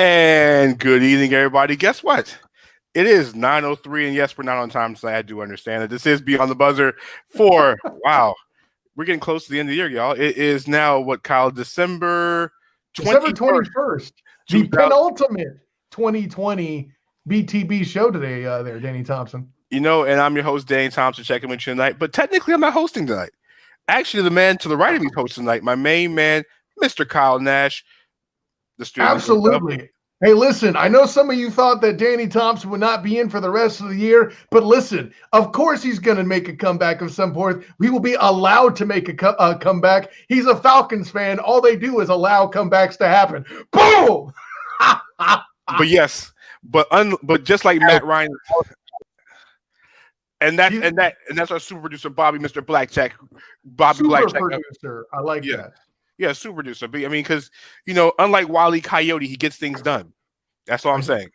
And good evening, everybody. Guess what? It is 9:03, and yes, we're not on time, so I do understand that this is Beyond the Buzzer for, wow, we're getting close to the end of the year, y'all. It is now, what, Kyle, December 21st, the penultimate 2020 BTB show today there, Danny Thompson. You know, and I'm your host, Danny Thompson, checking with you tonight, but technically I'm not hosting tonight. Actually, the man to the right of me is hosting tonight, my main man, Mr. Kyle Nash. Absolutely. Hey, listen, I know some of you thought that Danny Thompson would not be in for the rest of the year, but listen, of course he's going to make a comeback of some sort. We will be allowed to make a comeback. He's a Falcons fan. All they do is allow comebacks to happen. Boom! But yes, but just like Matt Ryan, and that's our super producer, Bobby, Mr. Blackjack, Super producer. I like that. Yeah, super producer. I mean, because, you know, unlike Wile E. Coyote, he gets things done. That's all I'm saying.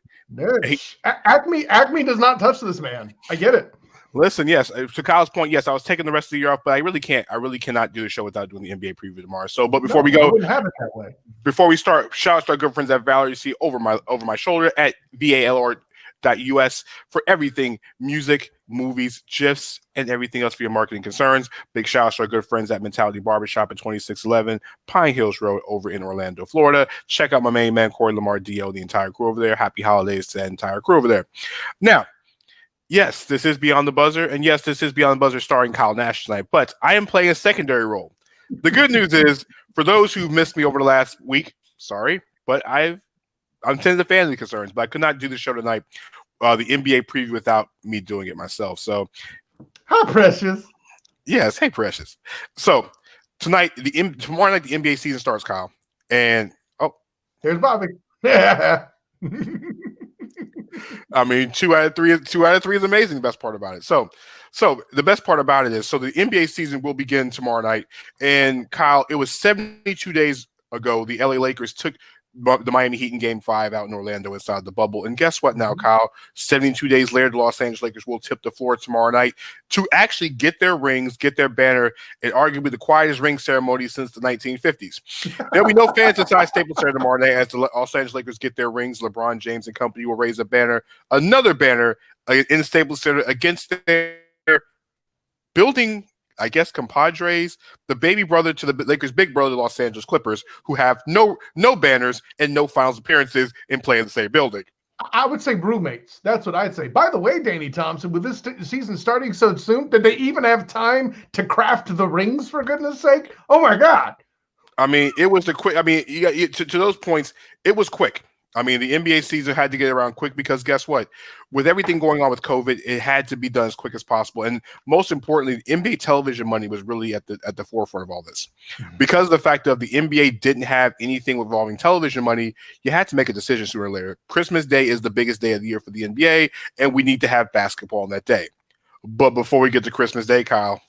Acme does not touch this man. I get it. Listen, yes, to Kyle's point, yes, I was taking the rest of the year off, but I really cannot do the show without doing the NBA preview tomorrow. So, but before we go, I wouldn't have it that way. Before we start, shout out to our good friends at Valerie C over my shoulder at VALR.us for everything music, movies, GIFs, and everything else for your marketing concerns. Big shout out to our good friends at Mentality Barbershop at 2611 Pine Hills Road over in Orlando, Florida. Check out my main man, Corey Lamar D.O., the entire crew over there. Happy holidays to that entire crew over there. Now, yes, this is Beyond the Buzzer, and yes, this is Beyond the Buzzer starring Kyle Nash tonight, but I am playing a secondary role. The good news is, for those who missed me over the last week, sorry, but I'm tending to family concerns, but I could not do the show tonight, the NBA preview, without me doing it myself. So, how precious? Yes, hey precious. So tomorrow night the NBA season starts, Kyle, and there's Bobby. Yeah. I mean, 2 out of 3 is amazing. The best part about it. So the best part about it is, so the NBA season will begin tomorrow night, and Kyle, it was 72 days ago the LA Lakers took the Miami Heat in Game 5 out in Orlando inside the bubble. And guess what now, Kyle? 72 days later, the Los Angeles Lakers will tip the floor tomorrow night to actually get their rings, get their banner, and arguably the quietest ring ceremony since the 1950s. There'll be no fans inside Staples Center tomorrow night as the Los Angeles Lakers get their rings. LeBron James and company will raise another banner in Staples Center against their building, I guess, compadres, the baby brother to the Lakers' big brother, the Los Angeles Clippers, who have no banners and no finals appearances in playing the same building. I would say roommates. That's what I'd say. By the way, Danny Thompson, with this season starting so soon, did they even have time to craft the rings, for goodness sake? Oh, my God. I mean, it was the quick. I mean, to those points, it was quick. I mean, the NBA season had to get around quick because guess what? With everything going on with COVID, it had to be done as quick as possible. And most importantly, NBA television money was really at the forefront of all this. Because of the fact that the NBA didn't have anything involving television money, you had to make a decision sooner or later. Christmas Day is the biggest day of the year for the NBA, and we need to have basketball on that day. But before we get to Christmas Day, Kyle,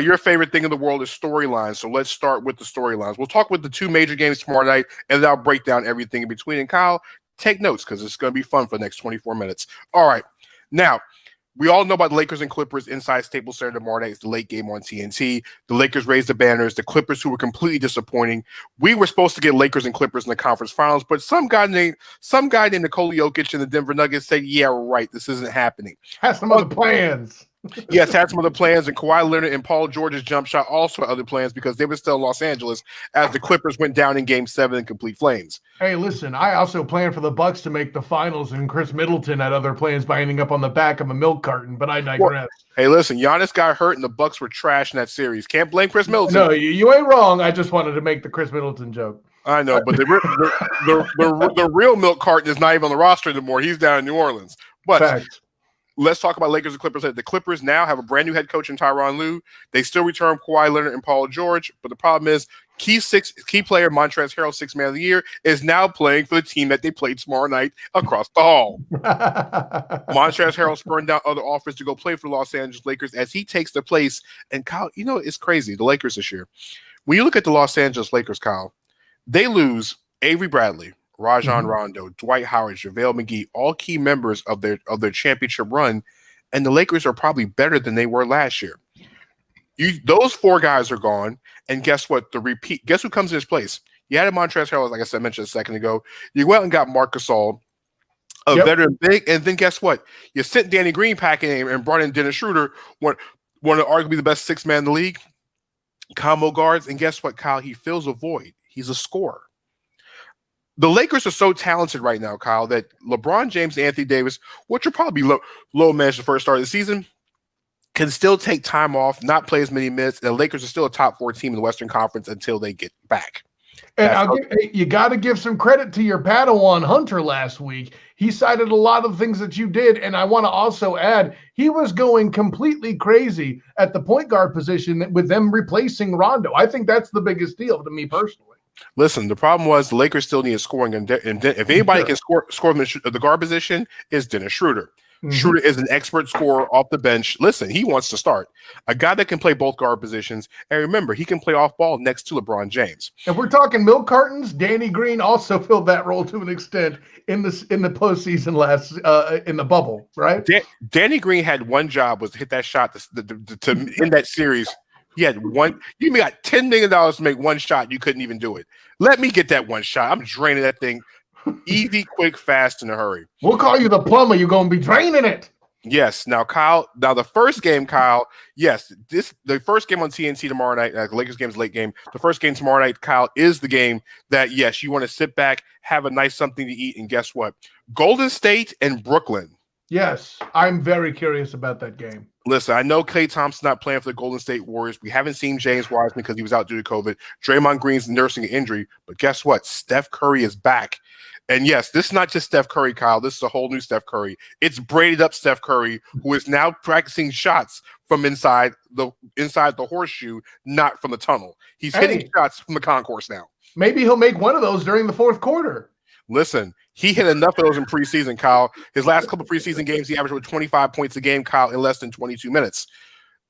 your favorite thing in the world is storylines. So let's start with the storylines. We'll talk with the two major games tomorrow night, and then I'll break down everything in between. And Kyle, take notes because it's going to be fun for the next 24 minutes. All right. Now, we all know about the Lakers and Clippers inside Staples Center tomorrow night. It's the late game on TNT. The Lakers raised the banners. The Clippers, who were completely disappointing. We were supposed to get Lakers and Clippers in the conference finals, but some guy named Nikola Jokic in the Denver Nuggets said, yeah, right, this isn't happening. Has some other plans. Yes, had some other plans, and Kawhi Leonard and Paul George's jump shot also had other plans because they were still in Los Angeles as the Clippers went down in Game 7 in complete flames. Hey, listen, I also planned for the Bucks to make the finals, and Chris Middleton had other plans by ending up on the back of a milk carton, but I digress. Well, hey, listen, Giannis got hurt, and the Bucks were trash in that series. Can't blame Chris Middleton. No, you ain't wrong. I just wanted to make the Chris Middleton joke. I know, but the real milk carton is not even on the roster anymore. He's down in New Orleans. But Fact. Let's talk about Lakers and Clippers. The Clippers now have a brand new head coach in Tyronn Lue. They still return Kawhi Leonard and Paul George, but the problem is key player Montrezl Harrell, 6th man of the year, is now playing for the team that they played tomorrow night across the hall. Montrezl Harrell spurned down other offers to go play for the Los Angeles Lakers as he takes the place. And Kyle, you know, it's crazy, the Lakers this year. When you look at the Los Angeles Lakers, Kyle, they lose Avery Bradley, Rajon Rondo, Dwight Howard, JaVale McGee, all key members of their championship run, and the Lakers are probably better than they were last year. Those 4 guys are gone, and guess what? Guess who comes in his place? You had a Montrezl Harrell, like I said, mentioned a second ago. You went and got Marc Gasol, a veteran big, and then guess what? You sent Danny Green packing and brought in Dennis Schroeder, one of arguably the best six man in the league, combo guards, and guess what, Kyle? He fills a void. He's a scorer. The Lakers are so talented right now, Kyle, that LeBron James and Anthony Davis, which are probably low managed the first start of the season, can still take time off, not play as many minutes, and the Lakers are still a top 4 team in the Western Conference until they get back. And you got to give some credit to your Padawan Hunter last week. He cited a lot of things that you did, and I want to also add, he was going completely crazy at the point guard position with them replacing Rondo. I think that's the biggest deal to me personally. Listen, the problem was the Lakers still needed scoring, and if anybody can score the guard position, is Dennis Schroeder. Mm-hmm. Schroeder is an expert scorer off the bench. Listen, he wants to start. A guy that can play both guard positions. And remember, he can play off ball next to LeBron James. If we're talking milk cartons, Danny Green also filled that role to an extent in the postseason last in the bubble, right? Danny Green had one job, was to hit that shot to end that series. He had one. You got $10 million to make one shot. You couldn't even do it. Let me get that one shot. I'm draining that thing. Easy, quick, fast, in a hurry. We'll call you the plumber. You're going to be draining it. Yes. Now, Kyle. Now, the first game, Kyle. Yes, the first game on TNT tomorrow night. The Lakers game is late game. The first game tomorrow night, Kyle, is the game that yes, you want to sit back, have a nice something to eat, and guess what? Golden State and Brooklyn. Yes, I'm very curious about that game. Listen, I know Klay Thompson's not playing for the Golden State Warriors. We haven't seen James Wiseman because he was out due to COVID. Draymond Green's nursing an injury. But guess what? Steph Curry is back. And yes, this is not just Steph Curry, Kyle. This is a whole new Steph Curry. It's braided up Steph Curry, who is now practicing shots from inside the horseshoe, not from the tunnel. He's hitting shots from the concourse now. Maybe he'll make one of those during the fourth quarter. Listen, he hit enough of those in preseason, Kyle. His last couple preseason games, he averaged with 25 points a game, Kyle, in less than 22 minutes.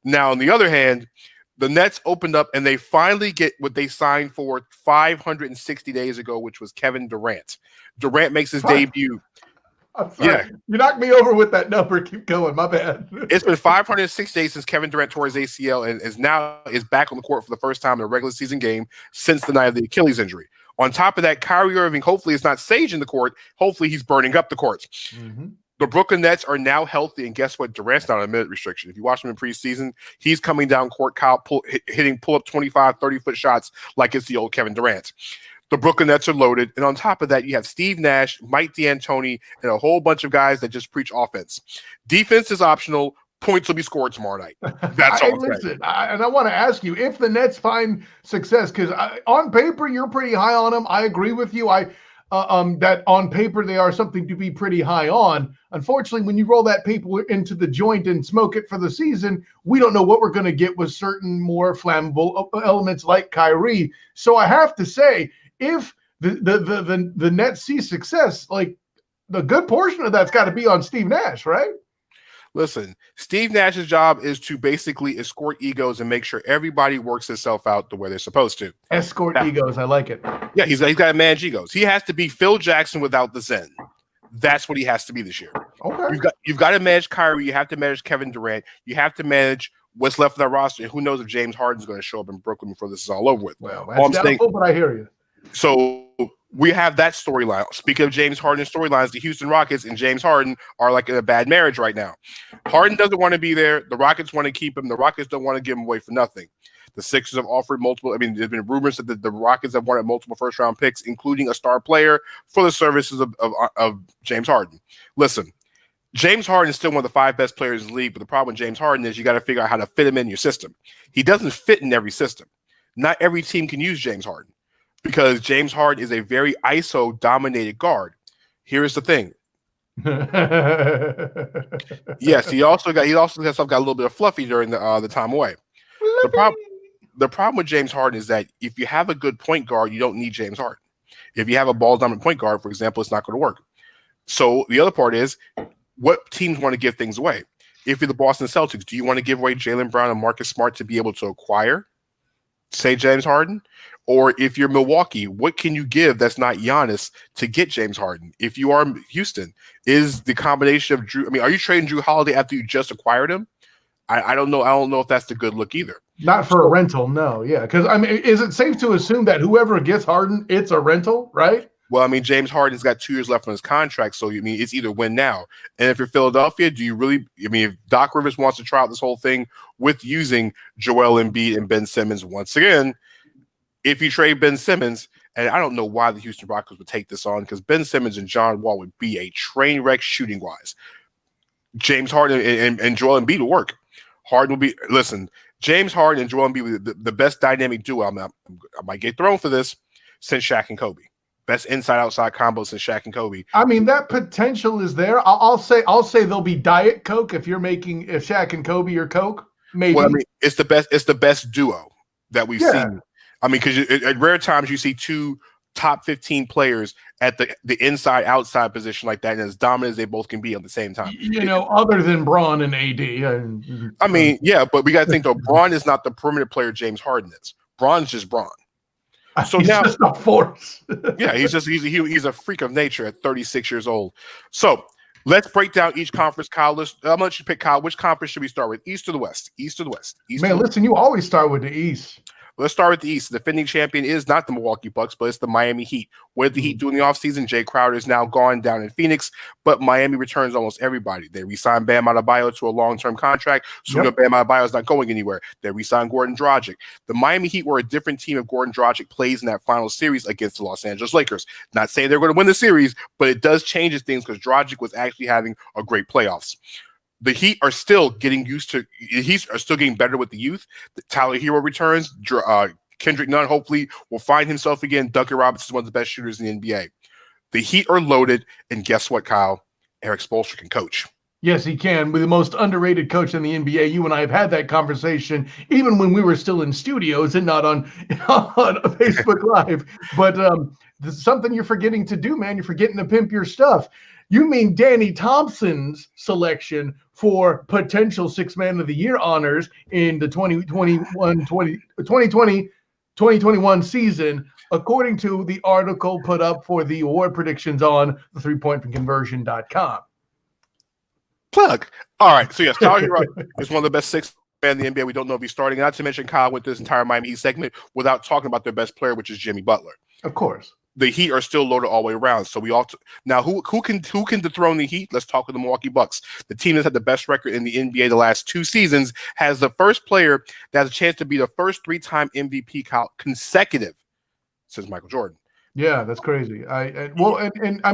Now, on the other hand, the Nets opened up and they finally get what they signed for 560 days ago, which was Kevin Durant. Durant makes his debut. I'm sorry. Yeah. You knocked me over with that number. Keep going. My bad. It's been 506 days since Kevin Durant tore his ACL and is back on the court for the first time in a regular season game since the night of the Achilles injury. On top of that, Kyrie Irving, hopefully, is not saging the court. Hopefully, he's burning up the court. Mm-hmm. The Brooklyn Nets are now healthy, and guess what? Durant's not on a minute restriction. If you watch him in preseason, he's coming down court, Kyle, hitting pull-up 25, 30-foot shots like it's the old Kevin Durant. The Brooklyn Nets are loaded, and on top of that, you have Steve Nash, Mike D'Antoni, and a whole bunch of guys that just preach offense. Defense is optional. Points will be scored tomorrow night. That's all. Listen, and I want to ask you, if the Nets find success, because on paper you're pretty high on them. I agree with you. That on paper they are something to be pretty high on. Unfortunately, when you roll that paper into the joint and smoke it for the season, we don't know what we're going to get with certain more flammable elements like Kyrie. So I have to say, if the Nets see success, like the good portion of that's got to be on Steve Nash, right? Listen, Steve Nash's job is to basically escort egos and make sure everybody works itself out the way they're supposed to. Escort egos, I like it. Yeah, he's got to manage egos. He has to be Phil Jackson without the Zen. That's what he has to be this year. Okay. You've got to manage Kyrie. You have to manage Kevin Durant. You have to manage what's left of that roster. And who knows if James Harden's going to show up in Brooklyn before this is all over with. Well, that's doubtful, but I hear you. So we have that storyline. Speaking of James Harden storylines, the Houston Rockets and James Harden are like in a bad marriage right now. Harden doesn't want to be there. The Rockets want to keep him. The Rockets don't want to give him away for nothing. The Sixers have offered multiple. I mean, there's been rumors that the Rockets have wanted multiple first-round picks, including a star player, for the services of James Harden. Listen, James Harden is still one of the 5 best players in the league, but the problem with James Harden is you got to figure out how to fit him in your system. He doesn't fit in every system. Not every team can use James Harden, because James Harden is a very ISO-dominated guard. Here's the thing. Yes, he also got a little bit of fluffy during the time away. The problem with James Harden is that if you have a good point guard, you don't need James Harden. If you have a ball-dominant point guard, for example, it's not going to work. So the other part is, what teams want to give things away? If you're the Boston Celtics, do you want to give away Jaylen Brown and Marcus Smart to be able to acquire, say, James Harden? Or if you're Milwaukee, what can you give that's not Giannis to get James Harden? If you are Houston, is the combination of Drew – I mean, are you trading Drew Holiday after you just acquired him? I don't know. I don't know if that's the good look either. Not for a rental, no. Yeah, because I mean, is it safe to assume that whoever gets Harden, it's a rental, right? Well, I mean, James Harden's got 2 years left on his contract, so you mean it's either win now. And if you're Philadelphia, do you really? I mean, if Doc Rivers wants to try out this whole thing with using Joel Embiid and Ben Simmons once again, if you trade Ben Simmons, and I don't know why the Houston Rockets would take this on, because Ben Simmons and John Wall would be a train wreck shooting wise. James Harden and Joel Embiid will work. Harden will be James Harden and Joel Embiid will be the best dynamic duo. I might get thrown for this since Shaq and Kobe. Best inside-outside combo since Shaq and Kobe. I mean, that potential is there. I'll say there'll be Diet Coke if Shaq and Kobe are Coke. Maybe. Well, I mean, it's the best. It's the best duo that we've seen. I mean, because at rare times you see 2 top 15 players at the inside-outside position like that, and as dominant as they both can be at the same time. Other than Braun and AD. I mean, yeah, but we got to think though. Braun is not the perimeter player James Harden is. Braun's just Braun. So he's now, just a force. yeah, he's a freak of nature at 36 years old. So let's break down each conference, Kyle. I'm gonna let you pick, Kyle. Which conference should we start with? East or the West? East or the West? Listen, you always start with the East. Let's start with the East. The defending champion is not the Milwaukee Bucks, but it's the Miami Heat. What did the Heat do in the offseason? Jay Crowder is now gone down in Phoenix, but Miami returns almost everybody. They re-signed Bam Adebayo to a long-term contract, so Bam Adebayo is not going anywhere. They re-signed Gordon Dragic. The Miami Heat were a different team if Gordon Dragic plays in that final series against the Los Angeles Lakers. Not saying they're going to win the series, but it does change things because Dragic was actually having a great playoffs. The Heat are still getting better with the youth. The Tyler Hero returns. Kendrick Nunn hopefully will find himself again. Duncan Robinson is one of the best shooters in the NBA. The Heat are loaded, and guess what, Kyle? Eric Spoelstra can coach. Yes, he can. Be the most underrated coach in the NBA. You and I have had that conversation even when we were still in studios and not on Facebook Live. But this is something you're forgetting to do, man. You're forgetting to pimp your stuff. You mean Danny Thompson's selection for potential 6 Man of the Year honors in the 2021 season, according to the article put up for the award predictions on the 3pointconversion.com. Plug. All right. So, yes, Tyler Hero is one of the best 6 men in the NBA. We don't know if he's starting. Not to mention, Kyle went this entire Miami Heat segment without talking about their best player, which is Jimmy Butler. Of course. The Heat are still loaded all the way around. So we all now who can dethrone the Heat? Let's talk with the Milwaukee Bucks. The team that's had the best record in the NBA the last 2 seasons has the first player that has a chance to be the first 3-time MVP consecutive since Michael Jordan. Yeah, that's crazy. I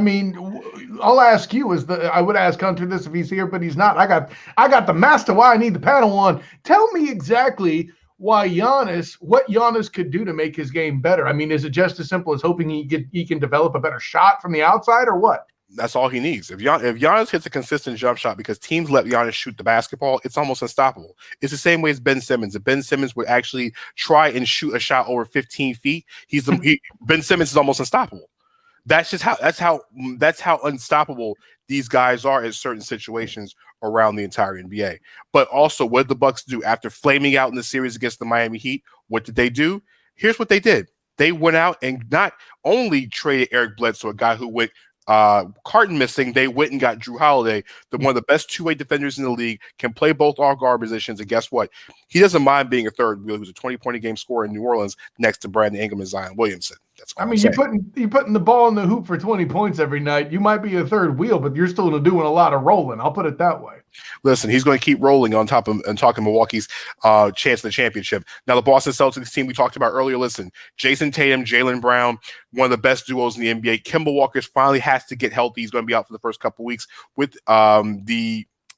mean, I'll ask you I would ask Hunter this if he's here, but he's not. I got the master. Why I need the panel on. Tell me exactly what Giannis could do to make his game better. I mean, is it just as simple as hoping he can develop a better shot from the outside, or what? That's all he needs. If Giannis hits a consistent jump shot, because teams let Giannis shoot the basketball, it's almost unstoppable. It's the same way as Ben Simmons. If Ben Simmons would actually try and shoot a shot over 15 feet, Ben Simmons is almost unstoppable. That's how unstoppable these guys are in certain situations around the entire NBA. But also, what did the Bucks do after flaming out in the series against the Miami Heat? What did they do? Here's what they did. They went out and not only traded Eric Bledsoe, a guy who went Carton missing, they went and got Drew Holiday, one of the best 2-way defenders in the league, can play both all guard positions, and guess what? He doesn't mind being a third wheel. He was a 20-point-a-game scorer in New Orleans next to Brandon Ingram and Zion Williamson. You're putting the ball in the hoop for 20 points every night. You might be a third wheel, but you're still doing a lot of rolling. I'll put it that way. Listen, he's going to keep rolling on top of and talking Milwaukee's chance of the championship. Now, the Boston Celtics team we talked about earlier, listen, Jason Tatum, Jaylen Brown, one of the best duos in the NBA. Kemba Walker finally has to get healthy. He's going to be out for the first couple of weeks with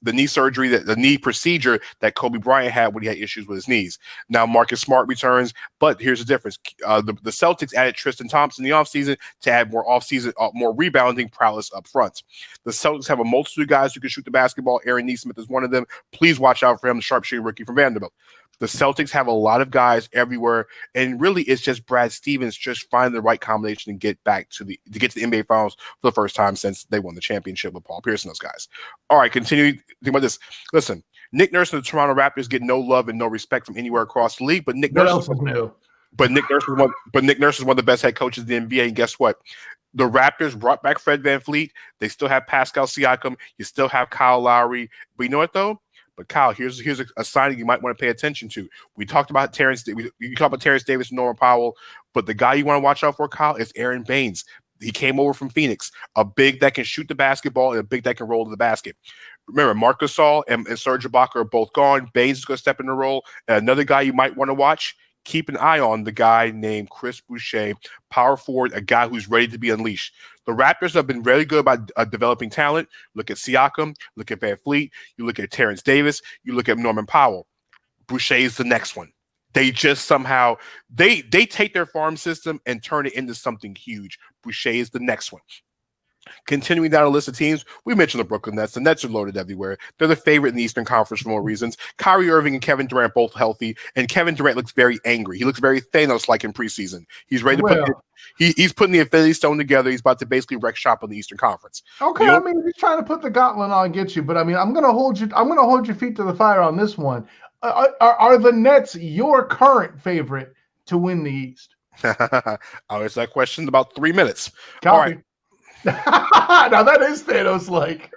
the knee surgery, the knee procedure that Kobe Bryant had when he had issues with his knees. Now Marcus Smart returns, but here's the difference. The Celtics added Tristan Thompson in the offseason to add more rebounding prowess up front. The Celtics have a multitude of guys who can shoot the basketball. Aaron Nesmith is one of them. Please watch out for him, the sharpshooting rookie from Vanderbilt. The Celtics have a lot of guys everywhere, and really it's just Brad Stevens just finding the right combination and get to the NBA Finals for the first time since they won the championship with Paul Pierce and those guys. All right, continue. Think about this. Listen, Nick Nurse and the Toronto Raptors get no love and no respect from anywhere across the league, but Nick Nurse is one of the best head coaches in the NBA, and guess what? The Raptors brought back Fred VanVleet. They still have Pascal Siakam. You still have Kyle Lowry. But you know what, though? But Kyle, here's a signing you might want to pay attention to. We talked about Terrence Davis and Norman Powell, but the guy you want to watch out for, Kyle, is Aaron Baines. He came over from Phoenix, a big that can shoot the basketball and a big that can roll to the basket. Remember, Marc Gasol and Serge Ibaka are both gone. Baines is going to step in the role. And another guy you might want to watch, keep an eye on the guy named Chris Boucher, power forward, a guy who's ready to be unleashed. The Raptors have been really good about developing talent. Look at Siakam, look at Van Fleet, you look at Terrence Davis, you look at Norman Powell. Boucher is the next one. They just somehow they take their farm system and turn it into something huge. Boucher is the next one. Continuing down a list of teams, we mentioned the Brooklyn Nets. The Nets are loaded everywhere. They're the favorite in the Eastern Conference for more reasons. Kyrie Irving and Kevin Durant both healthy, and Kevin Durant looks very angry. He looks very Thanos-like in preseason. He's ready to he's putting the Infinity Stone together. He's about to basically wreck shop on the Eastern Conference. Okay, I mean, he's trying to put the gauntlet on and get you, but I mean, I'm gonna hold your feet to the fire on this one. Are the Nets your current favorite to win the East? I'll answer that question in about 3 minutes. Copy. All right. Now that is Thanos-like.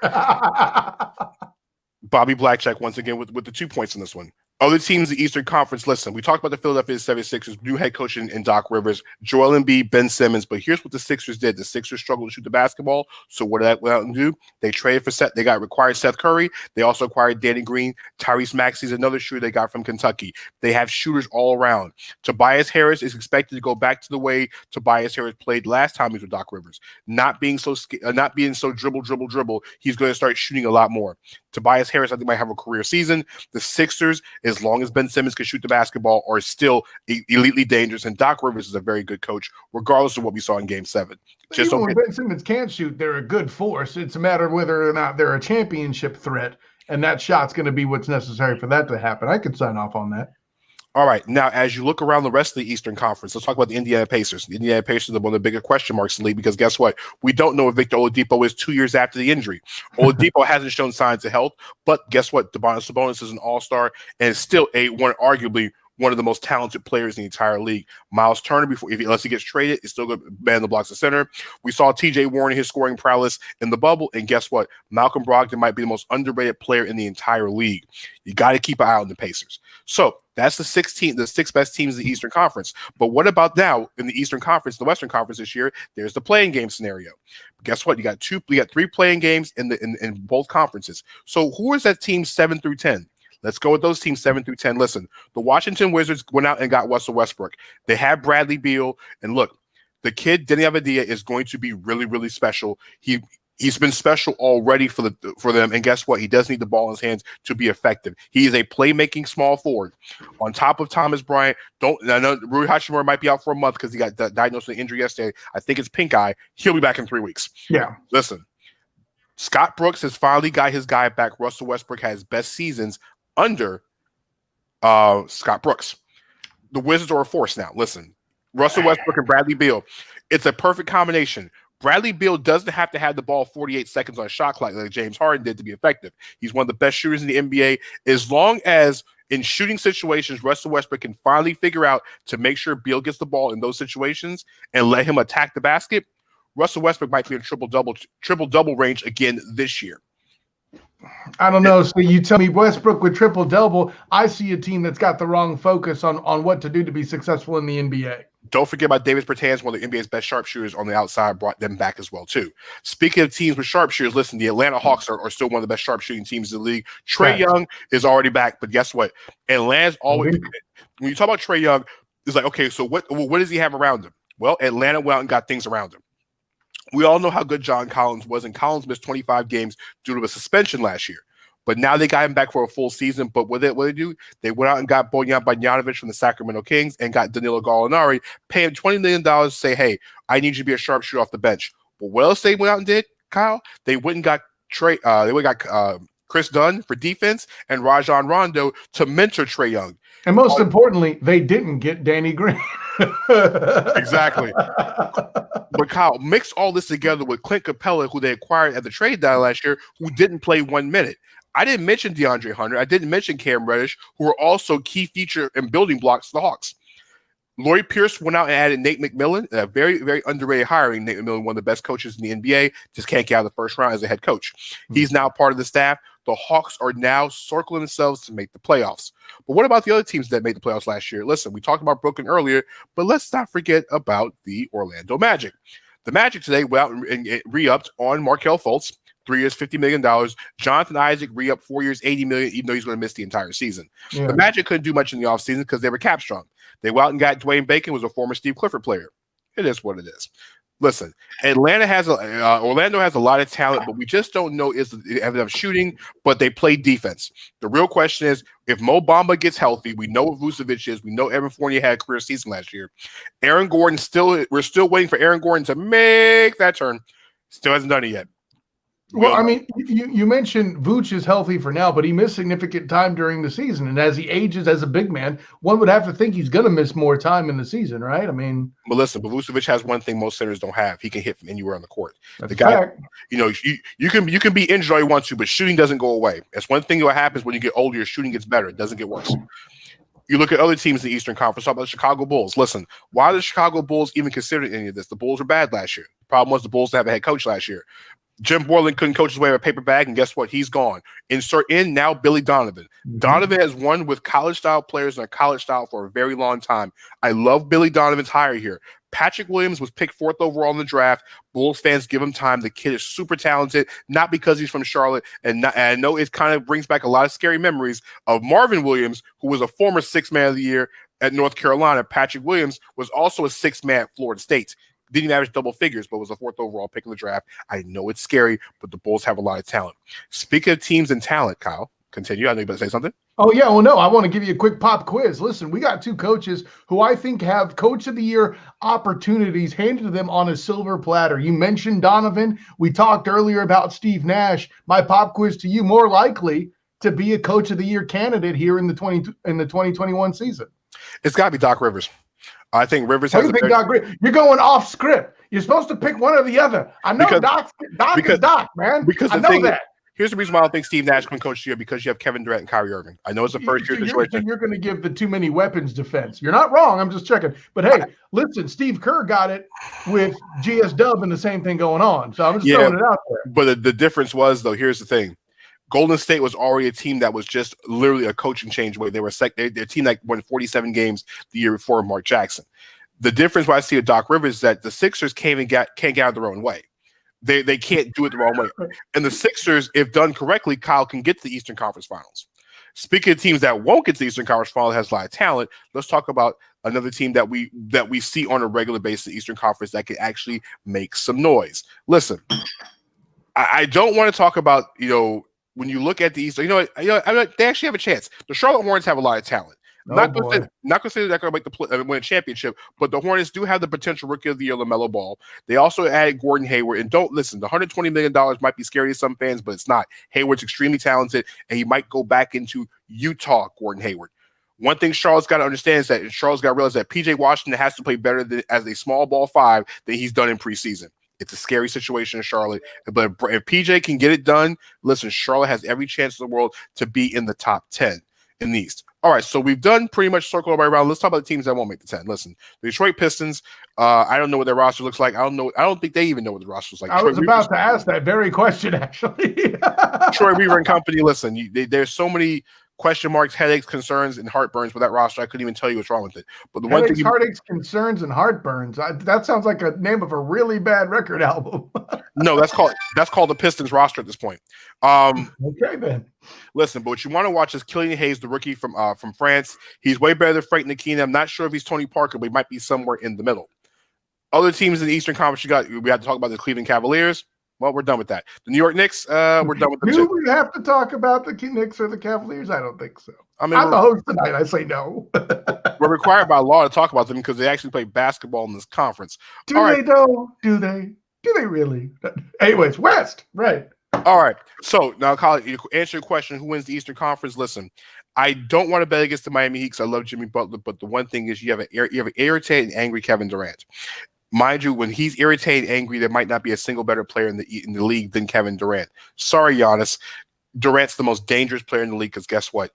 Bobby Blackjack once again with the 2 points in this one. Other teams in the Eastern Conference, listen, we talked about the Philadelphia 76ers, new head coach in Doc Rivers, Joel Embiid, Ben Simmons, but here's what the Sixers did. The Sixers struggled to shoot the basketball, so what did that went out and do? They traded for Seth. They acquired Seth Curry. They also acquired Danny Green. Tyrese Maxey's another shooter they got from Kentucky. They have shooters all around. Tobias Harris is expected to go back to the way Tobias Harris played last time he was with Doc Rivers, not being so dribble. He's going to start shooting a lot more. Tobias Harris, I think, might have a career season. The Sixers, as long as Ben Simmons can shoot the basketball, are still elitely dangerous. And Doc Rivers is a very good coach, regardless of what we saw in Game 7. Even when Ben Simmons can't shoot, they're a good force. It's a matter of whether or not they're a championship threat, and that shot's going to be what's necessary for that to happen. I could sign off on that. All right, now as you look around the rest of the Eastern Conference, let's talk about the Indiana Pacers. The Indiana Pacers are one of the bigger question marks in the league because guess what? We don't know if Victor Oladipo is 2 years after the injury. Oladipo hasn't shown signs of health, but guess what? Domantas Sabonis is an all-star and is still arguably one of the most talented players in the entire league. Miles Turner, unless he gets traded, is still going to man the blocks at center. We saw TJ Warren, his scoring prowess in the bubble, and guess what? Malcolm Brogdon might be the most underrated player in the entire league. You got to keep an eye on the Pacers. So that's the six best teams in the Eastern Conference. But what about now in the Eastern Conference, the Western Conference this year? There's the playing game scenario. Guess what? You got 3 playing games in both conferences. So who is that team 7 through 10? Let's go with those teams 7 through 10. Listen, the Washington Wizards went out and got Russell Westbrook. They had Bradley Beal, and look, the kid Denny Avdia is going to be really, really special. He's been special already for them, and guess what? He does need the ball in his hands to be effective. He is a playmaking small forward. On top of Thomas Bryant, I know Rui Hachimura might be out for a month because he got diagnosed with an injury yesterday. I think it's pink eye. He'll be back in 3 weeks. Yeah. Listen, Scott Brooks has finally got his guy back. Russell Westbrook has best seasons under Scott Brooks. The Wizards are a force now. Listen, Russell Westbrook and Bradley Beal, it's a perfect combination. Bradley Beal doesn't have to have the ball 48 seconds on a shot clock like James Harden did to be effective. He's one of the best shooters in the NBA. As long as in shooting situations, Russell Westbrook can finally figure out to make sure Beal gets the ball in those situations and let him attack the basket, Russell Westbrook might be in triple-double range again this year. I don't know. So you tell me Westbrook with triple-double, I see a team that's got the wrong focus on what to do to be successful in the NBA. Don't forget about Davis Bertans, one of the NBA's best sharpshooters on the outside, brought them back as well, too. Speaking of teams with sharpshooters, listen, the Atlanta Hawks are still one of the best sharpshooting teams in the league. Trae Young is already back, but guess what? Atlanta's always – when you talk about Trae Young, it's like, okay, so what does he have around him? Well, Atlanta went out and got things around him. We all know how good John Collins was, and Collins missed 25 games due to a suspension last year. But now they got him back for a full season. But what they do? They went out and got Bojan Bogdanovic from the Sacramento Kings and got Danilo Gallinari, pay him $20 million to say, hey, I need you to be a sharpshooter off the bench. But what else they went out and did, Kyle? They went and got Chris Dunn for defense and Rajon Rondo to mentor Trae Young. And most importantly, they didn't get Danny Green. Exactly. But Kyle, mix all this together with Clint Capella, who they acquired at the trade deadline last year, who didn't play 1 minute. I didn't mention DeAndre Hunter. I didn't mention Cam Reddish, who are also key feature and building blocks to the Hawks. Lloyd Pierce went out and added Nate McMillan, a very, very underrated hiring. Nate McMillan, one of the best coaches in the NBA, just can't get out of the first round as a head coach. He's now part of the staff. the Hawks are now circling themselves to make the playoffs. But what about the other teams that made the playoffs last year? Listen, we talked about Brooklyn earlier, but let's not forget about the Orlando Magic. The Magic today went out and re-upped on Markelle Fultz, 3 years, $50 million. Jonathan Isaac re-upped 4 years, $80 million, even though he's going to miss the entire season. Yeah. The Magic couldn't do much in the offseason because they were cap strong. They went out and got Dwayne Bacon, was a former Steve Clifford player. It is what it is. Listen, Orlando has a lot of talent, but we just don't know if they have enough shooting, but they play defense. The real question is, if Mo Bamba gets healthy, we know what Vucevic is. We know Evan Fournier had a career season last year. Aaron Gordon we're still waiting for Aaron Gordon to make that turn. Still hasn't done it yet. Well, I mean, you mentioned Vooch is healthy for now, but he missed significant time during the season. And as he ages as a big man, one would have to think he's going to miss more time in the season, right? I mean, but listen, Vucevic has one thing most centers don't have. He can hit from anywhere on the court. That's the guy, you can be injured all you want to, but shooting doesn't go away. That's one thing that happens when you get older. Your shooting gets better. It doesn't get worse. You look at other teams in the Eastern Conference. Talk about the Chicago Bulls. Listen, why are the Chicago Bulls even considered any of this? The Bulls were bad last year. The problem was the Bulls didn't have a head coach last year. Jim Borland couldn't coach his way out of a paper bag, and guess what? He's gone. Insert in now Billy Donovan. Mm-hmm. Donovan has won with college-style players and a college style for a very long time. I love Billy Donovan's hire here. Patrick Williams was picked 4th overall in the draft. Bulls fans give him time. The kid is super talented, not because he's from Charlotte. And I know it kind of brings back a lot of scary memories of Marvin Williams, who was a former 6th man of the year at North Carolina. Patrick Williams was also a 6th man at Florida State. Didn't average double figures, but was a 4th overall pick in the draft. I know it's scary, but the Bulls have a lot of talent. Speaking of teams and talent, Kyle, continue. I know you're about to say something. Oh, yeah. Well, no, I want to give you a quick pop quiz. Listen, we got 2 coaches who I think have Coach of the Year opportunities handed to them on a silver platter. You mentioned Donovan. We talked earlier about Steve Nash. My pop quiz to you, more likely to be a Coach of the Year candidate here in the 2021 season. It's got to be Doc Rivers. I think Rivers has. You're going off script. You're supposed to pick one or the other. I know Doc is Doc, man. Because I know that. Here's the reason why I don't think Steve Nash can coach the year, because you have Kevin Durant and Kyrie Irving. I know it's a first-year situation. You're going to give the too many weapons defense. You're not wrong. I'm just checking. But hey, listen, Steve Kerr got it with GS Dub and the same thing going on. So I'm just throwing it out there. But the difference was, though, here's the thing. Golden State was already a team that was just literally a coaching change away. They were they're a team that won 47 games the year before Mark Jackson. The difference why I see with Doc Rivers is that the Sixers can't get out of their own way. They can't do it the wrong way. And the Sixers, if done correctly, Kyle, can get to the Eastern Conference Finals. Speaking of teams that won't get to the Eastern Conference Finals, has a lot of talent, let's talk about another team that we see on a regular basis in the Eastern Conference that can actually make some noise. Listen, I don't want to talk about, when you look at the East, they actually have a chance. The Charlotte Hornets have a lot of talent. Not consider that going to win a championship, but the Hornets do have the potential Rookie of the Year, LaMelo Ball. They also added Gordon Hayward. And don't listen, the $120 million might be scary to some fans, but it's not. Hayward's extremely talented, and he might go back into Utah, Gordon Hayward. One thing Charlotte's got to understand is that Charlotte's got to realize that P.J. Washington has to play better as a small ball 5 than he's done in preseason. It's a scary situation in Charlotte. But if PJ can get it done, listen, Charlotte has every chance in the world to be in the top 10 in the East. All right, so we've done pretty much circle everybody around. Let's talk about the teams that won't make the 10. Listen, the Detroit Pistons, I don't know what their roster looks like. I don't think they even know what the roster looks like. I was about to ask that very question, actually. Troy Weaver and company, listen, there's so many question marks, headaches, concerns, and heartburns with that roster. I couldn't even tell you what's wrong with it. But the heartaches, concerns, and heartburns. That sounds like a name of a really bad record album. No, that's called the Pistons roster at this point. Okay, then. Listen, but what you want to watch is Killian Hayes, the rookie from France. He's way better than Frank Ntilikina. I'm not sure if he's Tony Parker, but he might be somewhere in the middle. Other teams in the Eastern Conference, we have to talk about the Cleveland Cavaliers. Well, we're done with that. The New York Knicks, we're done with them. Do we have to talk about the Knicks or the Cavaliers? I don't think so. I'm the host tonight. I say no. We're required by law to talk about them because they actually play basketball in this conference. Do they though? Do they? Do they really? Anyways, West, right. All right. So now, Kyle, you answer your question, who wins the Eastern Conference? Listen, I don't want to bet against the Miami Heat because I love Jimmy Butler, but the one thing is you have an irritated and angry Kevin Durant. Mind you, when he's irritated and angry, there might not be a single better player in the league than Kevin Durant. Sorry, Giannis. Durant's the most dangerous player in the league because guess what?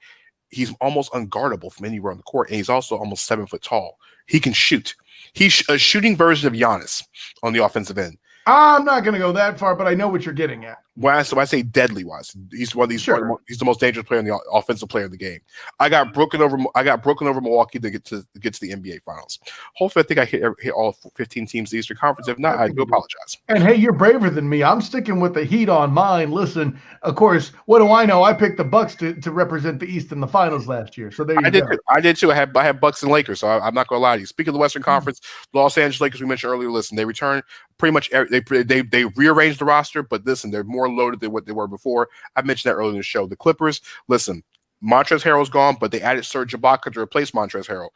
He's almost unguardable from anywhere on the court, and he's also almost 7 foot tall. He can shoot. He's a shooting version of Giannis on the offensive end. I'm not going to go that far, but I know what you're getting at. when I say deadly wise, he's one of these. Sure. He's the most dangerous player in the offensive player in the game. I got broken over Milwaukee to get to the NBA Finals. Hopefully, I think I hit all 15 teams in the Eastern Conference. If not, I do apologize. And hey, you're braver than me. I'm sticking with the Heat on mine. Listen, of course, what do I know? I picked the Bucks to represent the East in the finals last year. So there you go. I did too. I had Bucks and Lakers, so I'm not going to lie to you. Speaking of the Western Conference, the Los Angeles Lakers we mentioned earlier. Listen, they returned pretty much. They rearranged the roster, but listen, they're more loaded than what they were before. I mentioned that earlier in the show. The Clippers, listen, Montrezl Harrell's gone, but they added Serge Ibaka to replace Montrezl Harrell.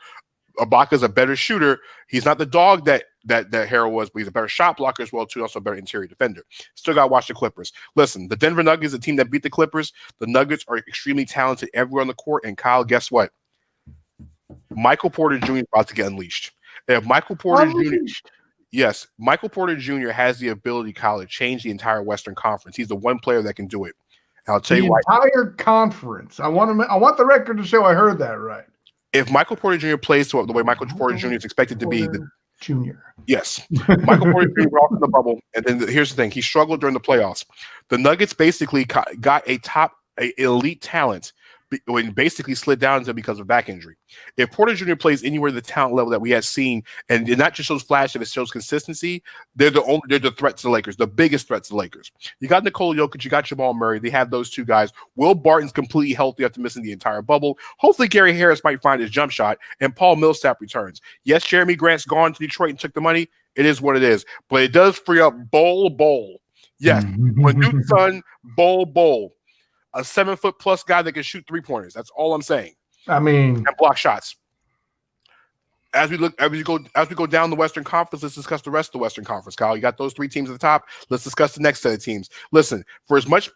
Ibaka's a better shooter. He's not the dog that Harrell was, but he's a better shot blocker as well, too, also a better interior defender. Still got to watch the Clippers. Listen, the Denver Nuggets, the team that beat the Clippers, the Nuggets are extremely talented everywhere on the court, and Kyle, guess what? Michael Porter Jr. is about to get unleashed. If Michael Porter Jr. Yes, Michael Porter Jr. has the ability, Kyle, to change the entire Western Conference. He's the one player that can do it. And I'll tell you why. The entire conference. I want the record to show I heard that right. If Michael Porter Jr. plays to the way Michael Porter Jr. is expected to be, Junior. Yes, Michael Porter Jr. went off in the bubble, and then here's the thing: he struggled during the playoffs. The Nuggets basically got a elite talent. When basically slid down to because of back injury. If Porter Jr. plays anywhere the talent level that we have seen, and not just shows flash, if it shows consistency, they're the threat to the Lakers, the biggest threat to the Lakers. You got Nikola Jokic, you got Jamal Murray. They have those two guys. Will Barton's completely healthy after missing the entire bubble. Hopefully, Gary Harris might find his jump shot, and Paul Millsap returns. Yes, Jeremy Grant's gone to Detroit and took the money. It is what it is, but it does free up Bowl. Yes, when Duke's son Bowl. A 7-foot+ guy that can shoot 3-pointers. That's all I'm saying. I mean, and block shots. As we go down the Western Conference, let's discuss the rest of the Western Conference. Kyle, you got those 3 teams at the top. Let's discuss the next set of teams. Listen, for as much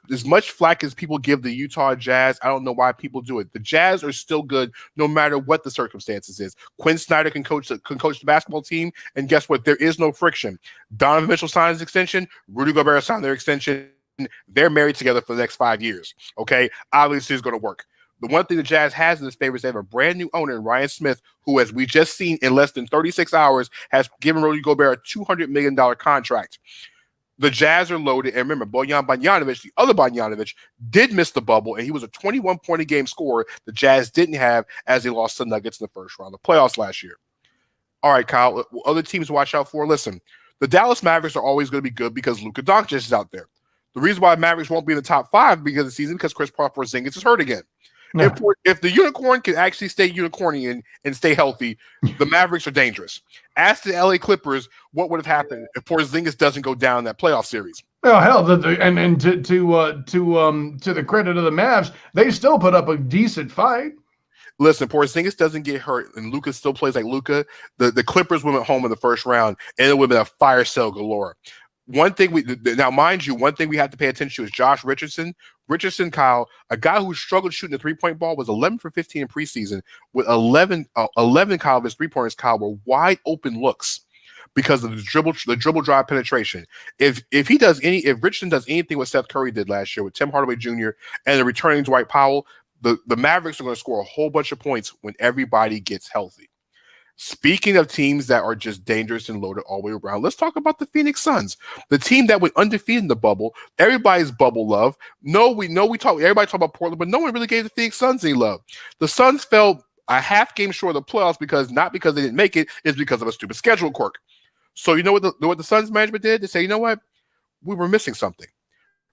flack as people give the Utah Jazz, I don't know why people do it. The Jazz are still good no matter what the circumstances is. Quinn Snyder can coach the basketball team, and guess what? There is no friction. Donovan Mitchell signed his extension. Rudy Gobert signed their extension. They're married together for the next 5 years. Okay, obviously it's going to work. The one thing the Jazz has in his favor is they have a brand new owner, Ryan Smith, who, as we just seen in less than 36 hours, has given Rudy Gobert a $200 million contract. The Jazz are loaded, and remember, Bojan Bogdanovic, the other Bogdanovic, did miss the bubble, and he was a 21-point-a-game scorer the Jazz didn't have as they lost the Nuggets in the first round of the playoffs last year. All right, Kyle, other teams to watch out for. Listen, the Dallas Mavericks are always going to be good because Luka Doncic is out there. The reason why Mavericks won't be in the top 5 because of the season because Chris Paul Porzingis is hurt again. No. If the unicorn can actually stay unicornian and stay healthy, the Mavericks are dangerous. Ask the LA Clippers what would have happened if Porzingis doesn't go down in that playoff series. Oh hell! And to the credit of the Mavs, they still put up a decent fight. Listen, Porzingis doesn't get hurt, and Luka still plays like Luka. The Clippers went home in the first round, and it would have been a fire sale galore. One thing we have to pay attention to is Josh Richardson. Richardson, Kyle, a guy who struggled shooting the 3-point ball, was 11 for 15 in preseason with 11 Kyle of his 3-pointers, Kyle, were wide open looks because of the dribble drive penetration. If Richardson does anything what Seth Curry did last year with Tim Hardaway Jr. and the returning Dwight Powell, the Mavericks are going to score a whole bunch of points when everybody gets healthy. Speaking of teams that are just dangerous and loaded all the way around, let's talk about the Phoenix Suns, the team that went undefeated in the bubble. Everybody's bubble love. Everybody talk about Portland, but no one really gave the Phoenix Suns any love. The Suns fell a half game short of the playoffs not because they didn't make it, it's because of a stupid schedule quirk. So you know what the Suns management did? They say, you know what? We were missing something.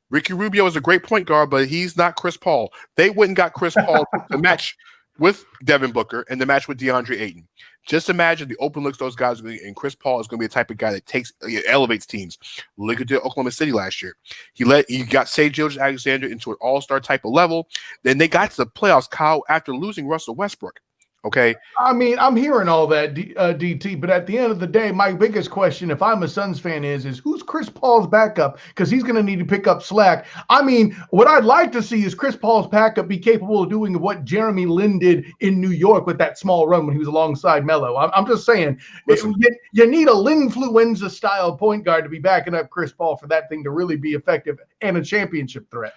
Ricky Rubio is a great point guard, but he's not Chris Paul. They went and got Chris Paul to match with Devin Booker and the match with DeAndre Ayton. Just imagine the open looks those guys are going to, and Chris Paul is going to be the type of guy that elevates teams. Look at Oklahoma City last year. He got Shai Gilgeous-Alexander into an all-star type of level. Then they got to the playoffs, Kyle, after losing Russell Westbrook. Okay. I mean, I'm hearing all that, DT, but at the end of the day, my biggest question, if I'm a Suns fan, is who's Chris Paul's backup? Because he's going to need to pick up slack. I mean, what I'd like to see is Chris Paul's backup be capable of doing what Jeremy Lin did in New York with that small run when he was alongside Melo. I'm just saying, you need a Linfluenza-style point guard to be backing up Chris Paul for that thing to really be effective and a championship threat.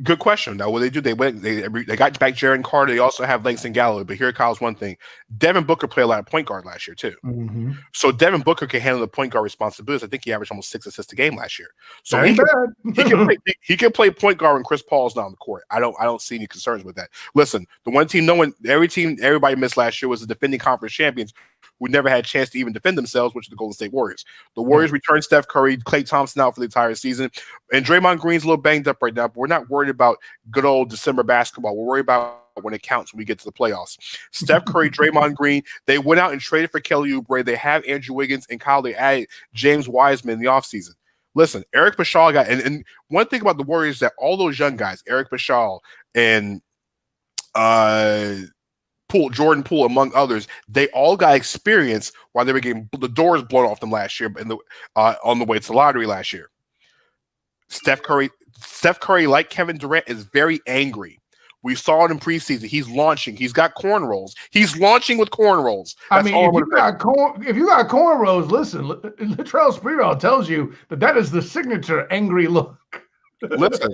Good question. Now, what they do, they got back Jaren Carter. They also have Langston Galloway. But here, Kyle's one thing: Devin Booker played a lot of point guard last year too. Mm-hmm. So Devin Booker can handle the point guard responsibilities. I think he averaged almost 6 assists a game last year. So he can play point guard when Chris Paul's not on the court. I don't see any concerns with that. Listen, the one team, everybody missed last year was the defending conference champions, who never had a chance to even defend themselves, which is the Golden State Warriors. The Warriors returned Steph Curry, Klay Thompson out for the entire season, and Draymond Green's a little banged up right now, but we're not worried about good old December basketball. We're worried about when it counts when we get to the playoffs. Steph Curry, Draymond Green, they went out and traded for Kelly Oubre. They have Andrew Wiggins, and Kyle, they added James Wiseman in the offseason. Listen, Eric Pascal got, and one thing about the Warriors is that all those young guys, Eric Pascal and Jordan Poole, among others, they all got experience while they were getting the doors blown off them last year on the way to the lottery last year. Steph Curry, like Kevin Durant, is very angry. We saw it in preseason. He's launching. He's got cornrows. He's launching with cornrows. That's if you got cornrows, listen, Latrell Sprewell tells you that is the signature angry look. Listen,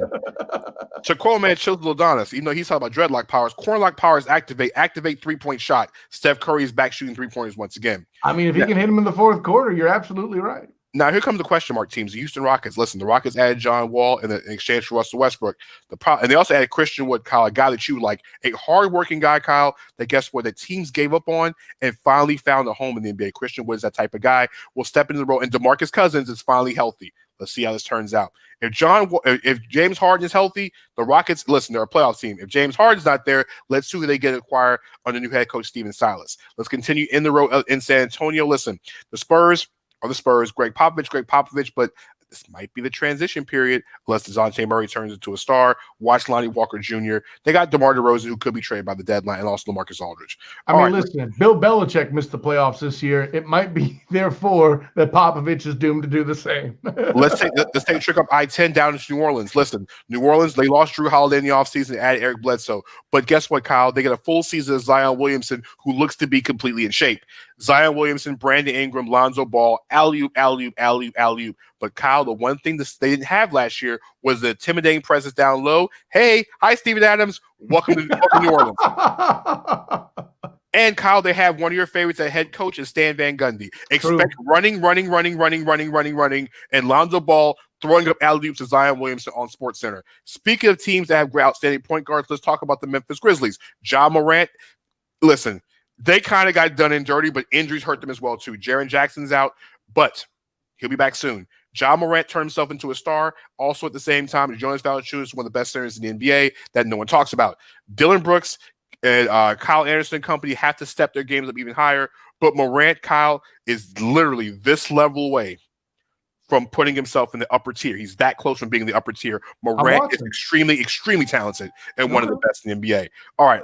to quote man Chilton Lodonis, even though he's talking about dreadlock powers, cornlock powers activate 3-point shot. Steph Curry is back shooting 3-pointers once again. If he can hit him in the fourth quarter, you're absolutely right. Now, here comes the question mark teams. The Houston Rockets. Listen, the Rockets added John Wall in exchange for Russell Westbrook. And they also added Christian Wood, Kyle, a guy that you like, a hardworking guy, Kyle, that guess what, the teams gave up on and finally found a home in the NBA. Christian Wood is that type of guy. Will step into the role, and DeMarcus Cousins is finally healthy. Let's see how this turns out. If James Harden is healthy, the Rockets, listen, they're a playoff team. If James Harden's not there, let's see who they get acquired under new head coach Steven Silas. Let's continue in the road in San Antonio. Listen, the Spurs are the Spurs. Greg Popovich, but this might be the transition period unless DeJounte Murray turns into a star. Watch Lonnie Walker Jr. They got DeMar DeRozan, who could be traded by the deadline, and also LaMarcus Aldridge. Listen, Bill Belichick missed the playoffs this year. It might be, therefore, that Popovich is doomed to do the same. Let's take a trip up I-10 down to New Orleans. Listen, New Orleans, they lost Drew Holiday in the offseason and added Eric Bledsoe. But guess what, Kyle? They get a full season of Zion Williamson, who looks to be completely in shape. Zion Williamson, Brandon Ingram, Lonzo Ball, alley-oop. But Kyle, the one thing that they didn't have last year was the intimidating presence down low. Hey, hi, Steven Adams. Welcome to New Orleans. And Kyle, they have one of your favorites at head coach is Stan Van Gundy. Expect running, and Lonzo Ball throwing up alley-oops to Zion Williamson on SportsCenter. Speaking of teams that have outstanding point guards, let's talk about the Memphis Grizzlies. Ja Morant, listen, they kind of got done in dirty, but injuries hurt them as well, too. Jaren Jackson's out, but he'll be back soon. Ja Morant turned himself into a star. Also, at the same time, Jonas Valanciunas is one of the best centers in the NBA that no one talks about. Dylan Brooks and Kyle Anderson company have to step their games up even higher. But Morant, Kyle, is literally this level away from putting himself in the upper tier. He's that close from being in the upper tier. Morant is extremely, extremely talented and one of the best in the NBA. All right.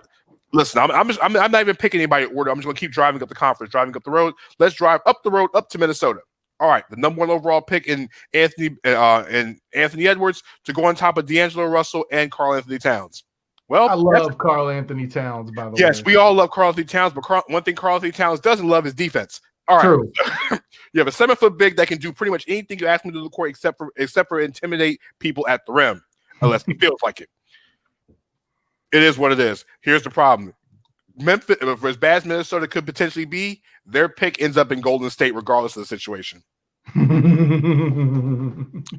Listen, I'm not even picking anybody in order. I'm just going to keep driving up the conference, driving up the road. Let's drive up the road up to Minnesota. All right, the number one overall pick in Anthony Edwards to go on top of D'Angelo Russell and Karl Anthony Towns. Well, I love Karl Anthony Towns, by the way. Yes, we all love Karl Anthony Towns, but one thing Karl Anthony Towns doesn't love is defense. All right. True. You have a 7-foot big that can do pretty much anything you ask him to do the court except for intimidate people at the rim, unless he feels like it. It is what it is. Here's the problem. Memphis, as bad as Minnesota could potentially be, their pick ends up in Golden State regardless of the situation.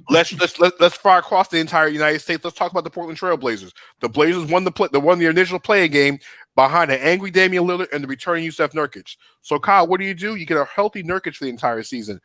Let's fly across the entire United States. Let's talk about the Portland Trailblazers. The Blazers won the initial play game behind an angry Damian Lillard and the returning Yusuf Nurkic. So Kyle, what do? You get a healthy Nurkic for the entire season.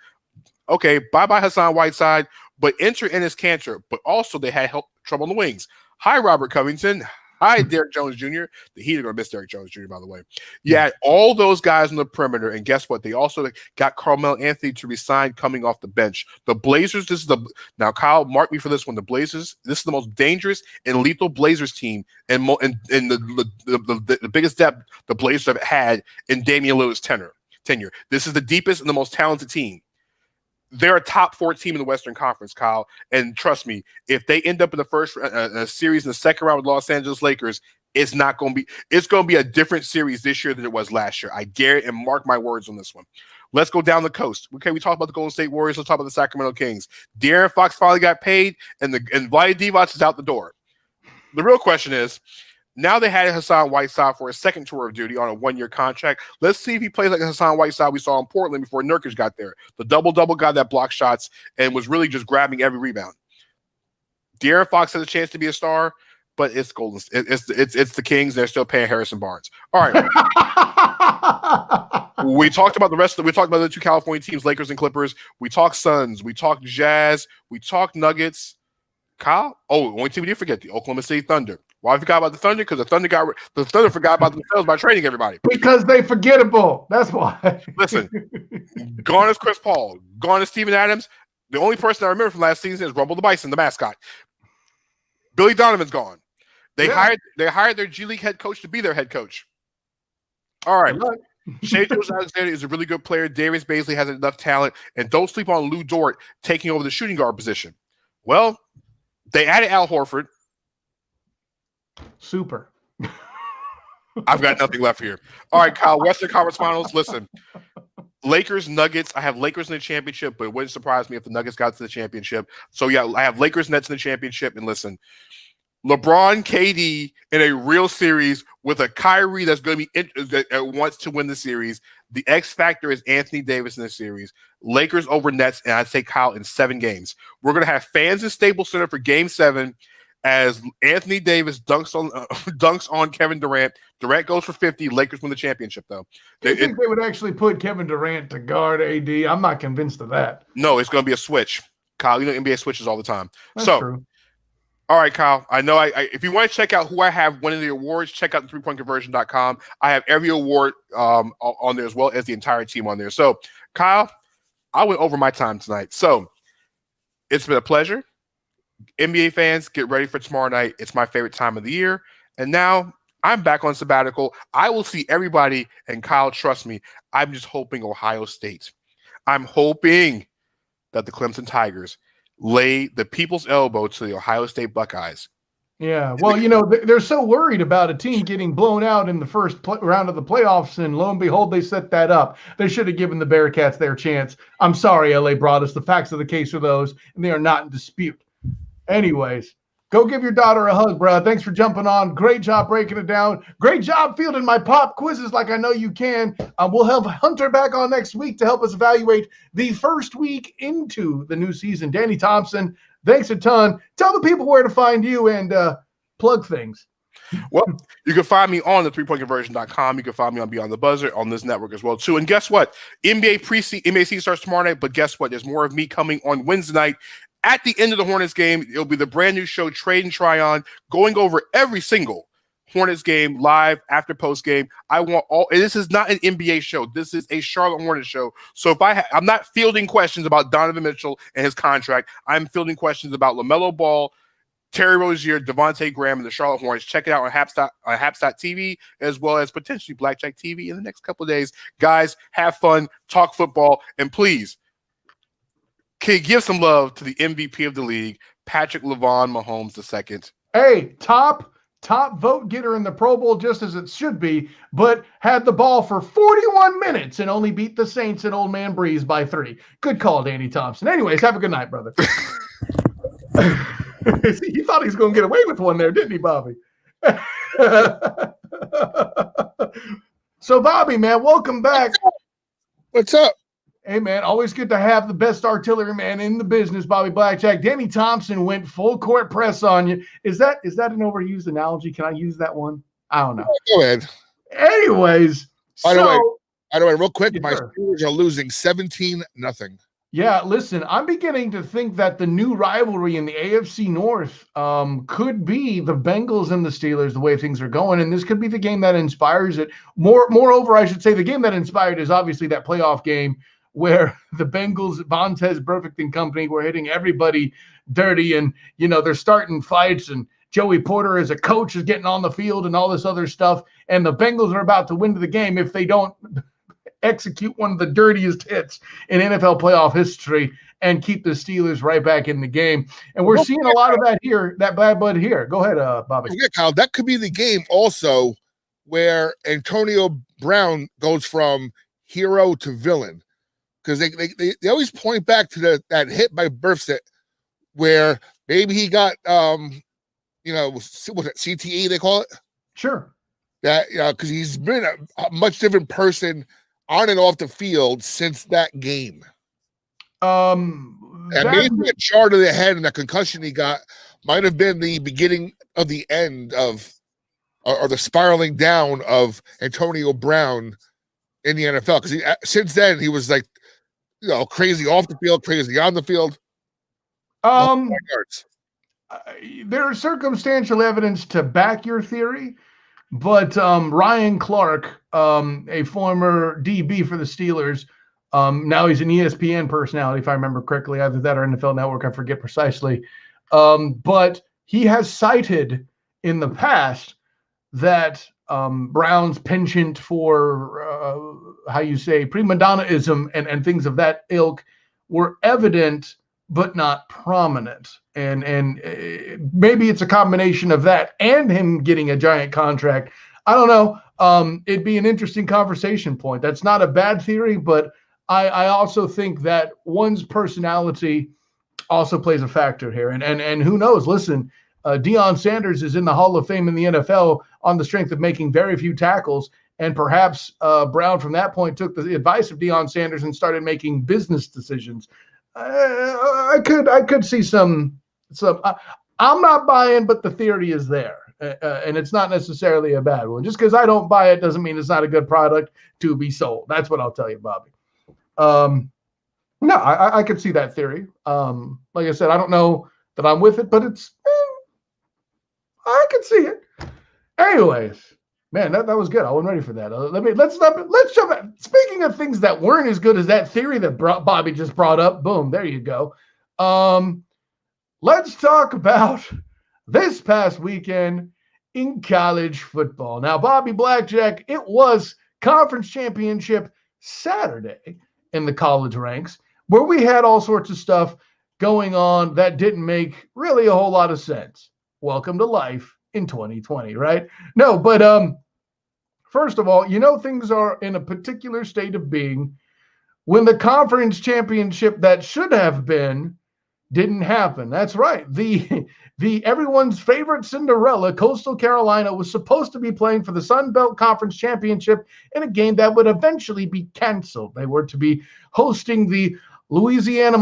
Okay, bye Hassan Whiteside, but enter Enes Kanter. But also they had trouble on the wings. Hi Robert Covington. Hi, Derek Jones Jr. The Heat are going to miss Derek Jones Jr., by the way. Yeah, all those guys on the perimeter, and guess what? They also got Carmelo Anthony to resign coming off the bench. The Blazers, now, Kyle, mark me for this one. The Blazers, this is the most dangerous and lethal Blazers team and the biggest depth the Blazers have had in Damian Lillard's tenure. This is the deepest and the most talented team. They're a top 4 team in the Western Conference, Kyle. And trust me, if they end up in the first series in the second round with Los Angeles Lakers, it's going to be a different series this year than it was last year. I guarantee and mark my words on this one. Let's go down the coast. Okay, we talked about the Golden State Warriors. Let's talk about the Sacramento Kings. De'Aaron Fox finally got paid, and Vlade Divac is out the door. The real question is, now they had Hassan Whiteside for a second tour of duty on a 1-year contract. Let's see if he plays like Hassan Whiteside we saw in Portland before Nurkic got there. The double-double guy that blocked shots and was really just grabbing every rebound. De'Aaron Fox has a chance to be a star, but it's Golden. It's the Kings. They're still paying Harrison Barnes. All right. We talked about the 2 California teams, Lakers and Clippers. We talked Suns. We talked Jazz. We talked Nuggets. Kyle? Oh, only team we did forget, the Oklahoma City Thunder. Why I forgot about the Thunder? Because the Thunder forgot about themselves by trading everybody. Because they forgettable. That's why. Listen, gone is Chris Paul. Gone is Steven Adams. The only person I remember from last season is Rumble the Bison, the mascot. Billy Donovan's gone. They hired their G League head coach to be their head coach. All right. Shea Gilgeous-Alexander is a really good player. Darius Bazley has enough talent. And don't sleep on Lou Dort taking over the shooting guard position. Well, they added Al Horford. Super. I've got nothing left here. All right, Kyle, Western Conference Finals. Listen, Lakers, Nuggets. I have Lakers in the championship, but it wouldn't surprise me if the Nuggets got to the championship. So, yeah, I have Lakers, Nets in the championship. And listen, LeBron, KD in a real series with a Kyrie that's going to be that wants to win the series. The X factor is Anthony Davis in the series. Lakers over Nets, and I'd say Kyle in 7 games. We're going to have fans in Staples Center for Game 7 as Anthony Davis dunks on Kevin Durant. Durant goes for 50. Lakers win the championship, though. Do you think they would actually put Kevin Durant to guard AD? I'm not convinced of that. No, it's going to be a switch. Kyle, you know NBA switches all the time. That's true. All right, Kyle. I know if you want to check out who I have winning the awards, check out the 3pointconversion.com. I have every award on there as well as the entire team on there. So, Kyle, I went over my time tonight. So, it's been a pleasure. NBA fans, get ready for tomorrow night. It's my favorite time of the year. And now I'm back on sabbatical. I will see everybody. And Kyle, trust me, I'm just hoping Ohio State. I'm hoping that the Clemson Tigers lay the people's elbow to the Ohio State Buckeyes. Yeah, well, they're so worried about a team getting blown out in the first round of the playoffs, and lo and behold, they set that up. They should have given the Bearcats their chance. I'm sorry, LA brought us. The facts of the case are those, and they are not in dispute. Anyways, go give your daughter a hug, bro. Thanks for jumping on. Great job breaking it down. Great job fielding my pop quizzes like I know you can. We'll have Hunter back on next week to help us evaluate the first week into the new season. Danny Thompson, thanks a ton. Tell the people where to find you and plug things. Well, you can find me on the 3pointconversion.com. You can find me on Beyond the Buzzer on this network as well, too. And guess what? NBA season starts tomorrow night, but guess what? There's more of me coming on Wednesday night. At the end of the Hornets game, it'll be the brand new show, Trade and Try On, going over every single Hornets game live after post game. I want all, and this is not an NBA show. This is a Charlotte Hornets show. So if I'm not fielding questions about Donovan Mitchell and his contract, I'm fielding questions about LaMelo Ball, Terry Rozier, Devontae Graham, and the Charlotte Hornets. Check it out on Haps.tv as well as potentially Blackjack TV in the next couple of days. Guys, have fun, talk football, and please, give some love to the MVP of the league, Patrick LeVon Mahomes II. Hey, top vote getter in the Pro Bowl, just as it should be, but had the ball for 41 minutes and only beat the Saints and Old Man Breeze by 3. Good call, Danny Thompson. Anyways, have a good night, brother. He thought he was going to get away with one there, didn't he, Bobby? So, Bobby, man, welcome back. What's up? Hey, man, always good to have the best artillery man in the business, Bobby Blackjack. Danny Thompson went full court press on you. Is that an overused analogy? Can I use that one? I don't know. Go ahead. Anyways. By the way, real quick, my Steelers are losing 17-0. Yeah, listen, I'm beginning to think that the new rivalry in the AFC North could be the Bengals and the Steelers, the way things are going, and this could be the game that inspires it. Moreover, I should say the game that inspired is obviously that playoff game where the Bengals, Vontez, Burfict and company were hitting everybody dirty, and, they're starting fights, and Joey Porter as a coach is getting on the field and all this other stuff, and the Bengals are about to win the game if they don't execute one of the dirtiest hits in NFL playoff history and keep the Steelers right back in the game. And we're seeing a lot of that here, that bad blood here. Go ahead, Bobby. Yeah, Kyle, that could be the game also where Antonio Brown goes from hero to villain. Because they always point back to that hit by Burfict where maybe he got was it CTE they call it? Sure. That because he's been a much different person on and off the field since that game. And maybe a jar to the head and a concussion he got might have been the beginning of the end of, or the spiraling down of Antonio Brown in the NFL. Because since then he was like, crazy off the field, crazy on the field. There is circumstantial evidence to back your theory, but Ryan Clark, a former DB for the Steelers, now he's an ESPN personality, if I remember correctly, either that or NFL Network, I forget precisely. But he has cited in the past that Brown's penchant for, prima donnaism and things of that ilk were evident but not prominent. And maybe it's a combination of that and him getting a giant contract. I don't know. It'd be an interesting conversation point. That's not a bad theory, but I also think that one's personality also plays a factor here. And who knows? Listen, Deion Sanders is in the Hall of Fame in the NFL on the strength of making very few tackles. And perhaps Brown from that point took the advice of Deion Sanders and started making business decisions. I could see some. I'm not buying, but the theory is there, and it's not necessarily a bad one. Just because I don't buy it doesn't mean it's not a good product to be sold. That's what I'll tell you, Bobby. No, I could see that theory. Like I said, I don't know that I'm with it, but I could see it. Anyways, man, that was good. I wasn't ready for that. Let's jump in. Speaking of things that weren't as good as that theory that Bobby just brought up, boom, there you go. Let's talk about this past weekend in college football. Now, Bobby Blackjack, it was conference championship Saturday in the college ranks, where we had all sorts of stuff going on that didn't make really a whole lot of sense. Welcome to life in 2020, right? No, but first of all, things are in a particular state of being when the conference championship that should have been didn't happen. That's right. The everyone's favorite Cinderella, Coastal Carolina, was supposed to be playing for the Sun Belt Conference Championship in a game that would eventually be canceled. They were to be hosting the Louisiana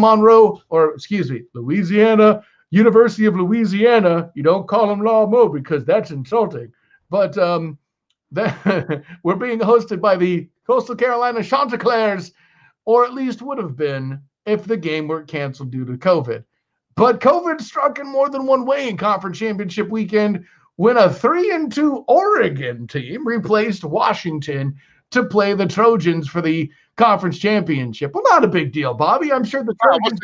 University of Louisiana. You don't call them Law Mo because that's insulting. But we're being hosted by the Coastal Carolina Chanticleers, or at least would have been if the game were canceled due to COVID. But COVID struck in more than one way in conference championship weekend when a 3-2 Oregon team replaced Washington to play the Trojans for the conference championship. Well, not a big deal, Bobby. I'm sure the Trojans.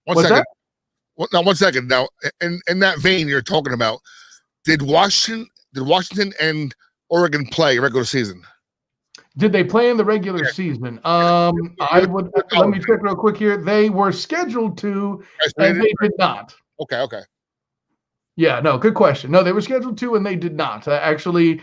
One second. Now, in that vein you're talking about, did Washington and Oregon play regular season? Did they play in the regular season? Let me check real quick here. They were scheduled to, and they did not. Okay. Yeah, no, good question. No, they were scheduled to, and they did not. Actually,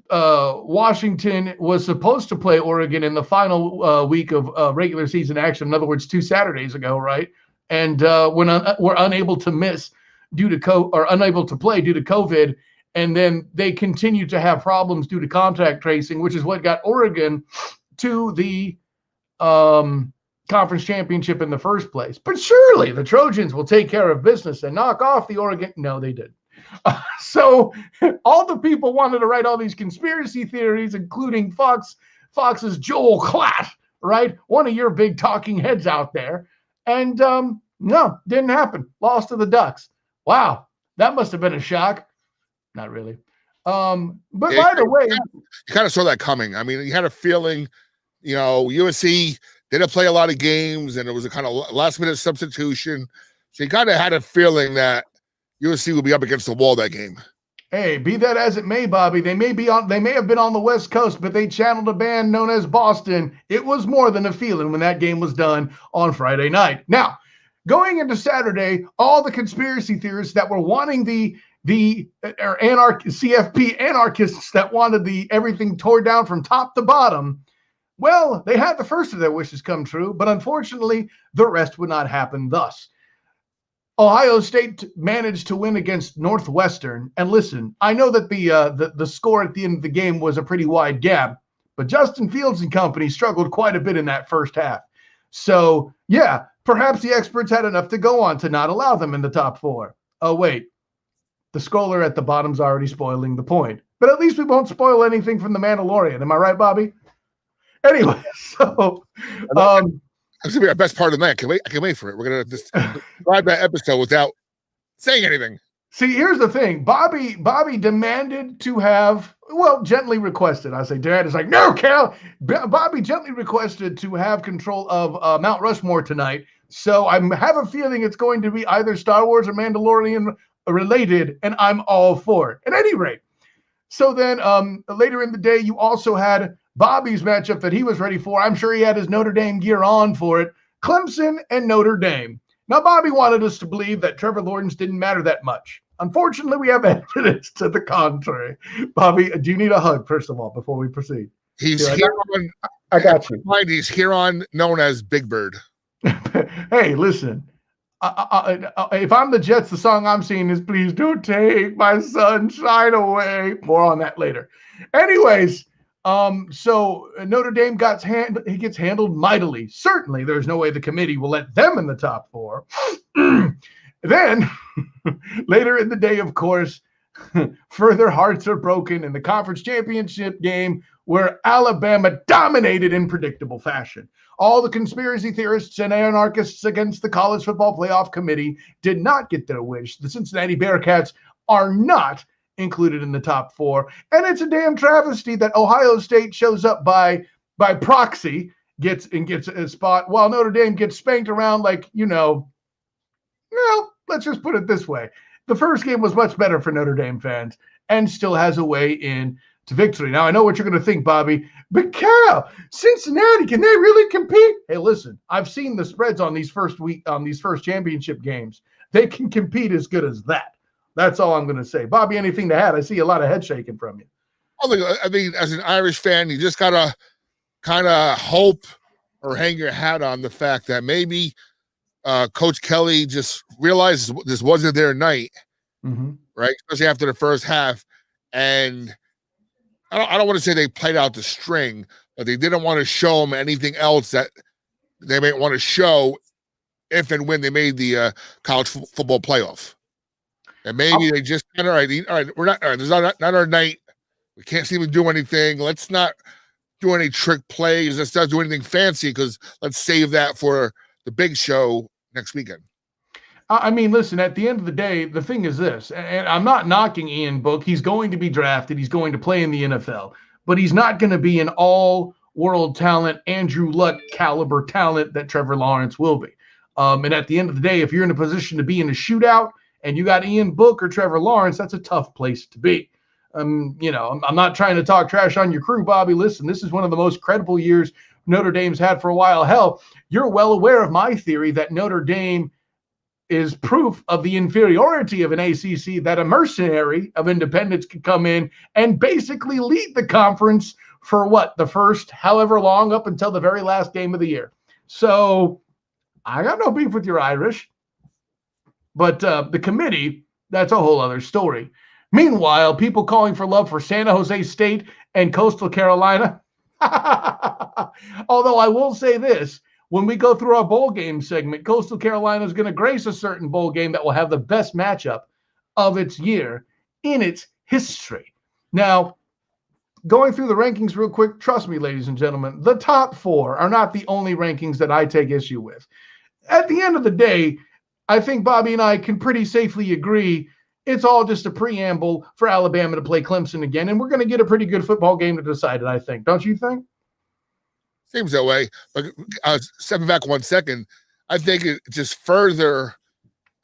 Washington was supposed to play Oregon in the final week of regular season action. In other words, 2 Saturdays ago, right? And were unable to miss unable to play due to COVID. And then they continued to have problems due to contact tracing, which is what got Oregon to the conference championship in the first place. But surely the Trojans will take care of business and knock off the Oregon. No, they didn't. So all the people wanted to write all these conspiracy theories, including Fox's Joel Klatt, right? One of your big talking heads out there. And no, didn't happen. Lost to the Ducks. Wow, that must have been a shock. Not really. But by the way, you kind of saw that coming. I mean, you had a feeling, USC didn't play a lot of games, and it was a kind of last-minute substitution. So you kind of had a feeling that USC would be up against the wall that game. Hey, be that as it may, Bobby, they may have been on the West Coast, but they channeled a band known as Boston. It was more than a feeling when that game was done on Friday night. Now, going into Saturday, all the conspiracy theorists that were wanting the CFP anarchists that wanted everything tore down from top to bottom, well, they had the first of their wishes come true, but unfortunately, the rest would not happen thus. Ohio State managed to win against Northwestern. And listen, I know that the score at the end of the game was a pretty wide gap, but Justin Fields and company struggled quite a bit in that first half. So, yeah, perhaps the experts had enough to go on to not allow them in the top 4. Oh, wait. The scholar at the bottom's already spoiling the point. But at least we won't spoil anything from The Mandalorian. Am I right, Bobby? Anyway, so It's gonna be our best part of the night. I can wait for it. We're gonna just drive that episode without saying anything. See, here's the thing. Bobby demanded to have, gently requested. I say, Dad is like, no, Cal. Bobby gently requested to have control of Mount Rushmore tonight. So I have a feeling it's going to be either Star Wars or Mandalorian related, and I'm all for it. At any rate. So then later in the day, you also had Bobby's matchup that he was ready for. I'm sure he had his Notre Dame gear on for it. Clemson and Notre Dame. Now, Bobby wanted us to believe that Trevor Lawrence didn't matter that much. Unfortunately, we have evidence to the contrary. Bobby, do you need a hug, first of all, before we proceed? He's here on. I got you. He's here on, known as Big Bird. Hey, listen. If I'm the Jets, the song I'm singing is "Please Don't Take My Sunshine Away." More on that later. Anyways, so Notre Dame gets handled mightily. Certainly, there's no way the committee will let them in the top 4. Then, later in the day, of course, further hearts are broken in the conference championship game where Alabama dominated in predictable fashion. All the conspiracy theorists and anarchists against the College Football Playoff Committee did not get their wish. The Cincinnati Bearcats are not included in the top 4. And it's a damn travesty that Ohio State shows up by proxy, gets a spot, while Notre Dame gets spanked around like, let's just put it this way. The first game was much better for Notre Dame fans and still has a way in to victory. Now, I know what you're going to think, Bobby, but Cal, Cincinnati, can they really compete? Hey, listen, I've seen the spreads on these first championship games. They can compete as good as that. That's all I'm going to say. Bobby, anything to add? I see a lot of head shaking from you. I mean, as an Irish fan, you just got to kind of hope or hang your hat on the fact that maybe Coach Kelly just realized this wasn't their night, right? Especially after the first half. And I don't want to say they played out the string, but they didn't want to show them anything else that they might want to show if and when they made the college football playoff. And maybe they just, all right, we're not, all right, this is not our night. We can't seem to do anything. Let's not do any trick plays. Let's not do anything fancy because let's save that for the big show next weekend. I mean, listen, at the end of the day, the thing is this, and I'm not knocking Ian Book. He's going to be drafted. He's going to play in the NFL, but he's not going to be an all-world talent, Andrew Luck caliber talent that Trevor Lawrence will be. And at the end of the day, if you're in a position to be in a shootout and you got Ian Book or Trevor Lawrence, that's a tough place to be. I'm not trying to talk trash on your crew, Bobby. Listen, this is one of the most credible years Notre Dame's had for a while. Hell, you're well aware of my theory that Notre Dame is proof of the inferiority of an ACC, that a mercenary of independence could come in and basically lead the conference for the first however long up until the very last game of the year. So I got no beef with your Irish, but the committee, that's a whole other story. Meanwhile, people calling for love for San Jose State and Coastal Carolina. Although I will say this, when we go through our bowl game segment, Coastal Carolina is going to grace a certain bowl game that will have the best matchup of its year in its history. Now, going through the rankings real quick, trust me, ladies and gentlemen, the top 4 are not the only rankings that I take issue with. At the end of the day, I think Bobby and I can pretty safely agree it's all just a preamble for Alabama to play Clemson again, and we're going to get a pretty good football game to decide it, I think. Don't you think? Seems that way. But stepping back 1 second, I think it just further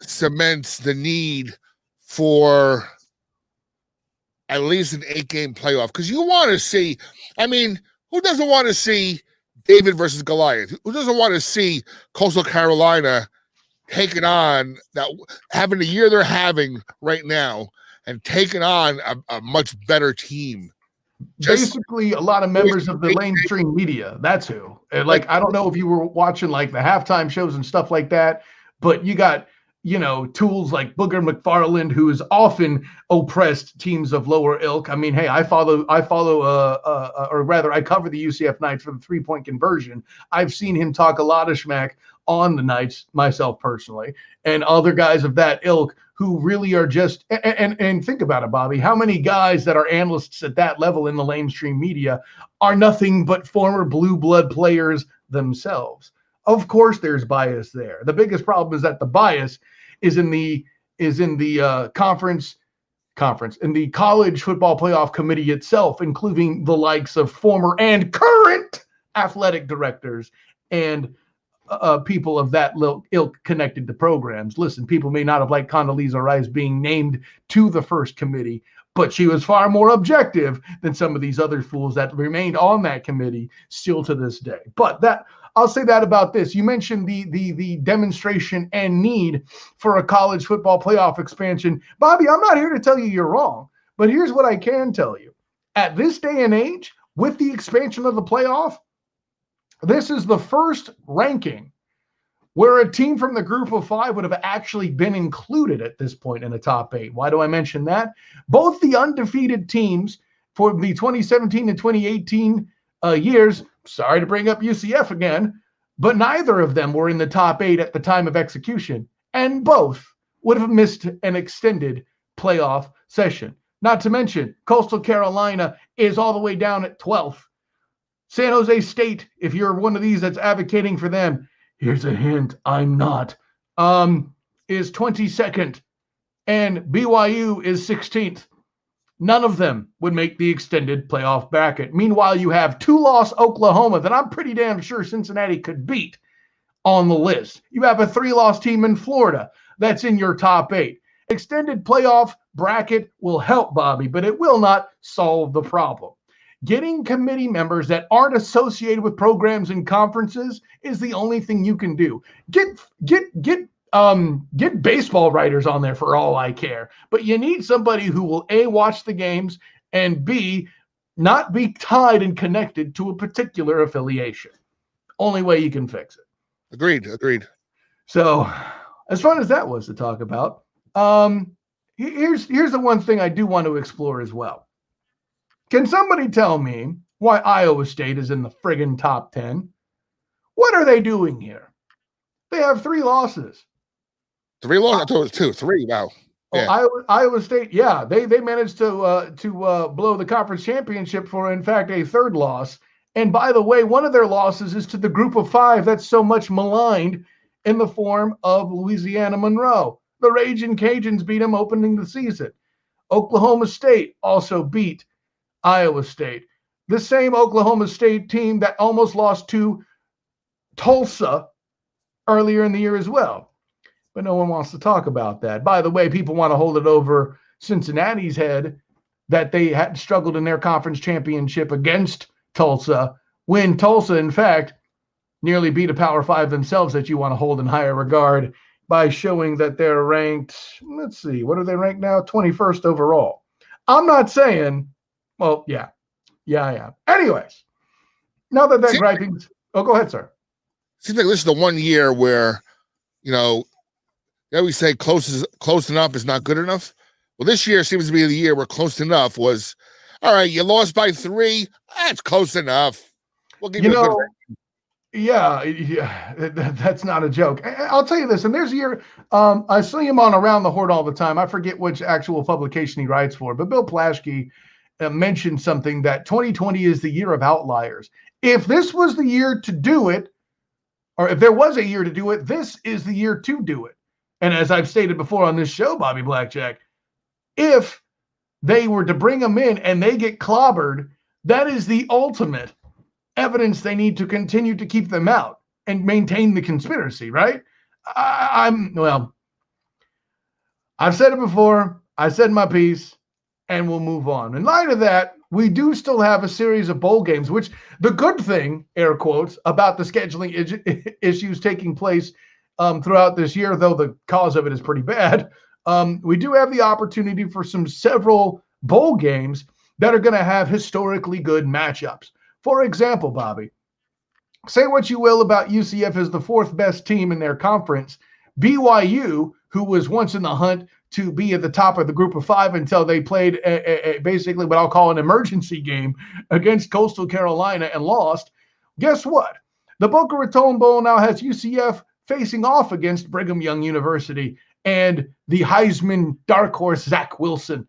cements the need for at least an 8-game playoff. Because you want to see, I mean, who doesn't want to see David versus Goliath? Who doesn't want to see Coastal Carolina taking on having the year they're having right now and taking on a much better team? Basically, a lot of members of the mainstream media. That's who. Like, I don't know if you were watching like the halftime shows and stuff like that, but you got tools like Booger McFarland, who has often oppressed teams of lower ilk. I mean, hey, I follow, or rather, I cover the UCF Knights for the 3-point conversion. I've seen him talk a lot of schmack on the Knights myself personally, and other guys of that ilk who really are just, and think about it, Bobby, how many guys that are analysts at that level in the mainstream media are nothing but former blue blood players themselves? Of course, there's bias there. The biggest problem is that the bias is in the conference, in the college football playoff committee itself, including the likes of former and current athletic directors and people of that ilk connected to programs. Listen, people may not have liked Condoleezza Rice being named to the first committee, but she was far more objective than some of these other fools that remained on that committee still to this day. But that, I'll say that about this. You mentioned the demonstration and need for a college football playoff expansion. Bobby, I'm not here to tell you you're wrong, but here's what I can tell you. At this day and age, with the expansion of the playoff, this is the first ranking where a team from the group of 5 would have actually been included at this point in the top 8. Why do I mention that? Both the undefeated teams for the 2017 and 2018 years, sorry to bring up UCF again, but neither of them were in the top 8 at the time of execution, and both would have missed an extended playoff session. Not to mention, Coastal Carolina is all the way down at 12th. San Jose State, if you're one of these that's advocating for them, here's a hint, I'm not, is 22nd, and BYU is 16th. None of them would make the extended playoff bracket. Meanwhile, you have 2-loss Oklahoma that I'm pretty damn sure Cincinnati could beat on the list. You have a 3-loss team in Florida that's in your top 8. Extended playoff bracket will help, Bobby, but it will not solve the problem. Getting committee members that aren't associated with programs and conferences is the only thing you can do. Get baseball writers on there for all I care, but you need somebody who will A, watch the games, and B, not be tied and connected to a particular affiliation. Only way you can fix it. Agreed. So as fun as that was to talk about, here's the one thing I do want to explore as well. Can somebody tell me why Iowa State is in the friggin' top 10? What are they doing here? They have 3 losses. 3 losses? I thought it was 2. 3, wow. Yeah. Oh, Iowa State, yeah. They managed to blow the conference championship for, in fact, a 3rd loss. And by the way, one of their losses is to the group of 5 that's so much maligned in the form of Louisiana Monroe. The Ragin' Cajuns beat them opening the season. Oklahoma State also beat Iowa State. The same Oklahoma State team that almost lost to Tulsa earlier in the year as well. But no one wants to talk about that. By the way, people want to hold it over Cincinnati's head that they had struggled in their conference championship against Tulsa, when Tulsa, in fact, nearly beat a Power 5 themselves that you want to hold in higher regard by showing that they're ranked, let's see, what are they ranked now? 21st overall. I'm not saying, well, yeah, I am. Anyways, now that griping, go ahead, sir. Seems like this is the one year where, they always say close enough is not good enough. Well, this year seems to be the year where close enough was, all right, you lost by 3. That's close enough. We'll give you a good rating. Yeah, that's not a joke. I'll tell you this, and there's a year, I see him on Around the Horde all the time. I forget which actual publication he writes for, but Bill Plaschke mentioned something that 2020 is the year of outliers. If this was the year to do it, or if there was a year to do it, this is the year to do it. And as I've stated before on this show, Bobby Blackjack, if they were to bring them in and they get clobbered, that is the ultimate evidence they need to continue to keep them out and maintain the conspiracy, right? I've said it before. I said my piece, and we'll move on. In light of that, we do still have a series of bowl games, which the good thing, air quotes, about the scheduling issues taking place throughout this year, though the cause of it is pretty bad, we do have the opportunity for several bowl games that are going to have historically good matchups. For example, Bobby, say what you will about UCF as the 4th best team in their conference. BYU, who was once in the hunt to be at the top of the group of 5 until they played basically what I'll call an emergency game against Coastal Carolina and lost. Guess what? The Boca Raton Bowl now has UCF facing off against Brigham Young University and the Heisman dark horse Zach Wilson.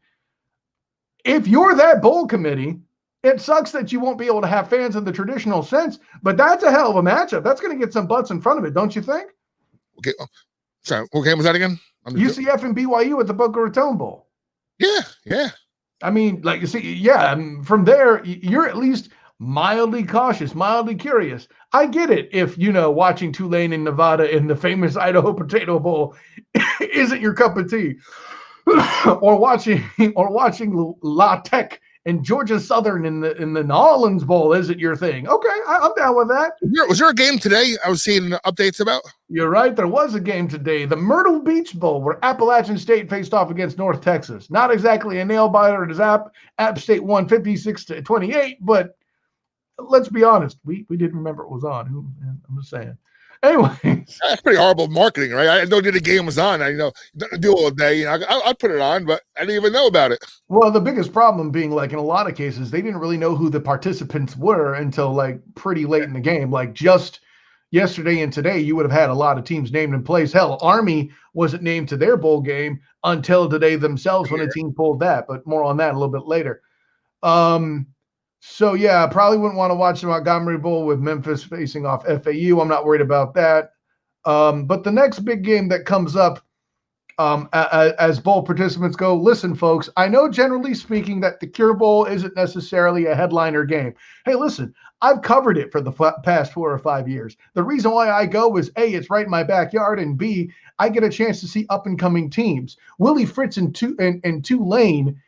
If you're that bowl committee, it sucks that you won't be able to have fans in the traditional sense, but that's a hell of a matchup. That's going to get some butts in front of it, don't you think? Okay. Sorry, what game was that again? UCF and BYU at the Boca Raton Bowl. Yeah. I mean, like you see, from there, you're at least mildly cautious, mildly curious. I get it if, watching Tulane in Nevada in the famous Idaho Potato Bowl isn't your cup of tea. or watching La Tech and Georgia Southern in the New Orleans Bowl isn't your thing. Okay, I'm down with that. Was there a game today I was seeing updates about? You're right. There was a game today, the Myrtle Beach Bowl, where Appalachian State faced off against North Texas. Not exactly a nail biter as App State won 56-28, but let's be honest, we didn't remember it was on. I'm just saying. Anyways, that's pretty horrible marketing, right? I didn't know the game was on. I nothing to do all day. I'd put it on, but I didn't even know about it. Well, the biggest problem being, like, in a lot of cases, they didn't really know who the participants were until like pretty late in the game. Like just yesterday and today, you would have had a lot of teams named in place. Hell, Army wasn't named to their bowl game until today themselves when a team pulled that. But more on that a little bit later. So, yeah, I probably wouldn't want to watch the Montgomery Bowl with Memphis facing off FAU. I'm not worried about that. But the next big game that comes up as bowl participants go, listen, folks, I know generally speaking that the Cure Bowl isn't necessarily a headliner game. Hey, listen, I've covered it for the past 4 or 5 years. The reason why I go is, A, it's right in my backyard, and B, I get a chance to see up-and-coming teams. Willie Fritz and Tulane,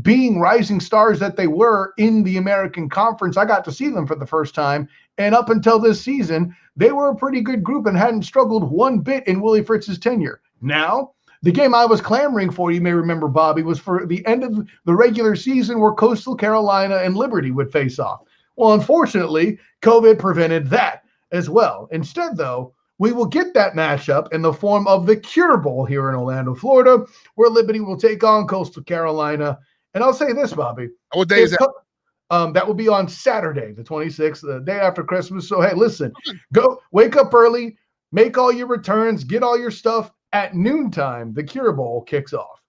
being rising stars that they were in the American Conference, I got to see them for the first time. And up until this season, they were a pretty good group and hadn't struggled one bit in Willie Fritz's tenure. Now, the game I was clamoring for, you may remember, Bobby, was for the end of the regular season where Coastal Carolina and Liberty would face off. Well, unfortunately, COVID prevented that as well. Instead, though, we will get that matchup in the form of the Cure Bowl here in Orlando, Florida, where Liberty will take on Coastal Carolina. And I'll say this, Bobby. What day is that? That will be on Saturday, the 26th, the day after Christmas. So, hey, listen, go wake up early, make all your returns, get all your stuff at noontime. The Cure Bowl kicks off.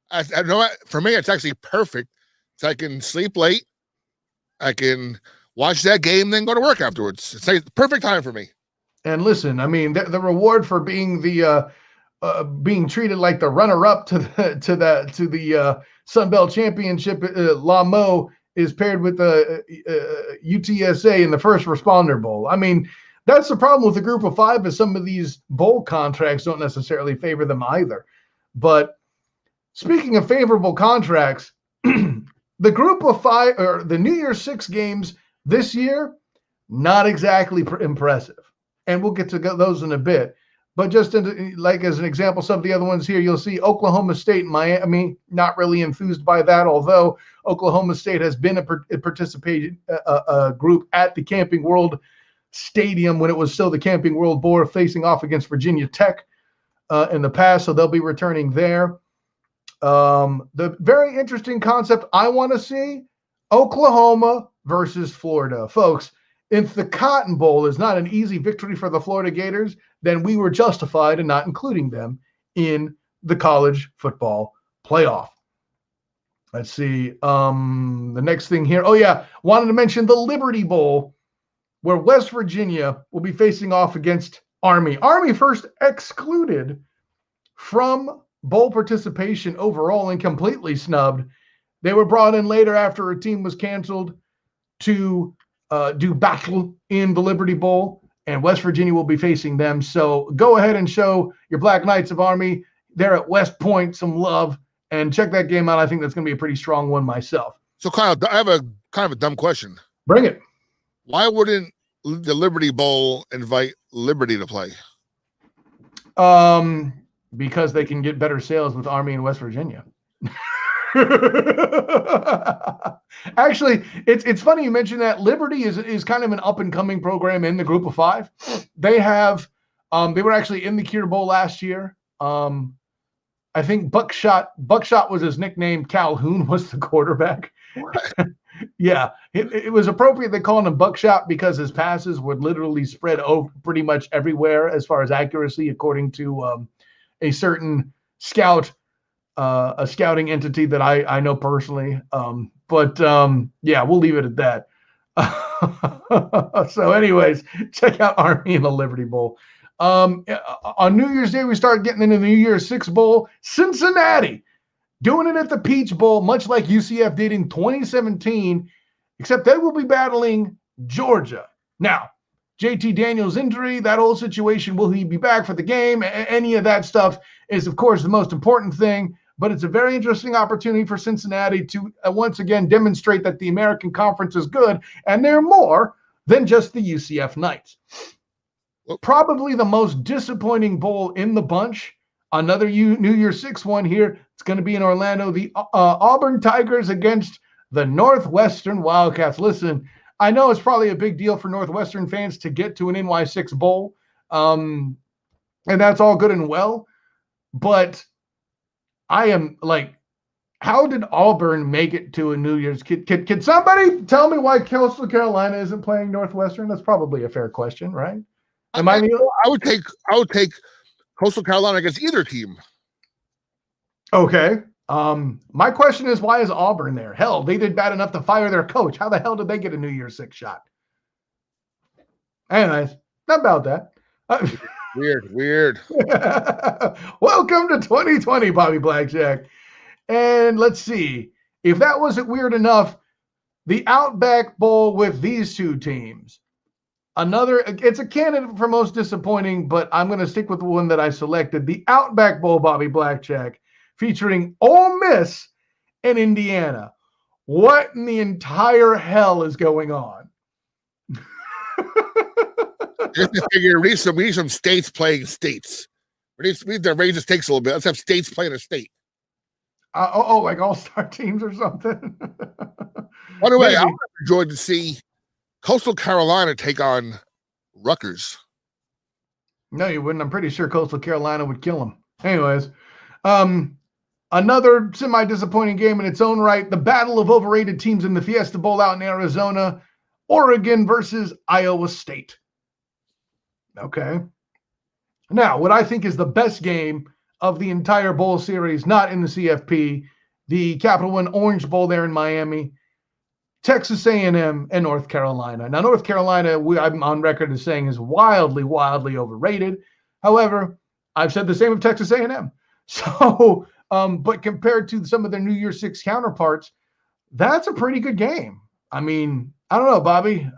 I know for me, it's actually perfect. So I can sleep late. I can watch that game, then go to work afterwards. It's like the perfect time for me. And listen, I mean, the reward for being being treated like the runner-up to the Sun Belt Championship, Lamo, is paired with the UTSA in the First Responder Bowl. I mean, that's the problem with the Group of 5, is some of these bowl contracts don't necessarily favor them either. But speaking of favorable contracts, the Group of 5 or the New Year's 6 games this year, not exactly impressive, and we'll get to those in a bit. But just like as an example, some of the other ones here, you'll see Oklahoma State and Miami, not really enthused by that, although Oklahoma State has been a participating group at the Camping World Stadium when it was still the Camping World Bowl, facing off against Virginia Tech in the past, so they'll be returning there. The very interesting concept I want to see, Oklahoma versus Florida. Folks, if the Cotton Bowl is not an easy victory for the Florida Gators, then we were justified in not including them in the college football playoff. Let's see. The next thing here. Oh, yeah. Wanted to mention the Liberty Bowl, where West Virginia will be facing off against Army. Army first excluded from bowl participation overall and completely snubbed. They were brought in later after a team was canceled to do battle in the Liberty Bowl, and West Virginia will be facing them. So go ahead and show your Black Knights of Army there at West Point some love and check that game out. I think that's going to be a pretty strong one myself. So, Kyle, I have a kind of a dumb question. Bring it. Why wouldn't the Liberty Bowl invite Liberty to play? Because they can get better sales with Army in West Virginia. Actually, it's funny you mentioned that. Liberty is kind of an up-and-coming program in the Group of 5. They have they were actually in the Cure Bowl last year. I think Buckshot was his nickname. Calhoun was the quarterback. Yeah, it was appropriate they called him Buckshot because his passes would literally spread over pretty much everywhere as far as accuracy, according to a certain scout, a scouting entity that I know personally. Yeah, we'll leave it at that. So anyways, check out Army and the Liberty Bowl. On New Year's Day, we start getting into the New Year's Six Bowl. Cincinnati doing it at the Peach Bowl, much like UCF did in 2017, except they will be battling Georgia. Now, JT Daniels' injury, that whole situation, will he be back for the game? Any of that stuff is, of course, the most important thing, but it's a very interesting opportunity for Cincinnati to once again demonstrate that the American Conference is good, and they're more than just the UCF Knights. Probably the most disappointing bowl in the bunch, another New Year's Six one here. It's going to be in Orlando. The Auburn Tigers against the Northwestern Wildcats. Listen, I know it's probably a big deal for Northwestern fans to get to an NY6 bowl, and that's all good and well, but I am like, how did Auburn make it to a New Year's? Can somebody tell me why Coastal Carolina isn't playing Northwestern? That's probably a fair question, right? I would take Coastal Carolina against either team. Okay. My question is, why is Auburn there? Hell, they did bad enough to fire their coach. How the hell did they get a New Year's Six shot? Anyways, not about that. Weird. Welcome to 2020, Bobby Blackjack. And let's see. If that wasn't weird enough, the Outback Bowl with these two teams. It's a candidate for most disappointing, but I'm going to stick with the one that I selected. The Outback Bowl, Bobby Blackjack, featuring Ole Miss and Indiana. What in the entire hell is going on? Just to figure, we need some states playing states. We need to raise the stakes a little bit. Let's have states playing a state. Like all-star teams or something? By the way, I would have enjoyed to see Coastal Carolina take on Rutgers. No, you wouldn't. I'm pretty sure Coastal Carolina would kill them. Anyways, another semi-disappointing game in its own right. The battle of overrated teams in the Fiesta Bowl out in Arizona. Oregon versus Iowa State. Okay. Now, what I think is the best game of the entire bowl series, not in the CFP, the Capital One Orange Bowl there in Miami, Texas A&M and North Carolina. Now, North Carolina, I'm on record as saying, is wildly, wildly overrated. However, I've said the same of Texas A&M. So, but compared to some of their New Year's Six counterparts, that's a pretty good game. I mean, I don't know, Bobby.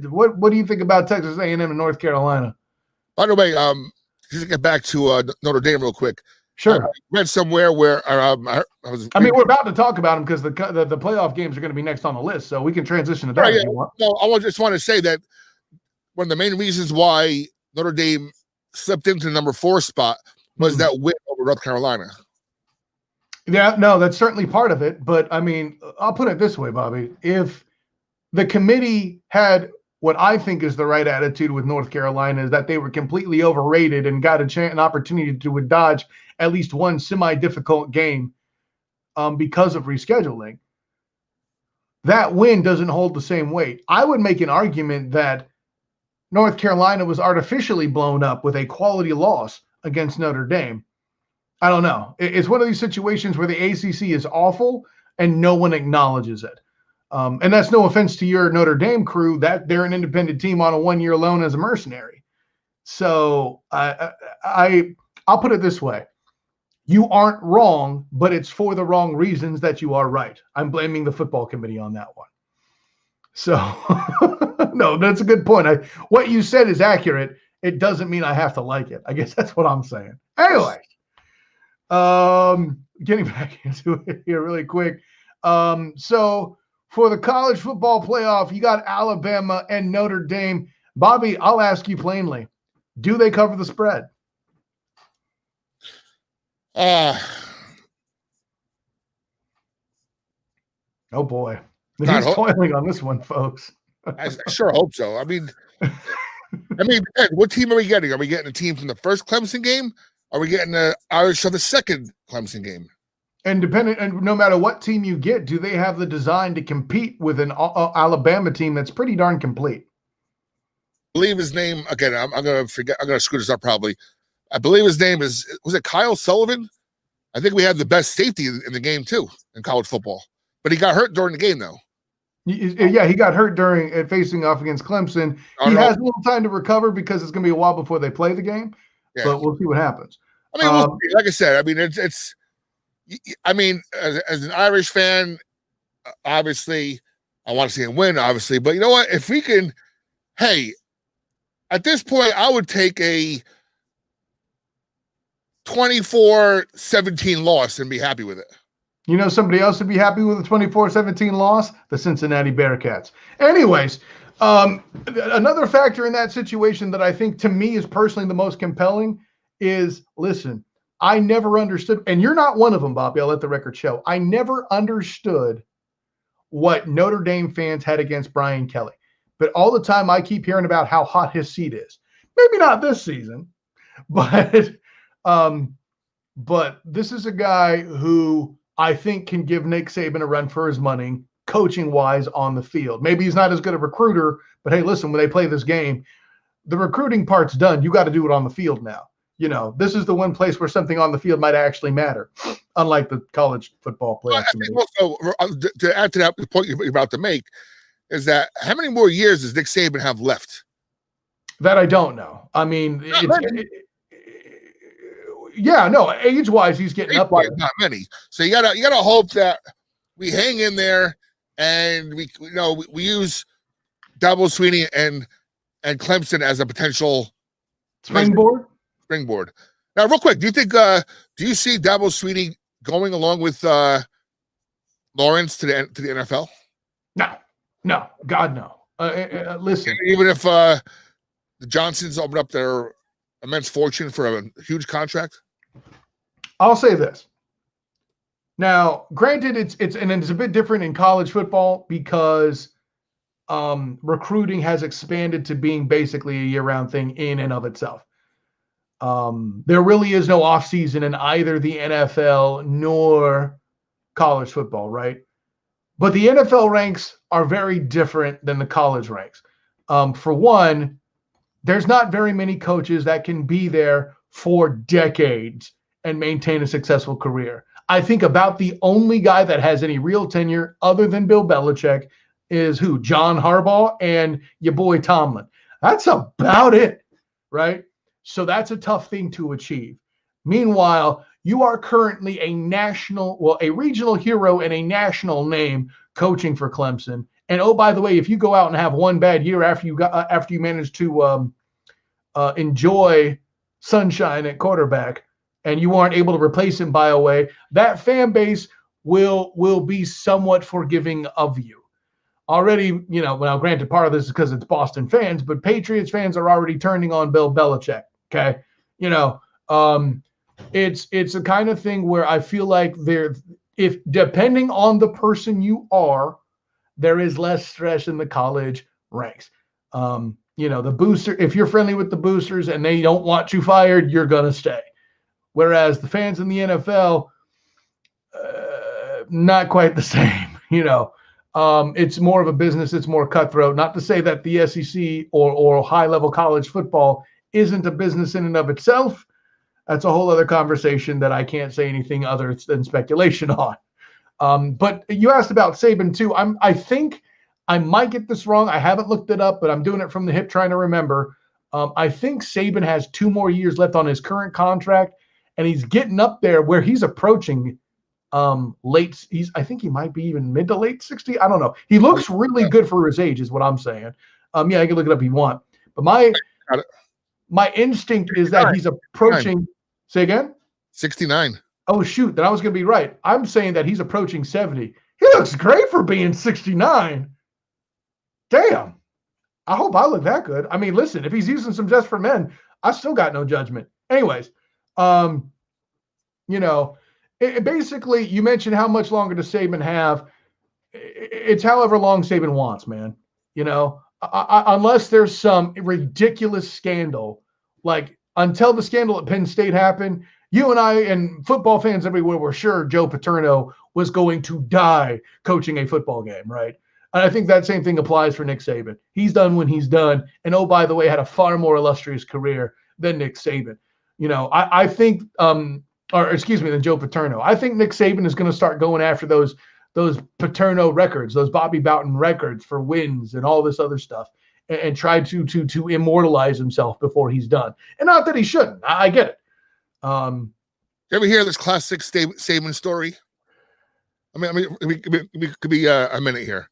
What do you think about Texas A&M and North Carolina? By the way, just to get back to Notre Dame real quick. Sure. I read somewhere where we're about to talk about them because the playoff games are going to be next on the list, so we can transition to that if you want. No, I just want to say that one of the main reasons why Notre Dame slipped into the number 4 spot was that win over North Carolina. Yeah, no, that's certainly part of it. But I mean, I'll put it this way, Bobby. If the committee had what I think is the right attitude with North Carolina, is that they were completely overrated and got an opportunity to dodge at least one semi-difficult game because of rescheduling, that win doesn't hold the same weight. I would make an argument that North Carolina was artificially blown up with a quality loss against Notre Dame. I don't know. It's one of these situations where the ACC is awful and no one acknowledges it. And that's no offense to your Notre Dame crew, that they're an independent team on a 1-year loan as a mercenary. So I'll put it this way. You aren't wrong, but it's for the wrong reasons that you are right. I'm blaming the football committee on that one. So, no, that's a good point. What you said is accurate. It doesn't mean I have to like it. I guess that's what I'm saying. Anyway, getting back into it here really quick. So for the college football playoff, you got Alabama and Notre Dame. Bobby, I'll ask you plainly. Do they cover the spread? Oh boy, he's toiling on this one, folks. I sure hope so. I mean, what team are we getting? Are we getting a team from the first Clemson game, are we getting the Irish for the second Clemson game? And no matter what team you get, do they have the design to compete with an Alabama team that's pretty darn complete? I believe his name again. I'm gonna forget. I'm gonna screw this up probably. I believe his name was it Kyle Sullivan? I think we had the best safety in the game too in college football, but he got hurt during the game though. Yeah, he got hurt during facing off against Clemson. He has a little time to recover because it's going to be a while before they play the game. Yeah. But we'll see what happens. I mean, like I said, I mean it's. I mean, as an Irish fan, obviously, I want to see him win, obviously. But you know what? If we can, hey, at this point, I would take a 24-17 loss and be happy with it. You know, somebody else would be happy with a 24-17 loss? The Cincinnati Bearcats. Anyways, another factor in that situation that I think to me is personally the most compelling is, listen, I never understood, and you're not one of them, Bobby, I'll let the record show. I never understood what Notre Dame fans had against Brian Kelly. But all the time I keep hearing about how hot his seat is. Maybe not this season, but this is a guy who I think can give Nick Saban a run for his money, coaching-wise on the field. Maybe he's not as good a recruiter, but hey, listen, when they play this game, the recruiting part's done. You got to do it on the field now. You know, this is the one place where something on the field might actually matter, unlike the college football playoffs. I think also, to add to that, the point you're about to make is that how many more years does Nick Saban have left? That I don't know. I mean, age-wise, he's getting up there. Not many. So you gotta hope that we hang in there and we use Dabo Swinney and Clemson as a potential springboard. Now, real quick, do you see Dabo Swinney going along with Lawrence to the NFL? No, God, no. Listen, even if the Johnsons open up their immense fortune for a huge contract, I'll say this. Now, granted, it's a bit different in college football because recruiting has expanded to being basically a year-round thing in and of itself. There really is no offseason in either the NFL nor college football, right? But the NFL ranks are very different than the college ranks. For one, there's not very many coaches that can be there for decades and maintain a successful career. I think about the only guy that has any real tenure other than Bill Belichick is who? John Harbaugh and your boy Tomlin. That's about it, right? So that's a tough thing to achieve. Meanwhile, you are currently a regional hero and a national name coaching for Clemson. And oh, by the way, if you go out and have one bad year after you manage to enjoy sunshine at quarterback, and you aren't able to replace him by a way, that fan base will be somewhat forgiving of you. Already, now granted, part of this is because it's Boston fans, but Patriots fans are already turning on Bill Belichick. Okay, it's a kind of thing where I feel like if depending on the person you are, there is less stress in the college ranks. The booster, if you're friendly with the boosters and they don't want you fired, you're gonna stay. Whereas the fans in the NFL, not quite the same. It's more of a business. It's more cutthroat. Not to say that the SEC or high-level college football isn't a business in and of itself. That's a whole other conversation that I can't say anything other than speculation on. But you asked about Saban too. I think I might get this wrong. I haven't looked it up, but I'm doing it from the hip trying to remember. I think Saban has 2 more years left on his current contract, and he's getting up there where he's approaching late. I think he might be even mid to late 60. I don't know. He looks really good for his age is what I'm saying. Yeah, I can look it up if you want. But my instinct is that he's approaching. Say again? 69. Oh, shoot. Then I was going to be right. I'm saying that he's approaching 70. He looks great for being 69. Damn. I hope I look that good. I mean, listen, if he's using some Just for Men, I still got no judgment. Anyways, basically, you mentioned how much longer does Saban have. It's however long Saban wants, man. Unless there's some ridiculous scandal, like until the scandal at Penn State happened, you and I and football fans everywhere were sure Joe Paterno was going to die coaching a football game, right? And I think that same thing applies for Nick Saban. He's done when he's done. And oh, by the way, had a far more illustrious career than Nick Saban. I think, than Joe Paterno. I think Nick Saban is going to start going after those Paterno records, those Bobby Bowden records for wins and all this other stuff, and try to immortalize himself before he's done. And not that he shouldn't. I get it. You ever hear this classic Saban story? I mean, it could be a minute here.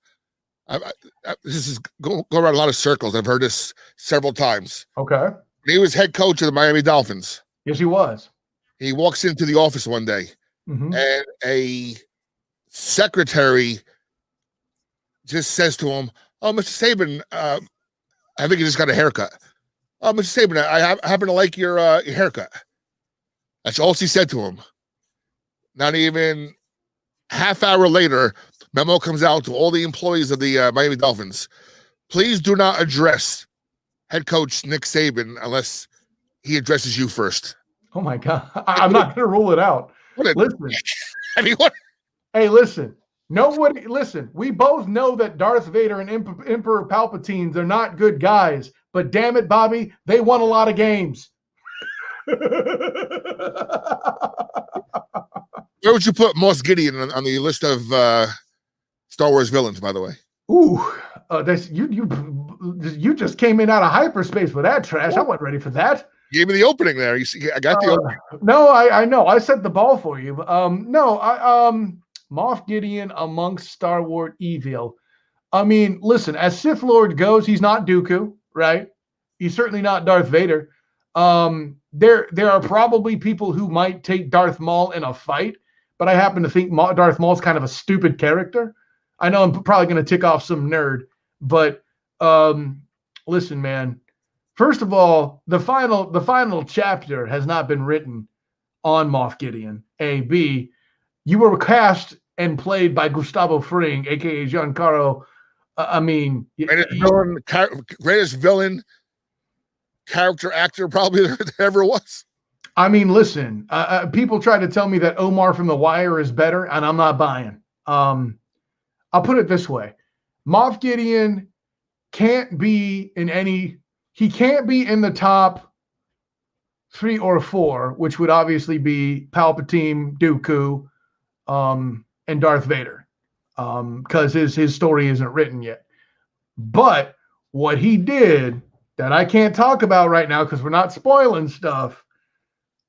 This is go around a lot of circles. I've heard this several times. Okay. He was head coach of the Miami Dolphins. Yes, he was. He walks into the office one day, and a secretary just says to him, "Oh, Mr. Saban, I think you just got a haircut." "Oh, Mr. Saban, I happen to like your haircut." That's all she said to him. Not even half hour later, memo comes out to all the employees of the Miami Dolphins. Please do not address head coach Nick Saban unless he addresses you first. Oh my God. I'm not going to rule it out. Listen. I mean, what? Hey, listen. Listen, we both know that Darth Vader and Emperor Palpatine, they're not good guys, but damn it, Bobby, they won a lot of games. Where would you put Moss Gideon on the list of Star Wars villains, by the way? Ooh, you just came in out of hyperspace with that trash. I wasn't ready for that. You gave me the opening there. You see, I got the opening. No, I know. I set the ball for you. Moff Gideon amongst Star Wars evil. I mean, listen, as Sith Lord goes, he's not Dooku, right? He's certainly not Darth Vader. There are probably people who might take Darth Maul in a fight, but I happen to think Darth Maul's kind of a stupid character. I know I'm probably going to tick off some nerd, but listen, man. First of all, the final chapter has not been written on Moff Gideon. A. B. You were cast and played by Gustavo Fring, aka Giancarlo. Greatest villain, character actor probably there ever was. I mean, listen, people try to tell me that Omar from The Wire is better, and I'm not buying. I'll put it this way. Moff Gideon can't be in the top 3 or 4, which would obviously be Palpatine, Dooku, and Darth Vader, because his story isn't written yet. But what he did that I can't talk about right now because we're not spoiling stuff,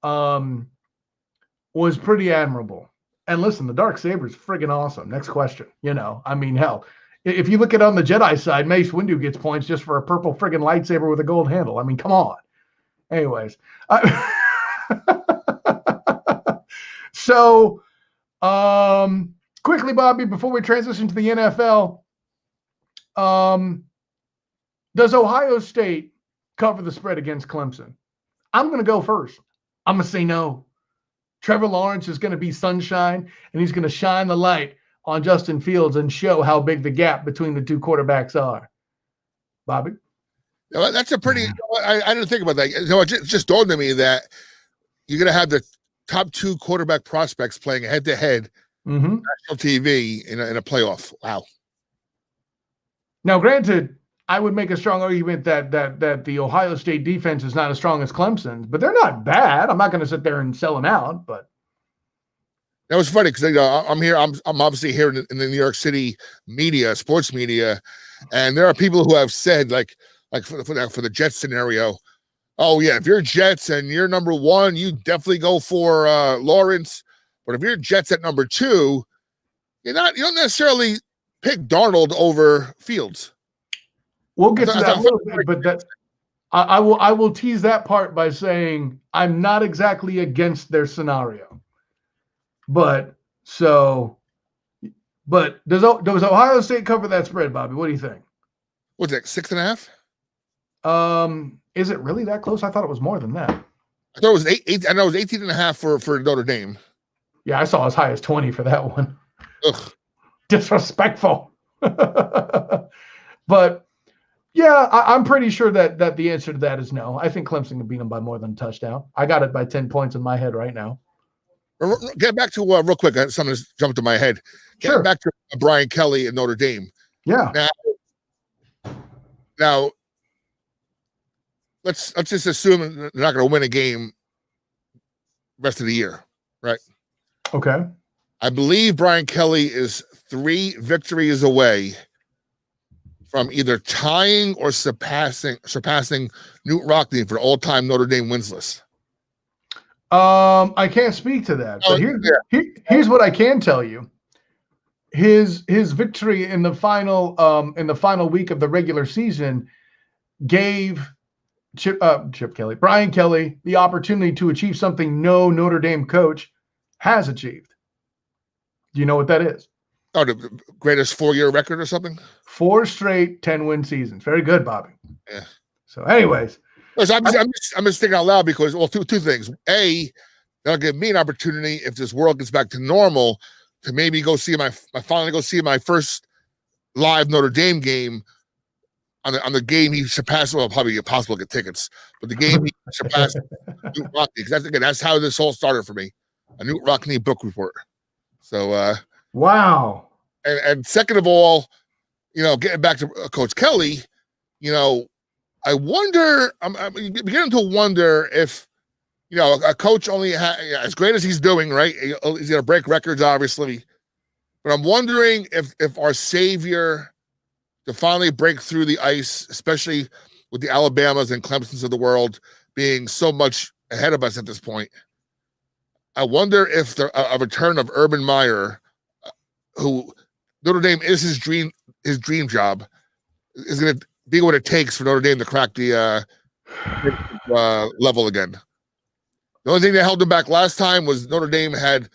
was pretty admirable. And listen, the Darksaber is friggin' awesome. Next question. Hell, if you look at it on the Jedi side, Mace Windu gets points just for a purple friggin' lightsaber with a gold handle. I mean, come on. Anyways. So, quickly, Bobby, before we transition to the NFL, does Ohio State cover the spread against Clemson? I'm going to go first. I'm going to say no. Trevor Lawrence is going to be sunshine, and he's going to shine the light on Justin Fields and show how big the gap between the two quarterbacks are. Bobby? That's a pretty – I didn't think about that. It just dawned on me that you're going to have the top 2 quarterback prospects playing head-to-head national TV in a playoff. Wow. Now, granted, I would make a strong argument that the Ohio State defense is not as strong as Clemson's, but they're not bad. I'm not going to sit there and sell them out, but that was funny because I'm here. I'm obviously here in the New York City media, sports media, and there are people who have said like for the Jets scenario, oh yeah, if you're Jets and you're number 1, you definitely go for Lawrence. But if you're Jets at number 2, you don't necessarily pick Darnold over Fields. We'll get to that a little bit, but I will tease that part by saying I'm not exactly against their scenario. But does Ohio State cover that spread, Bobby? What do you think? What's that, 6.5? Is it really that close? I thought it was more than that. I thought it was 8. I know it was 18.5 for Notre Dame. Yeah, I saw as high as 20 for that one. Ugh. Disrespectful. But Yeah, I'm pretty sure that the answer to that is no. I think Clemson can beat them by more than a touchdown. I got it by 10 points in my head right now. Get back to real quick. Something just jumped in my head. Getting back to Brian Kelly and Notre Dame. Yeah. Now, let's just assume they're not going to win a game rest of the year, right? Okay. I believe Brian Kelly is 3 victories away from either tying or surpassing Newt Rockne for all-time Notre Dame wins list. I can't speak to that. But here's what I can tell you. His victory in the final week of the regular season gave Brian Kelly, the opportunity to achieve something no Notre Dame coach has achieved. Do you know what that is? Oh, the greatest 4-year record or something? 4 straight 10-win seasons. Very good, Bobby. Yeah. So, anyways. I'm just thinking out loud because, well, two things. A, that'll give me an opportunity if this world gets back to normal to maybe finally go see my first live Notre Dame game on the game he surpassed. Well, probably impossible to get tickets, but the game he surpassed Newt Rockne, because that's how this all started for me. A Newt Rockne book report. So, wow. And second of all, getting back to Coach Kelly, I wonder. I'm beginning to wonder if, a coach only as great as he's doing, right? He's going to break records, obviously, but I'm wondering if our savior to finally break through the ice, especially with the Alabamas and Clemsons of the world being so much ahead of us at this point. I wonder if a return of Urban Meyer, who Notre Dame is his dream job, is going to be what it takes for Notre Dame to crack the level again. The only thing that held them back last time was Notre Dame had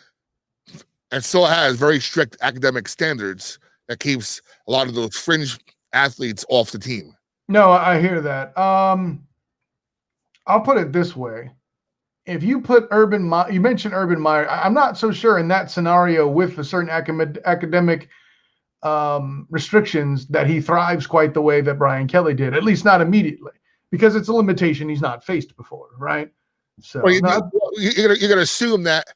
and still has very strict academic standards that keeps a lot of those fringe athletes off the team. No, I hear that. I'll put it this way. If you put you mentioned Urban Meyer, I'm not so sure in that scenario with the certain academic restrictions that he thrives quite the way that Brian Kelly did, at least not immediately, because it's a limitation he's not faced before, right? So you're going to assume that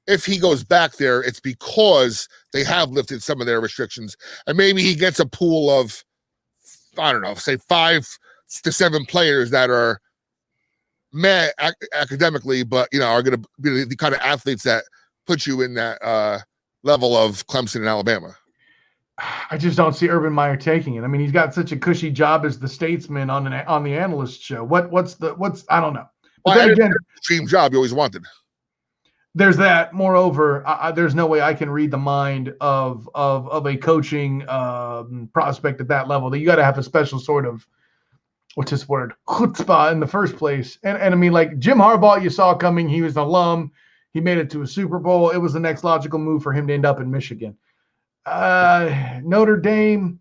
if he goes back there, it's because they have lifted some of their restrictions, and maybe he gets a pool of, I don't know, say 5 to 7 players that are academically, but are going to be the kind of athletes that put you in that level of Clemson and Alabama. I just don't see Urban Meyer taking it. I mean, he's got such a cushy job as the statesman on the analyst show. What's I don't know. But then again, dream job you always wanted. There's that. Moreover, there's no way I can read the mind of a coaching prospect at that level. That you got to have a special sort of, what's his word, chutzpah in the first place. And I mean, like Jim Harbaugh, you saw coming. He was an alum. He made it to a Super Bowl. It was the next logical move for him to end up in Michigan. Notre Dame,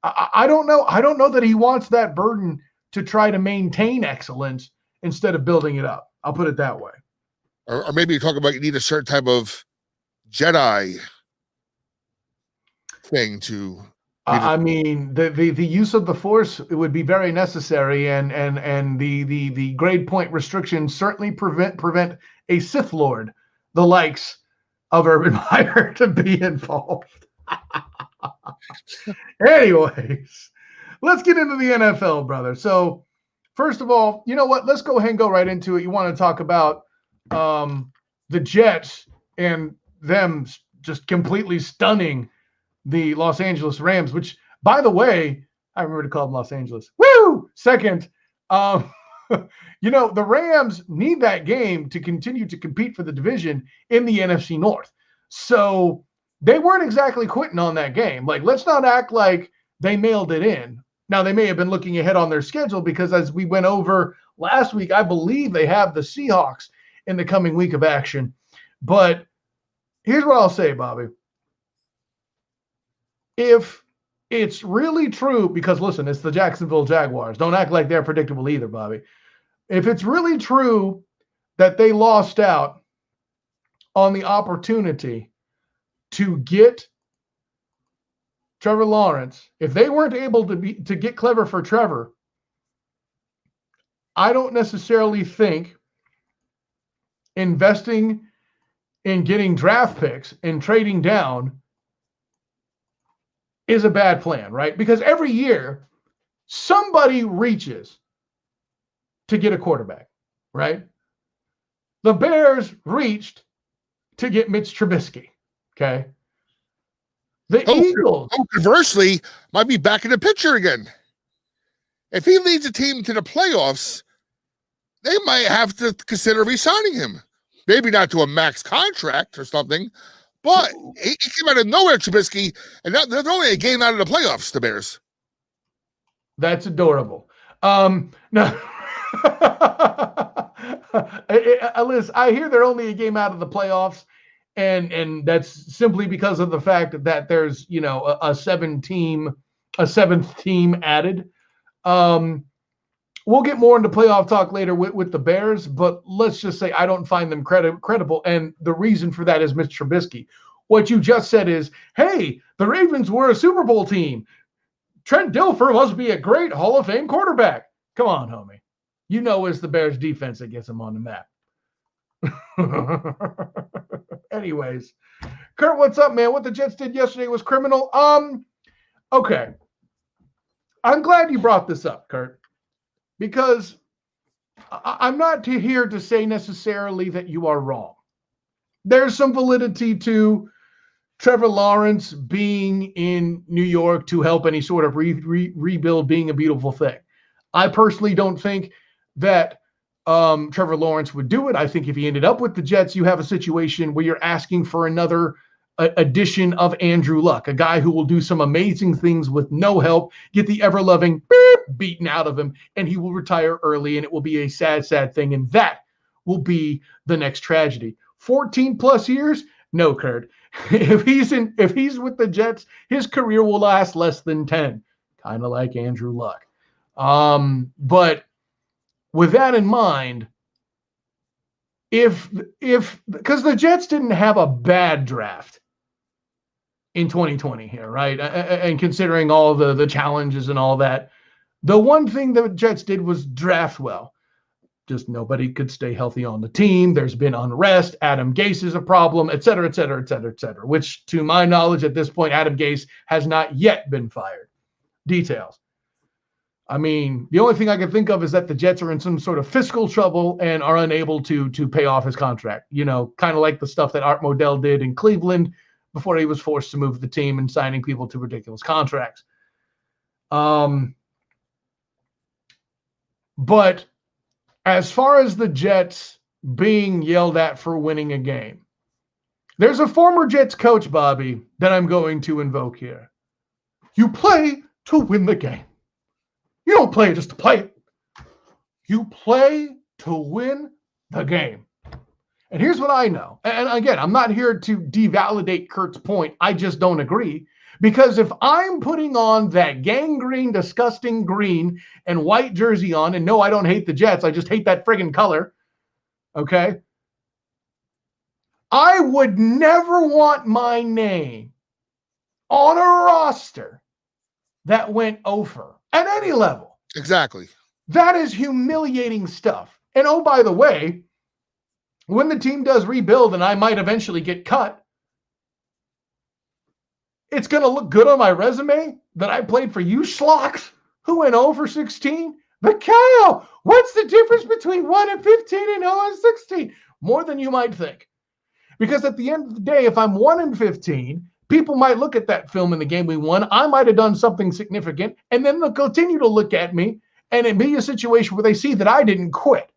I don't know. I don't know that he wants that burden to try to maintain excellence instead of building it up. I'll put it that way. Or maybe you talk about you need a certain type of Jedi thing to. I mean, the use of the Force, it would be very necessary, and the grade point restrictions certainly prevent a Sith Lord, the likes of Urban Meyer, to be involved. Anyways, let's get into the NFL, brother. So, first of all, you know what? Let's go ahead and go right into it. You want to talk about the Jets and them just completely stunning the Los Angeles Rams, which, by the way, I remember to call them Los Angeles. Woo! Second, the Rams need that game to continue to compete for the division in the NFC North. So they weren't exactly quitting on that game. Like, let's not act like they mailed it in. Now, they may have been looking ahead on their schedule because, as we went over last week, I believe they have the Seahawks in the coming week of action. But here's what I'll say, Bobby. If it's really true, because listen, it's the Jacksonville Jaguars. Don't act like they're predictable either, Bobby. If it's really true that they lost out on the opportunity to get Trevor Lawrence, if they weren't able to get clever for Trevor, I don't necessarily think investing in getting draft picks and trading down is a bad plan, right? Because every year somebody reaches to get a quarterback, right? The Bears reached to get Mitch Trubisky, okay? The Eagles. Conversely, might be back in the picture again. If he leads a team to the playoffs, they might have to consider re-signing him. Maybe not to a max contract or something, but he came out of nowhere, Trubisky, and they're only a game out of the playoffs, the Bears. That's adorable. No. Listen, I hear they're only a game out of the playoffs, and that's simply because of the fact that there's, a seventh team added. We'll get more into playoff talk later with the Bears, but let's just say I don't find them credible, and the reason for that is Mitch Trubisky. What you just said is, hey, the Ravens were a Super Bowl team. Trent Dilfer must be a great Hall of Fame quarterback. Come on, homie. It's the Bears defense that gets them on the map. Anyways, Kurt, what's up, man? What the Jets did yesterday was criminal. Okay. I'm glad you brought this up, Kurt, because I'm not here to say necessarily that you are wrong. There's some validity to Trevor Lawrence being in New York to help any sort of rebuild being a beautiful thing. I personally don't think that Trevor Lawrence would do it. I think if he ended up with the Jets, you have a situation where you're asking for another addition of Andrew Luck, a guy who will do some amazing things with no help, get the ever-loving beep beaten out of him, and he will retire early, and it will be a sad, sad thing, and that will be the next tragedy. 14 plus years? No, Kurt. If he's with the Jets, his career will last less than 10, kind of like Andrew Luck. But with that in mind, because the Jets didn't have a bad draft in 2020 here, right? And considering all the challenges and all that, the one thing the Jets did was draft well. Just nobody could stay healthy on the team. There's been unrest. Adam Gase is a problem, et cetera, et cetera, et cetera, et cetera, which to my knowledge at this point, Adam Gase has not yet been fired. Details. I mean, the only thing I can think of is that the Jets are in some sort of fiscal trouble and are unable to pay off his contract. Kind of like the stuff that Art Modell did in Cleveland before he was forced to move the team and signing people to ridiculous contracts. But as far as the Jets being yelled at for winning a game, there's a former Jets coach, Bobby, that I'm going to invoke here. You play to win the game. You don't play just to play it. You play to win the game. And here's what I know. And again, I'm not here to devalidate Kurt's point. I just don't agree. Because if I'm putting on that gangrene, disgusting green and white jersey on, and no, I don't hate the Jets, I just hate that friggin' color, okay? I would never want my name on a roster that went over at any level. Exactly. That is humiliating stuff. And oh, by the way, when the team does rebuild and I might eventually get cut, it's going to look good on my resume that I played for you schlocks who went 0 for 16. But Kyle, what's the difference between 1 and 15 and 0 and 16? More than you might think. Because at the end of the day, if I'm 1 and 15, people might look at that film in the game we won. I might have done something significant, and then they'll continue to look at me, and it be a situation where they see that I didn't quit.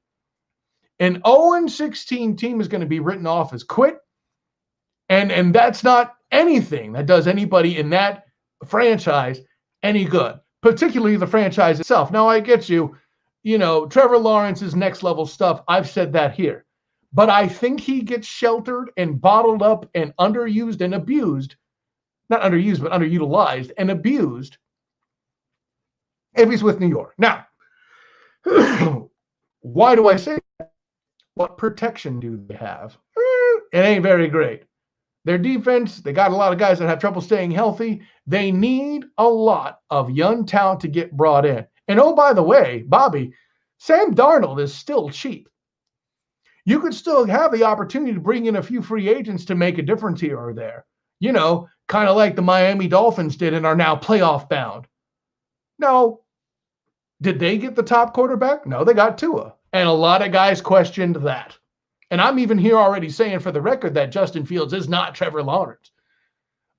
An 0 and 16 team is going to be written off as quit, and that's not anything that does anybody in that franchise any good, particularly the franchise itself. Now, I get you, Trevor Lawrence's next level stuff. I've said that here. But I think he gets sheltered and bottled up and underused and abused. Not underused, but underutilized and abused if he's with New York. Now, why do I say that? What protection do they have? It ain't very great. Their defense, they got a lot of guys that have trouble staying healthy. They need a lot of young talent to get brought in. And oh, by the way, Bobby, Sam Darnold is still cheap. You could still have the opportunity to bring in a few free agents to make a difference here or there. You know, kind of like the Miami Dolphins did and are now playoff bound. No. Did they get the top quarterback? No, they got Tua. And a lot of guys questioned that. And I'm even here already saying for the record that Justin Fields is not Trevor Lawrence.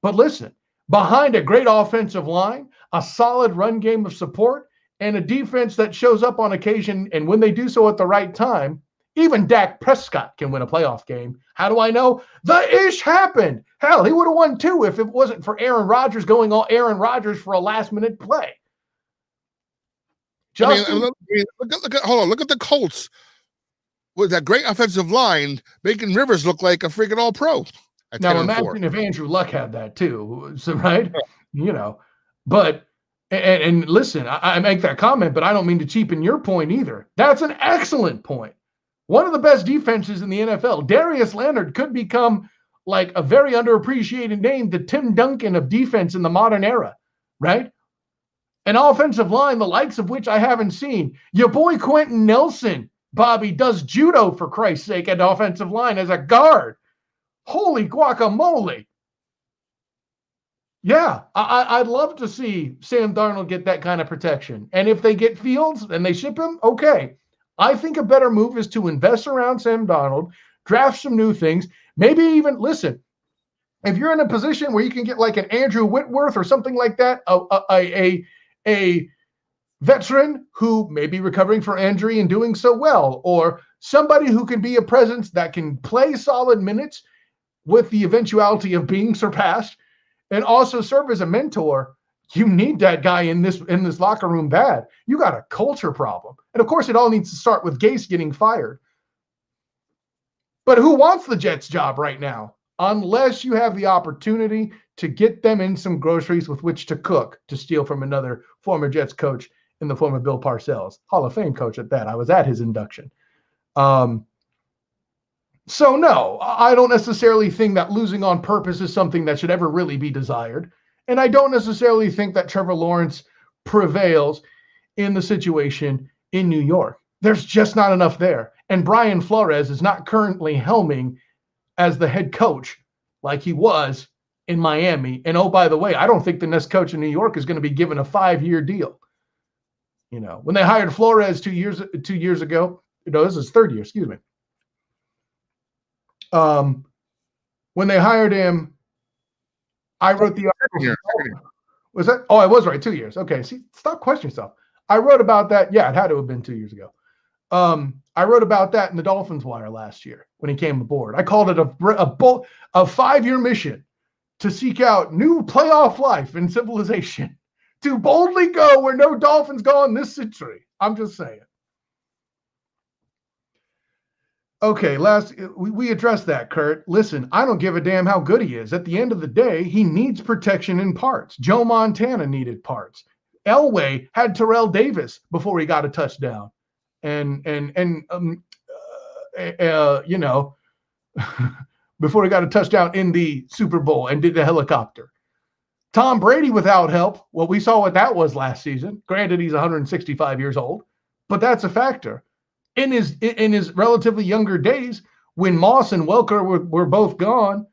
But listen, behind a great offensive line, a solid run game of support, and a defense that shows up on occasion, and when they do so at the right time, even Dak Prescott can win a playoff game. How do I know? The ish happened. Hell, he would have won too if it wasn't for Aaron Rodgers going all Aaron Rodgers for a last-minute play. Justin, look at the Colts with that great offensive line making Rivers look like a freaking all-pro. Now imagine if Andrew Luck had that too, so, right? Yeah. You know, but and listen, I make that comment, but I don't mean to cheapen your point either. That's an excellent point. One of the best defenses in the NFL. Darius Leonard could become like a very underappreciated name, the Tim Duncan of defense in the modern era, right? An offensive line, the likes of which I haven't seen. Your boy Quentin Nelson, Bobby, does judo, for Christ's sake, at offensive line as a guard. Holy guacamole. Yeah, I'd love to see Sam Darnold get that kind of protection. And if they get Fields and they ship him, okay. I think a better move is to invest around Sam Darnold, draft some new things, maybe even, listen, if you're in a position where you can get like an Andrew Whitworth or something like that, a veteran who may be recovering from injury and doing so well, or somebody who can be a presence that can play solid minutes with the eventuality of being surpassed and also serve as a mentor, you need that guy in this locker room bad. You got a culture problem. And of course, it all needs to start with Gase getting fired. But who wants the Jets job right now? Unless you have the opportunity to get them in some groceries with which to cook, to steal from another former Jets coach in the form of Bill Parcells, Hall of Fame coach at that. I was at his induction. So no, I don't necessarily think that losing on purpose is something that should ever really be desired. And I don't necessarily think that Trevor Lawrence prevails in the situation in New York. There's just not enough there. And Brian Flores is not currently helming as the head coach like he was in Miami. And oh, by the way, I don't think the next coach in New York is going to be given a 5-year deal. You know, when they hired Flores 2 years ago, this is his third year, excuse me. When they hired him, I wrote the article. Was that? Oh, I was right. 2 years. Okay. See, stop questioning yourself. I wrote about that. Yeah, it had to have been 2 years ago. I wrote about that in the Dolphins Wire last year when he came aboard. I called it a 5-year mission to seek out new playoff life and civilization, to boldly go where no Dolphins go in this century. I'm just saying. Okay, we addressed that, Kurt. Listen, I don't give a damn how good he is. At the end of the day, he needs protection in parts. Joe Montana needed parts. Elway had Terrell Davis before he got a touchdown. And you know, before he got a touchdown in the Super Bowl and did the helicopter. Tom Brady without help. Well, we saw what that was last season. Granted, he's 165 years old, but that's a factor. In his relatively younger days, when Moss and Welker were both gone,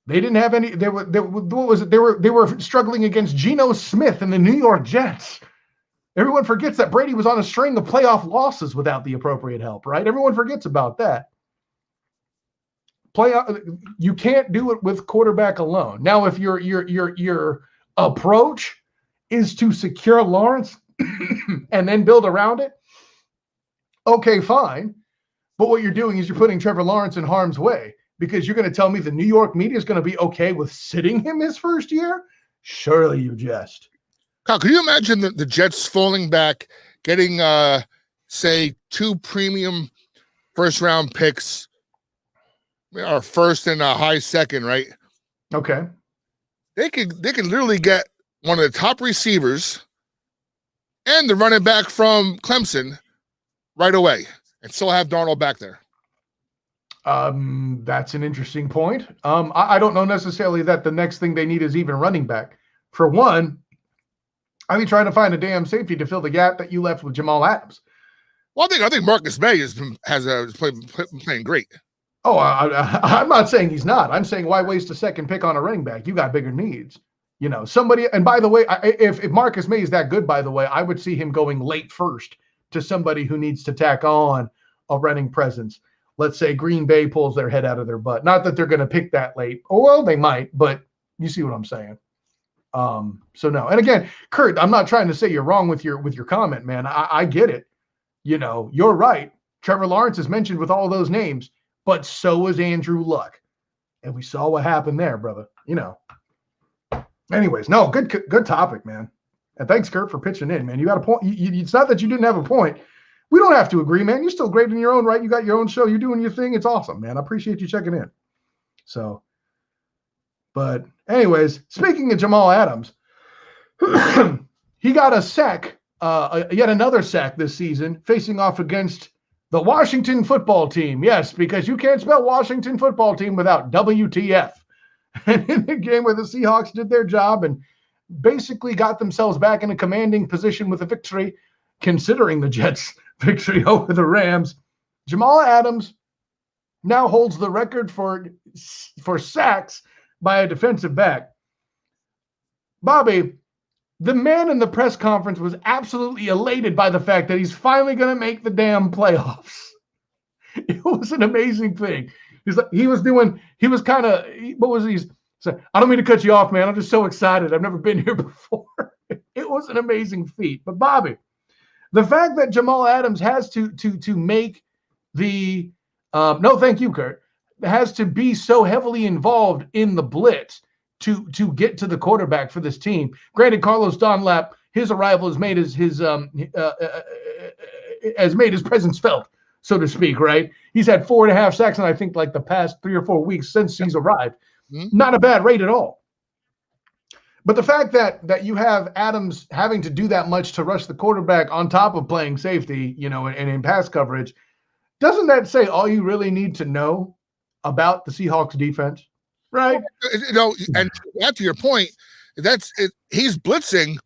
they didn't have any. They were struggling against Geno Smith and the New York Jets. Everyone forgets that Brady was on a string of playoff losses without the appropriate help, right? Everyone forgets about that. You can't do it with quarterback alone. Now, if your approach is to secure Lawrence and then build around it, okay, fine. But what you're doing is you're putting Trevor Lawrence in harm's way, because you're going to tell me the New York media is going to be okay with sitting him his first year? Surely you jest. Carl, can you imagine the Jets falling back, getting, say, 2 premium first-round picks, or first and a high second, right? Okay. They can literally get one of the top receivers and the running back from Clemson right away and still have Darnold back there. That's an interesting point. I don't know necessarily that the next thing they need is even running back. For one, I mean, trying to find a damn safety to fill the gap that you left with Jamal Adams. Well, I think Marcus May is playing great. Oh, I'm not saying he's not. I'm saying why waste a second pick on a running back? You got bigger needs. Somebody. And by the way, if Marcus May is that good, by the way, I would see him going late first to somebody who needs to tack on a running presence. Let's say Green Bay pulls their head out of their butt. Not that they're going to pick that late. Oh, well, they might, but you see what I'm saying. So no. And again, Kurt, I'm not trying to say you're wrong with your comment, man. I get it. You're right. Trevor Lawrence is mentioned with all those names, but so was Andrew Luck. And we saw what happened there, brother. Anyways, no, good topic, man. And thanks, Kurt, for pitching in, man. You got a point. It's not that you didn't have a point. We don't have to agree, man. You're still great in your own right. You got your own show. You're doing your thing. It's awesome, man. I appreciate you checking in. So, but anyways, speaking of Jamal Adams, he got a sack, yet another sack this season, facing off against the Washington football team. Yes, because you can't spell Washington football team without WTF. And in the game where the Seahawks did their job and basically got themselves back in a commanding position with a victory, considering the Jets' victory over the Rams, Jamal Adams now holds the record for sacks by a defensive back. Bobby, the man in the press conference was absolutely elated by the fact that he's finally going to make the damn playoffs. It was an amazing thing. He was kind of, what was he? I don't mean to cut you off, man. I'm just so excited. I've never been here before. It was an amazing feat. But Bobby, the fact that Jamal Adams has to make the no, thank you, Kurt, has to be so heavily involved in the blitz to get to the quarterback for this team. Granted, Carlos Dunlap, his arrival has made his presence felt, so to speak, right? He's had 4.5 sacks in, I think, like the past 3 or 4 weeks since he's arrived. Mm-hmm. Not a bad rate at all. But the fact that you have Adams having to do that much to rush the quarterback on top of playing safety, and in pass coverage, doesn't that say all you really need to know about the Seahawks defense? Right? And to your point, that's it. He's blitzing.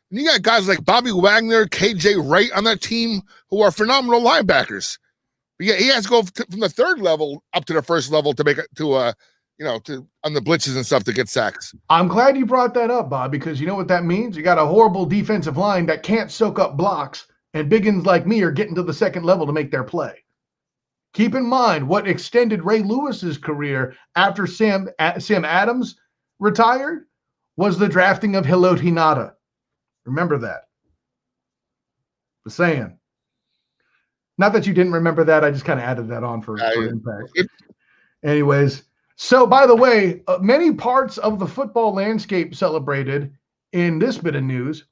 And you got guys like Bobby Wagner, KJ Wright on that team who are phenomenal linebackers. But yeah, he has to go from the third level up to the first level to make it to on the blitzes and stuff to get sacks. I'm glad you brought that up, Bob, because you know what that means? You got a horrible defensive line that can't soak up blocks, and biggins like me are getting to the second level to make their play. Keep in mind what extended Ray Lewis's career after Sam Adams retired was the drafting of Hilot Hinata. Remember that. Just saying. Not that you didn't remember that. I just kind of added that on for impact. Anyways, so by the way, many parts of the football landscape celebrated in this bit of news.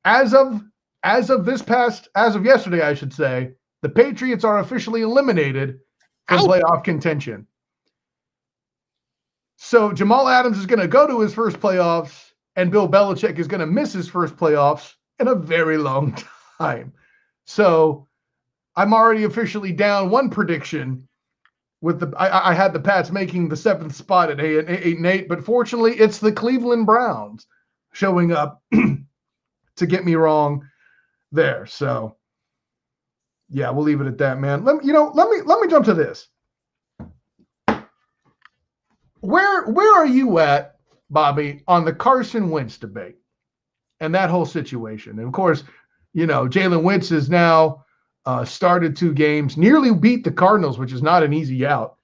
As of yesterday, I should say, the Patriots are officially eliminated from playoff contention. So Jamal Adams is going to go to his first playoffs, and Bill Belichick is going to miss his first playoffs in a very long time. So I'm already officially down one prediction with I had the Pats making the 7th spot at 8-8, but fortunately it's the Cleveland Browns showing up to get me wrong there. So yeah, we'll leave it at that, man. Let me jump to this. Where are you at, Bobby, on the Carson Wentz debate and that whole situation? And of course, Jalen Wentz is now started 2 games, nearly beat the Cardinals, which is not an easy out.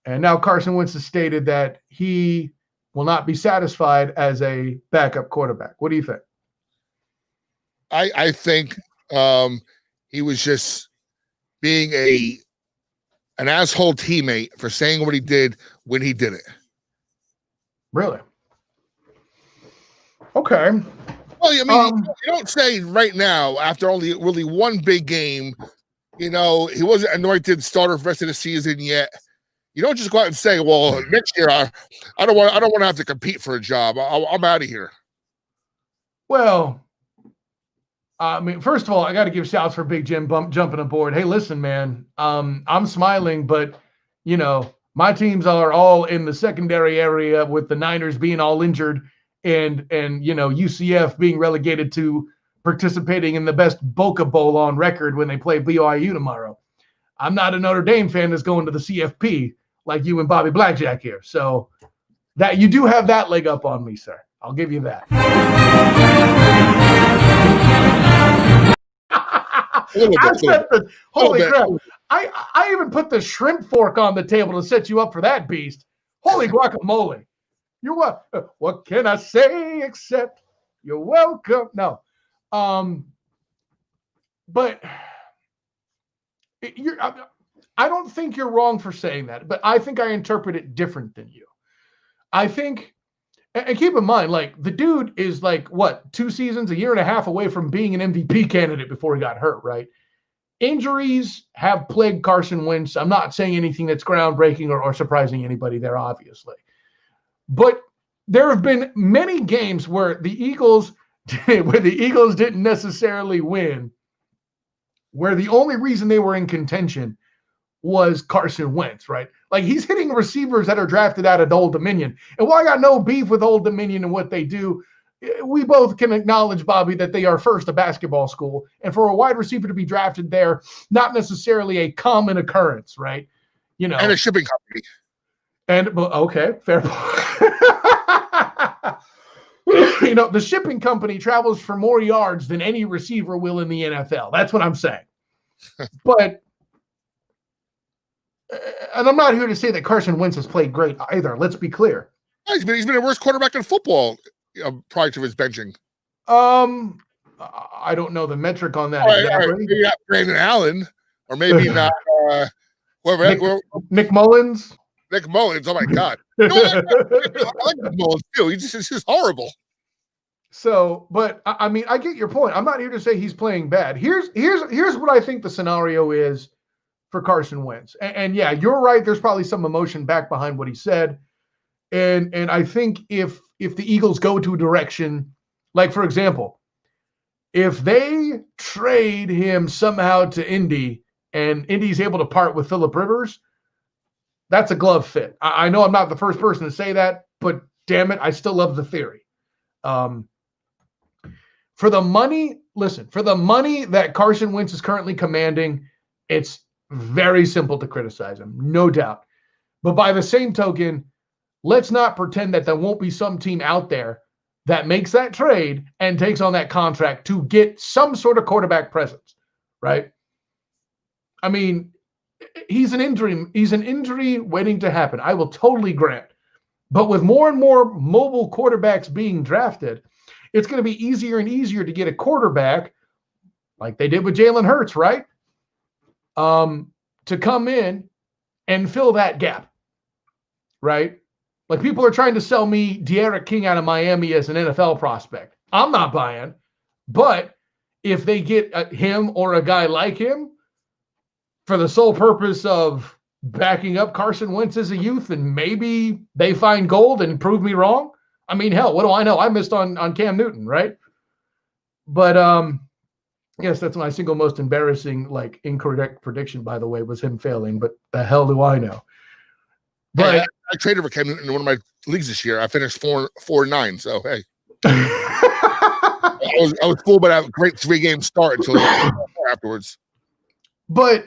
And now Carson Wentz has stated that he will not be satisfied as a backup quarterback. What do you think? I think he was just being an asshole teammate for saying what he did when he did it. Really? Okay. Well, I mean, you don't say right now, after only really one big game, he wasn't anointed starter for the rest of the season yet. You don't just go out and say, well, next year I don't want to have to compete for a job. I'm out of here. Well, I mean, first of all, I got to give shouts for Big Jim jumping aboard. Hey, listen, man, I'm smiling, but my teams are all in the secondary area with the Niners being all injured and UCF being relegated to participating in the best Boca Bowl on record when they play BYU tomorrow. I'm not a Notre Dame fan that's going to the CFP like you and Bobby Blackjack here. So that you do have that leg up on me, sir. I'll give you that. Holy crap. I even put the shrimp fork on the table to set you up for that beast. Holy guacamole. You're what? What can I say except you're welcome? No. But I don't think you're wrong for saying that, but I think I interpret it different than you. I think, and keep in mind, like, the dude is like, what, 2 seasons, a year and a half away from being an MVP candidate before he got hurt, right? Injuries have plagued Carson Wentz. I'm not saying anything that's groundbreaking or surprising anybody there, obviously. But there have been many games where the Eagles didn't necessarily win, where the only reason they were in contention was Carson Wentz, right? Like, he's hitting receivers that are drafted out of Old Dominion. And while I got no beef with Old Dominion and what they do, we both can acknowledge, Bobby, that they are first a basketball school. And for a wide receiver to be drafted there, not necessarily a common occurrence, right? And a shipping company. And, okay, fair point. The shipping company travels for more yards than any receiver will in the NFL. That's what I'm saying. But, and I'm not here to say that Carson Wentz has played great either. Let's be clear. He's been a worse quarterback in football prior to his benching. I don't know the metric on that exactly. Right. Maybe not Brandon Allen, or maybe not whoever. Nick Mullins. Nick Mullins. Oh my God. I like Nick Mullins too. He's just horrible. So, but I mean, I get your point. I'm not here to say he's playing bad. Here's what I think the scenario is for Carson Wentz. And yeah, you're right. There's probably some emotion back behind what he said. And I think if the Eagles go to a direction, like, for example, if they trade him somehow to Indy and Indy's able to part with Phillip Rivers, that's a glove fit. I know I'm not the first person to say that, but damn it, I still love the theory. For the money that Carson Wentz is currently commanding, it's very simple to criticize him, no doubt. But by the same token, let's not pretend that there won't be some team out there that makes that trade and takes on that contract to get some sort of quarterback presence, right? I mean, he's an injury waiting to happen. I will totally grant. But with more and more mobile quarterbacks being drafted, it's going to be easier and easier to get a quarterback like they did with Jalen Hurts, right? To come in and fill that gap, right? Like, people are trying to sell me De'Aaron King out of Miami as an NFL prospect. I'm not buying. But if they get him or a guy like him for the sole purpose of backing up Carson Wentz as a youth, and maybe they find gold and prove me wrong. I mean, hell, what do I know? I missed on Cam Newton, right? But yes, that's my single most embarrassing, incorrect prediction, by the way, was him failing. But the hell do I know? But I traded for Cam Newton in one of my leagues this year. I finished 4-9. So hey, I was fooled by that great 3-game start until afterwards. But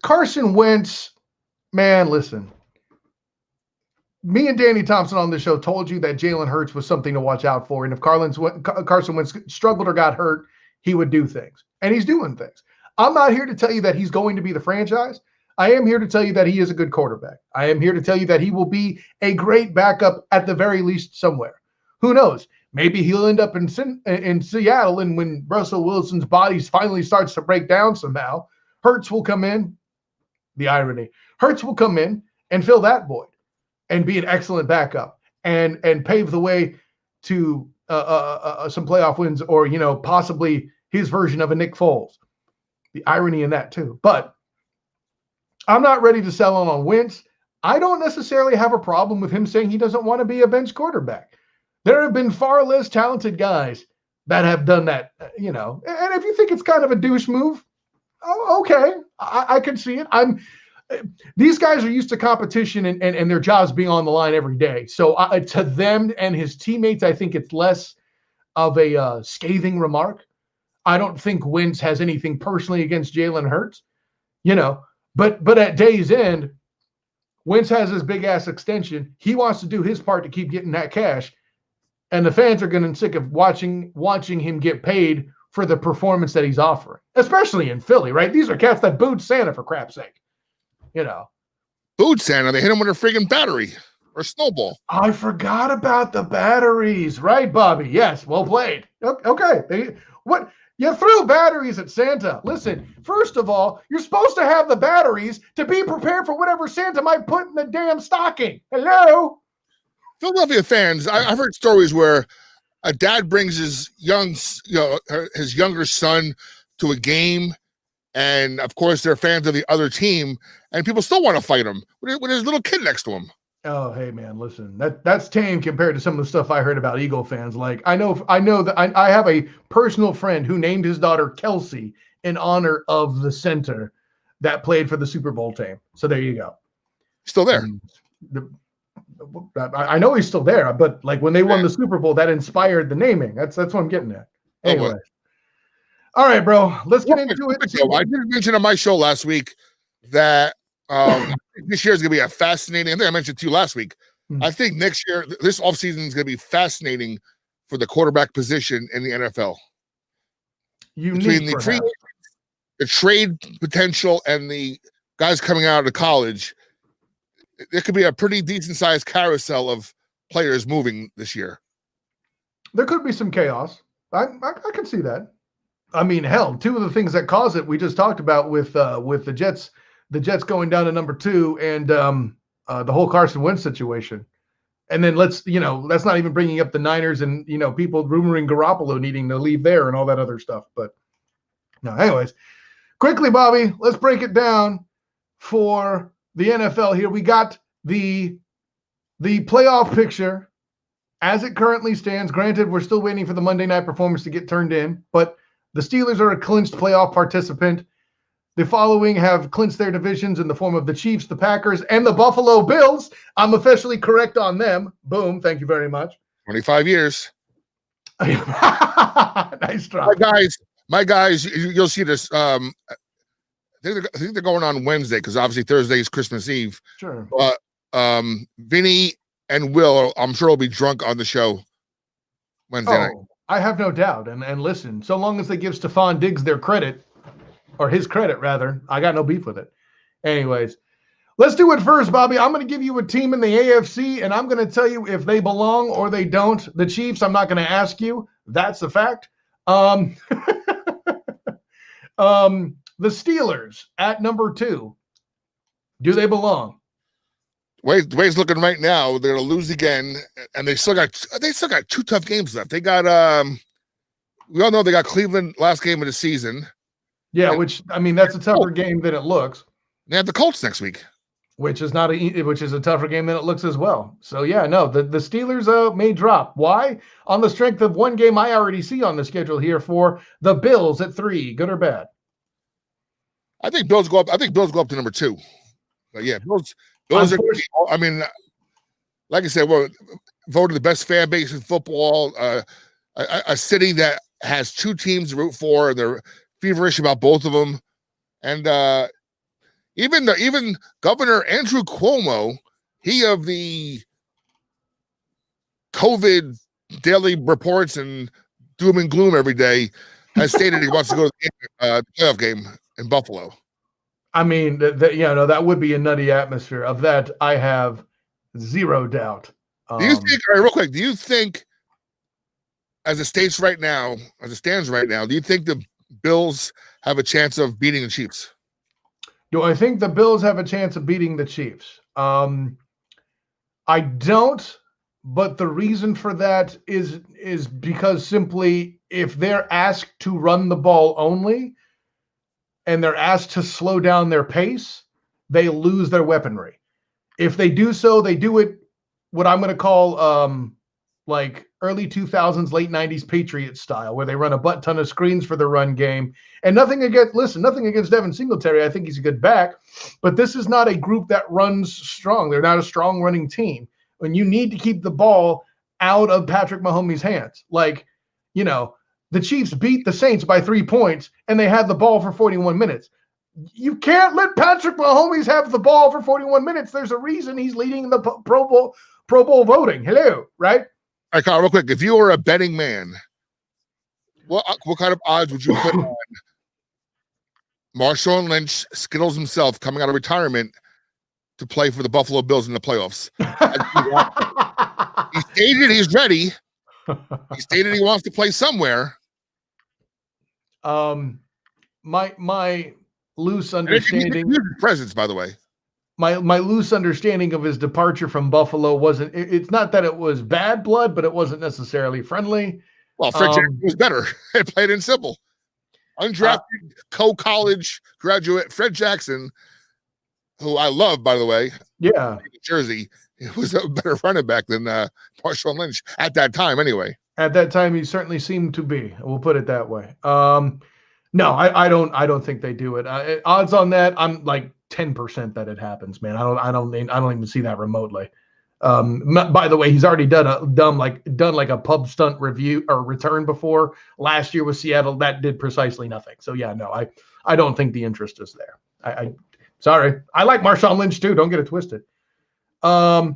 Carson Wentz, man, listen. Me and Danny Thompson on the show told you that Jalen Hurts was something to watch out for. And if Carson Wentz struggled or got hurt, he would do things. And he's doing things. I'm not here to tell you that he's going to be the franchise. I am here to tell you that he is a good quarterback. I am here to tell you that he will be a great backup at the very least somewhere. Who knows? Maybe he'll end up in Seattle, and when Russell Wilson's body finally starts to break down somehow, Hurts will come in. The irony. Hurts will come in and fill that void and be an excellent backup and pave the way to some playoff wins, or, possibly his version of a Nick Foles. The irony in that too. But I'm not ready to sell on Wentz. I don't necessarily have a problem with him saying he doesn't want to be a bench quarterback. There have been far less talented guys that have done that, And if you think it's kind of a douche move, oh, okay, I can see it. these guys are used to competition and their jobs being on the line every day. So to them and his teammates, I think it's less of a scathing remark. I don't think Wentz has anything personally against Jalen Hurts, but at day's end, Wentz has his big ass extension. He wants to do his part to keep getting that cash. And the fans are getting sick of watching him get paid for the performance that he's offering, especially in Philly, right? These are cats that booed Santa, for crap's sake. Booed Santa. They hit him with a friggin' battery or snowball. I forgot about the batteries. Right, Bobby? Yes, well played. Okay. You threw batteries at Santa. Listen, first of all, you're supposed to have the batteries to be prepared for whatever Santa might put in the damn stocking. Hello? Philadelphia fans, I've heard stories where a dad brings his younger son to a game, and of course they're fans of the other team, and people still want to fight him with his little kid next to him. Oh, hey man, listen, that's tame compared to some of the stuff I heard about Eagle fans. Like I know that I have a personal friend who named his daughter Kelsey in honor of the center that played for the Super Bowl team. So there you go. Still there. I know he's still there, but like when they won the Super Bowl, that inspired the naming. That's what I'm getting at. Anyway. All right, bro. Let's get into it. I did mention on my show last week that this year is going to be a fascinating. I think I mentioned to you last week. I think next year, this offseason is going to be fascinating for the quarterback position in the NFL. Between the trade potential and the guys coming out of college, there could be a pretty decent sized carousel of players moving this year. There could be some chaos. I can see that. I mean, hell, two of the things that cause it we just talked about with the Jets going down to number 2 and the whole Carson Wentz situation. And then that's not even bringing up the Niners and, people rumoring Garoppolo needing to leave there and all that other stuff. But no, anyways, quickly, Bobby, let's break it down for the NFL here. We got the playoff picture as it currently stands. Granted, we're still waiting for the Monday night performance to get turned in, but the Steelers are a clinched playoff participant. The following have clinched their divisions in the form of the Chiefs, the Packers, and the Buffalo Bills. I'm officially correct on them. Boom. Thank you very much. 25 years. Nice try. My guys, you'll see this. I think they're going on Wednesday because obviously Thursday is Christmas Eve. Sure. But Vinny and Will, I'm sure, will be drunk on the show Wednesday night. I have no doubt. And listen, so long as they give Stephon Diggs their credit, or his credit rather, I got no beef with it. Anyways, let's do it first, Bobby. I'm going to give you a team in the AFC, and I'm going to tell you if they belong or they don't. The Chiefs, I'm not going to ask you. That's the fact. The Steelers at number 2. Do they belong? Way's looking right now. They're going to lose again, and they still got 2 tough games left. They got we all know they got Cleveland last game of the season. Yeah, which I mean that's a tougher game than it looks. They have the Colts next week, which is a tougher game than it looks as well. So yeah, no, the Steelers may drop. Why? On the strength of one game I already see on the schedule here for the Bills at 3. Good or bad? I think Bills go up. I think Bills go up to number 2. But yeah, Bills are. I mean, like I said, we're voted the best fan base in football. A city that has 2 teams to root for, and they're feverish about both of them. And even Governor Andrew Cuomo, he of the COVID daily reports and doom and gloom every day, has stated he wants to go to the playoff game in Buffalo. I mean, that would be a nutty atmosphere. Of that, I have zero doubt. Do you think, real quick, do you think, as it stands right now, do you think the Bills have a chance of beating the Chiefs? Do I think the Bills have a chance of beating the Chiefs? I don't, but the reason for that is because simply if they're asked to run the ball only and they're asked to slow down their pace, they lose their weaponry. If they do so, they do it what I'm going to call early 2000s, late 90s Patriots style, where they run a butt ton of screens for the run game. And nothing against Devin Singletary. I think he's a good back, but this is not a group that runs strong. They're not a strong running team. When you need to keep the ball out of Patrick Mahomes' hands, like, the Chiefs beat the Saints by 3 points and they had the ball for 41 minutes. You can't let Patrick Mahomes have the ball for 41 minutes. There's a reason he's leading the Pro Bowl voting. Hello, right? All right, Karl, real quick. If you were a betting man, what kind of odds would you put on Marshawn Lynch skittles himself coming out of retirement to play for the Buffalo Bills in the playoffs? He stated he's ready. He stated he wants to play somewhere. My loose understanding presence, by the way. My loose understanding of his departure from Buffalo wasn't. It's not that it was bad blood, but it wasn't necessarily friendly. Well, Fred Jackson was better. It played in simple. Undrafted co-college graduate Fred Jackson, who I love, by the way. Yeah, Jersey. He was a better running back than Marshawn Lynch at that time, anyway. At that time, he certainly seemed to be. We'll put it that way. No, I don't think they do it. Odds on that, I'm like 10% that it happens, man. I don't even see that remotely. By the way, he's already done like a pub stunt review or return before last year with Seattle. That did precisely nothing. So yeah, no, I don't think the interest is there. Sorry. I like Marshawn Lynch too. Don't get it twisted. So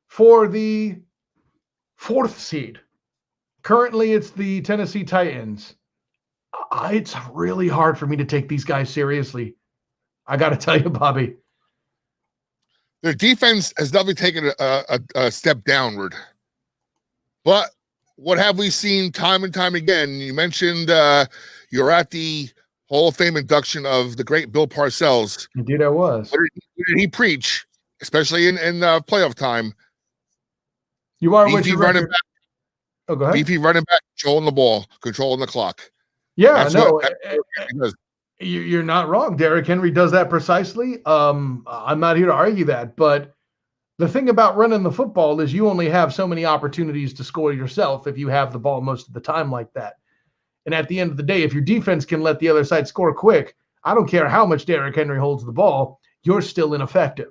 for the 4th seed, currently it's the Tennessee Titans. It's really hard for me to take these guys seriously. I got to tell you, Bobby. Their defense has definitely taken a step downward. But what have we seen time and time again? You mentioned you're at the Hall of Fame induction of the great Bill Parcells. Indeed, I was. What did he preach, especially in playoff time? You are BP running back. Oh, go ahead. BP running back, controlling the ball, controlling the clock. Yeah, you're not wrong. Derrick Henry does that precisely. I'm not here to argue that, but the thing about running the football is you only have so many opportunities to score yourself if you have the ball most of the time like that. And at the end of the day, if your defense can let the other side score quick, I don't care how much Derrick Henry holds the ball, you're still ineffective.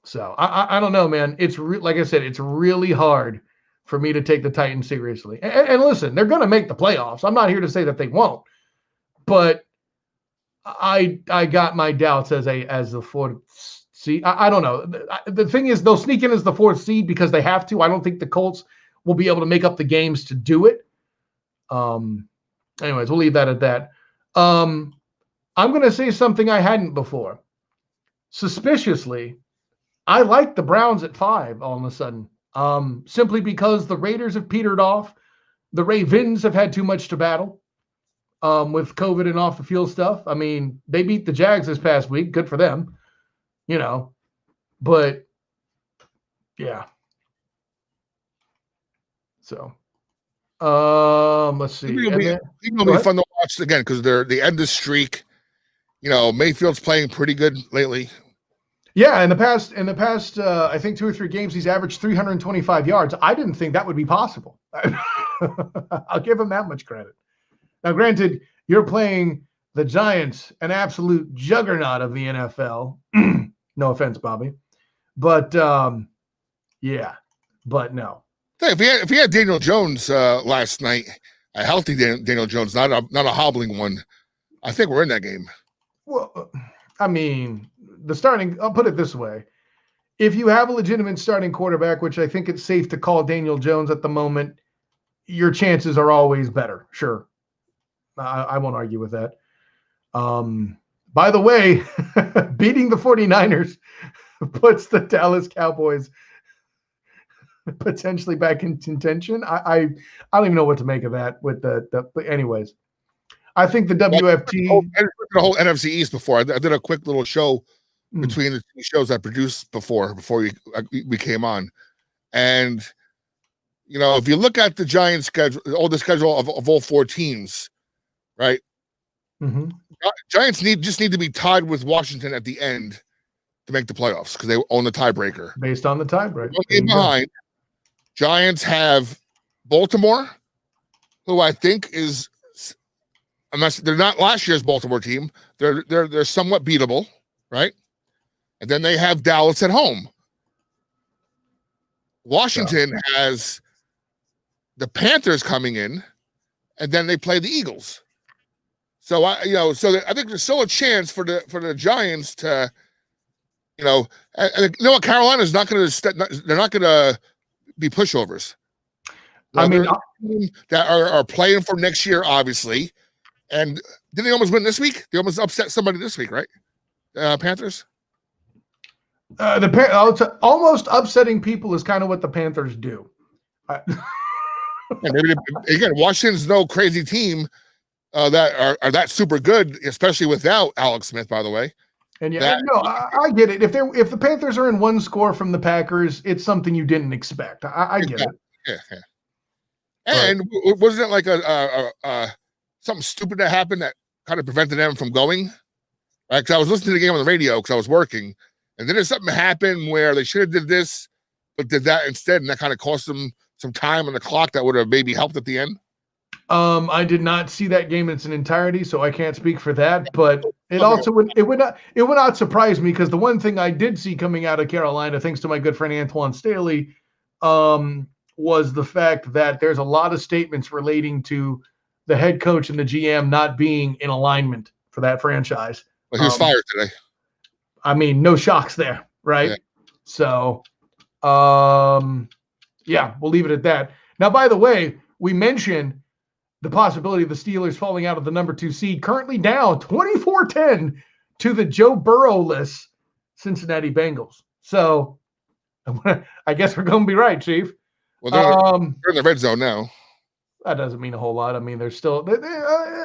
So I don't know, man. Like I said, it's really hard for me to take the Titans seriously. And listen, they're going to make the playoffs. I'm not here to say that they won't, but I got my doubts as the 4th seed. I don't know. The thing is, they'll sneak in as the 4th seed because they have to. I don't think the Colts will be able to make up the games to do it. Anyways, we'll leave that at that. I'm going to say something I hadn't before. Suspiciously, I like the Browns at 5 all of a sudden. Simply because the Raiders have petered off. The Ravens have had too much to battle with COVID and off the field stuff. I mean, they beat the Jags this past week. Good for them, but yeah. So, let's see. It's going to be fun to watch again because they're the end of streak. Mayfield's playing pretty good lately. Yeah, in the past, I think 2 or 3 games, he's averaged 325 yards. I didn't think that would be possible. I'll give him that much credit. Now, granted, you're playing the Giants, an absolute juggernaut of the NFL. No offense, Bobby, but yeah, but no. Hey, if he had Daniel Jones last night, a healthy Daniel Jones, not a hobbling one, I think we're in that game. Well, I mean, I'll put it this way. If you have a legitimate starting quarterback, which I think it's safe to call Daniel Jones at the moment, your chances are always better. Sure. I won't argue with that. By the way, beating the 49ers puts the Dallas Cowboys potentially back in contention. I don't even know what to make of that with anyways. I think the WFT, the whole NFC East before. I did a quick little show between the 2 shows I produced before we came on, and if you look at the Giants' schedule, the schedule of all 4 teams, right? Mm-hmm. Giants just need to be tied with Washington at the end to make the playoffs because they own the tiebreaker. Based on the tiebreaker. One game behind. Giants have Baltimore, who I think is, unless they're not last year's Baltimore team, they're somewhat beatable, right? And then they have Dallas at home. Washington has the Panthers coming in, and then they play the Eagles. So I think there's still a chance for the Giants to, and what, Carolina's not going to, they're not going to be pushovers. I mean, that are playing for next year, obviously. And did they almost win this week? They almost upset somebody this week, right? Panthers. Almost upsetting people is kind of what the Panthers do. Maybe again, Washington's no crazy team that are that super good, especially without Alex Smith, by the way. And I get it. If the Panthers are in one score from the Packers, it's something you didn't expect. I get it. Yeah. And wasn't it like a something stupid that happened that kind of prevented them from going? Right? Because I was listening to the game on the radio because I was working, and then there's something happened where they should have did this, but did that instead, and that kind of cost them some time on the clock that would have maybe helped at the end. I did not see that game in its entirety, so I can't speak for that. But it also would not surprise me because the one thing I did see coming out of Carolina, thanks to my good friend Antoine Staley, was the fact that there's a lot of statements relating to the head coach and the GM not being in alignment for that franchise. Well, he was fired today. I mean, no shocks there, right? Yeah. So, we'll leave it at that. Now, by the way, we mentioned the possibility of the Steelers falling out of the number 2 seed, currently down 24-10 to the Joe Burrow-less Cincinnati Bengals. So I guess we're going to be right, Chief. Well, they're in the red zone now. That doesn't mean a whole lot. I mean, they're still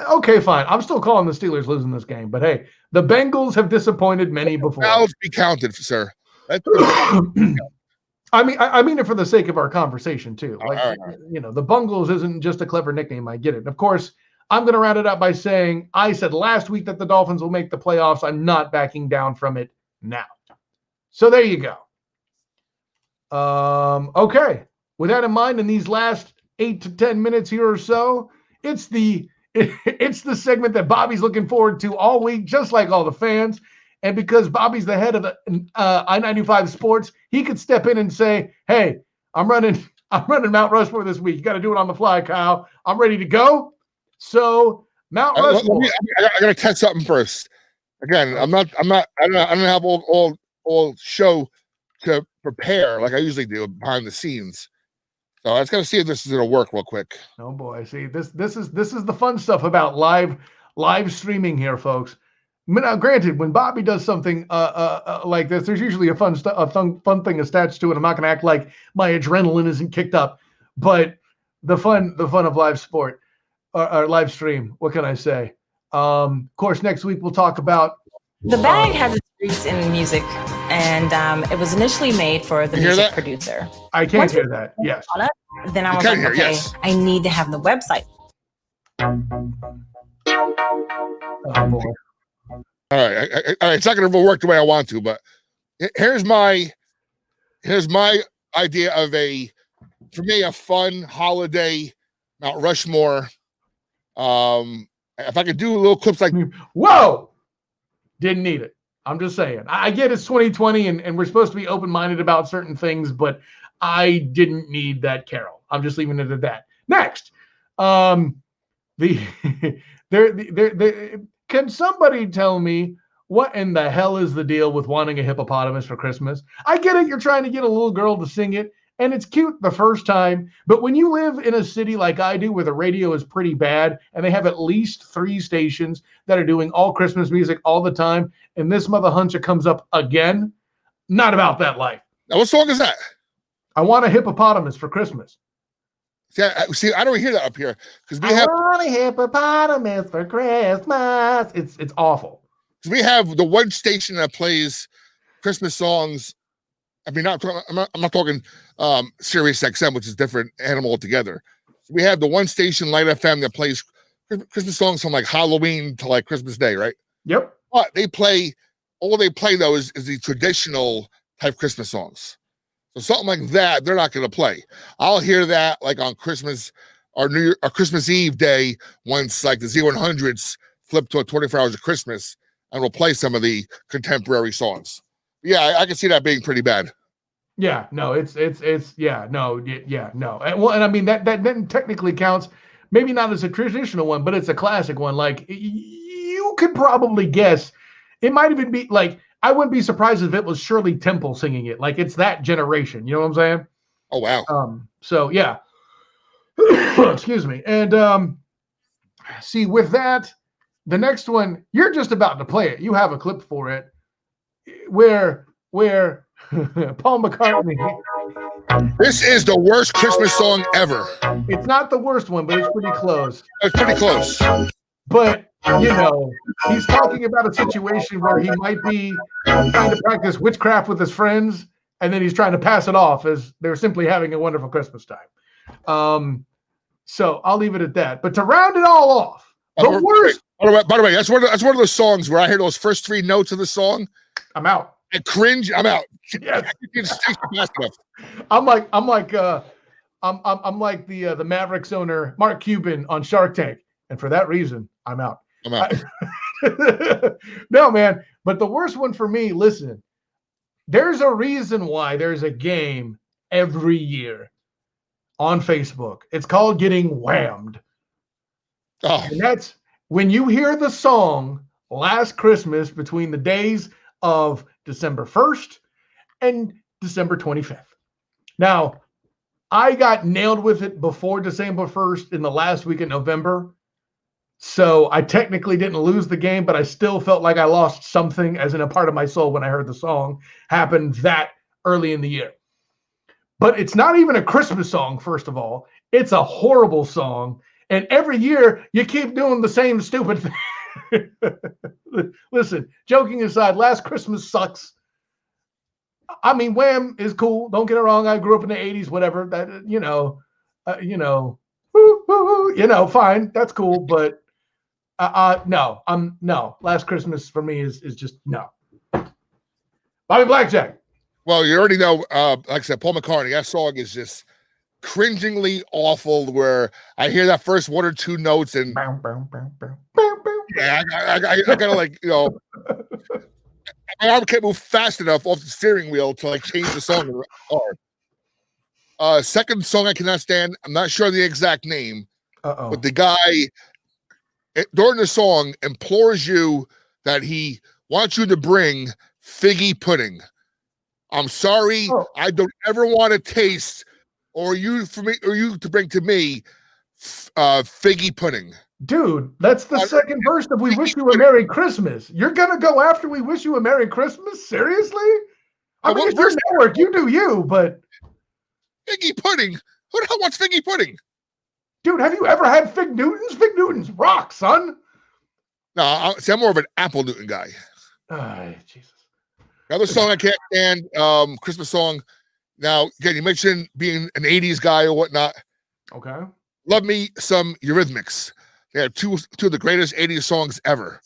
okay, fine. I'm still calling the Steelers losing this game. But, hey, the Bengals have disappointed many before. Fouls be counted, sir. I mean it for the sake of our conversation too. Like, right. The Bungles isn't just a clever nickname. I get it. Of course, I'm going to round it out by saying I said last week that the Dolphins will make the playoffs. I'm not backing down from it now. So there you go. Okay. With that in mind, in these last 8 to 10 minutes here or so, it's the segment that Bobby's looking forward to all week, just like all the fans. And because Bobby's the head of the I-95 Sports, he could step in and say, "Hey, I'm running Mount Rushmore this week. You got to do it on the fly, Kyle. I'm ready to go." So Mount Rushmore. I got to test something first. Again, I don't have all show to prepare like I usually do behind the scenes. So I just got to see if this is going to work real quick. Oh boy, see this is the fun stuff about live streaming here, folks. Now, granted, when Bobby does something like this, there's usually a fun thing attached to it. I'm not going to act like my adrenaline isn't kicked up, but the fun of live sport or live stream. What can I say? Of course, next week we'll talk about. The bag has its roots in music, and it was initially made for the music producer. I can't hear that. Yes. Then I was like, okay, I need to have the website. Oh boy. All right, it's not going to work the way I want to, but here's my idea of for me, a fun holiday Mount Rushmore. If I could do little clips like, whoa, didn't need it. I'm just saying. I get it's 2020 and we're supposed to be open-minded about certain things, but I didn't need that Carol. I'm just leaving it at that. Next, can somebody tell me what in the hell is the deal with wanting a hippopotamus for Christmas? I get it. You're trying to get a little girl to sing it, and it's cute the first time. But when you live in a city like I do where the radio is pretty bad and they have at least 3 stations that are doing all Christmas music all the time, and this mother hunter comes up again, not about that life. Now, what song is that? I want a hippopotamus for Christmas. See, I don't hear that up here because I want a hippopotamus for Christmas. It's awful. We have the one station that plays Christmas songs. I mean, I'm not talking Sirius XM, which is different animal altogether. We have the one station, Light FM, that plays Christmas songs from like Halloween to like Christmas Day, right? Yep. But they play all they play though is the traditional type Christmas songs. So something like that, they're not going to play. I'll hear that like on Christmas or Christmas Eve day once like the Z100s flip to a 24 hours of Christmas, and we'll play some of the contemporary songs. Yeah, I can see that being pretty bad. Yeah, no, it's no. And I mean that then technically counts. Maybe not as a traditional one, but it's a classic one. Like you could probably guess, it might even be like, I wouldn't be surprised if it was Shirley Temple singing it. Like it's that generation. You know what I'm saying? Oh wow. So yeah. Excuse me. And see, with that, the next one, you're just about to play it. You have a clip for it where Paul McCartney. This is the worst Christmas song ever. It's not the worst one, but it's pretty close. It's pretty close. But, you know, he's talking about a situation where he might be trying to practice witchcraft with his friends, and then he's trying to pass it off as they're simply having a wonderful Christmas time. So I'll leave it at that. But to round it all off, the worst. By the way, that's one of those songs where I hear those first three notes of the song. I'm out. I cringe. I'm out. Yes. I'm like the Mavericks owner Mark Cuban on Shark Tank, and for that reason, I'm out. No, man. But the worst one for me, listen, there's a reason why there's a game every year on Facebook. It's called Getting Whammed. Oh. And that's when you hear the song Last Christmas between the days of December 1st and December 25th. Now, I got nailed with it before December 1st in the last week of November. So I technically didn't lose the game, but I still felt like I lost something, as in a part of my soul, when I heard the song happen that early in the year. But it's not even a Christmas song, first of all. It's a horrible song. And every year you keep doing the same stupid thing. Listen, joking aside, Last Christmas sucks. I mean, Wham is cool. Don't get it wrong. I grew up in the 80s, whatever. That, fine. That's cool. But no. Last Christmas for me is just no. Bobby Blackjack. Well, you already know, like I said, Paul McCartney, that song is just cringingly awful, where I hear that first one or two notes and yeah, I gotta like, my arm can't move fast enough off the steering wheel to like change the song in the car. Second song I cannot stand, I'm not sure the exact name, but the guy during the song implores you that he wants you to bring figgy pudding. I'm sorry, I don't ever want to taste or you to bring to me figgy pudding. Dude, that's the second verse of We Wish You a Merry Christmas. You're going to go after We Wish You a Merry Christmas? Seriously? I mean, it's your network. You do you, but... Figgy pudding? Who the hell wants figgy pudding? Dude, have you ever had Fig Newtons? Fig Newtons rock, son. No, I'm more of an Apple Newton guy. Jesus. Another song I can't stand, Christmas song. Now, again, you mentioned being an 80s guy or whatnot. Okay. Love me some Eurythmics. They have two of the greatest 80s songs ever.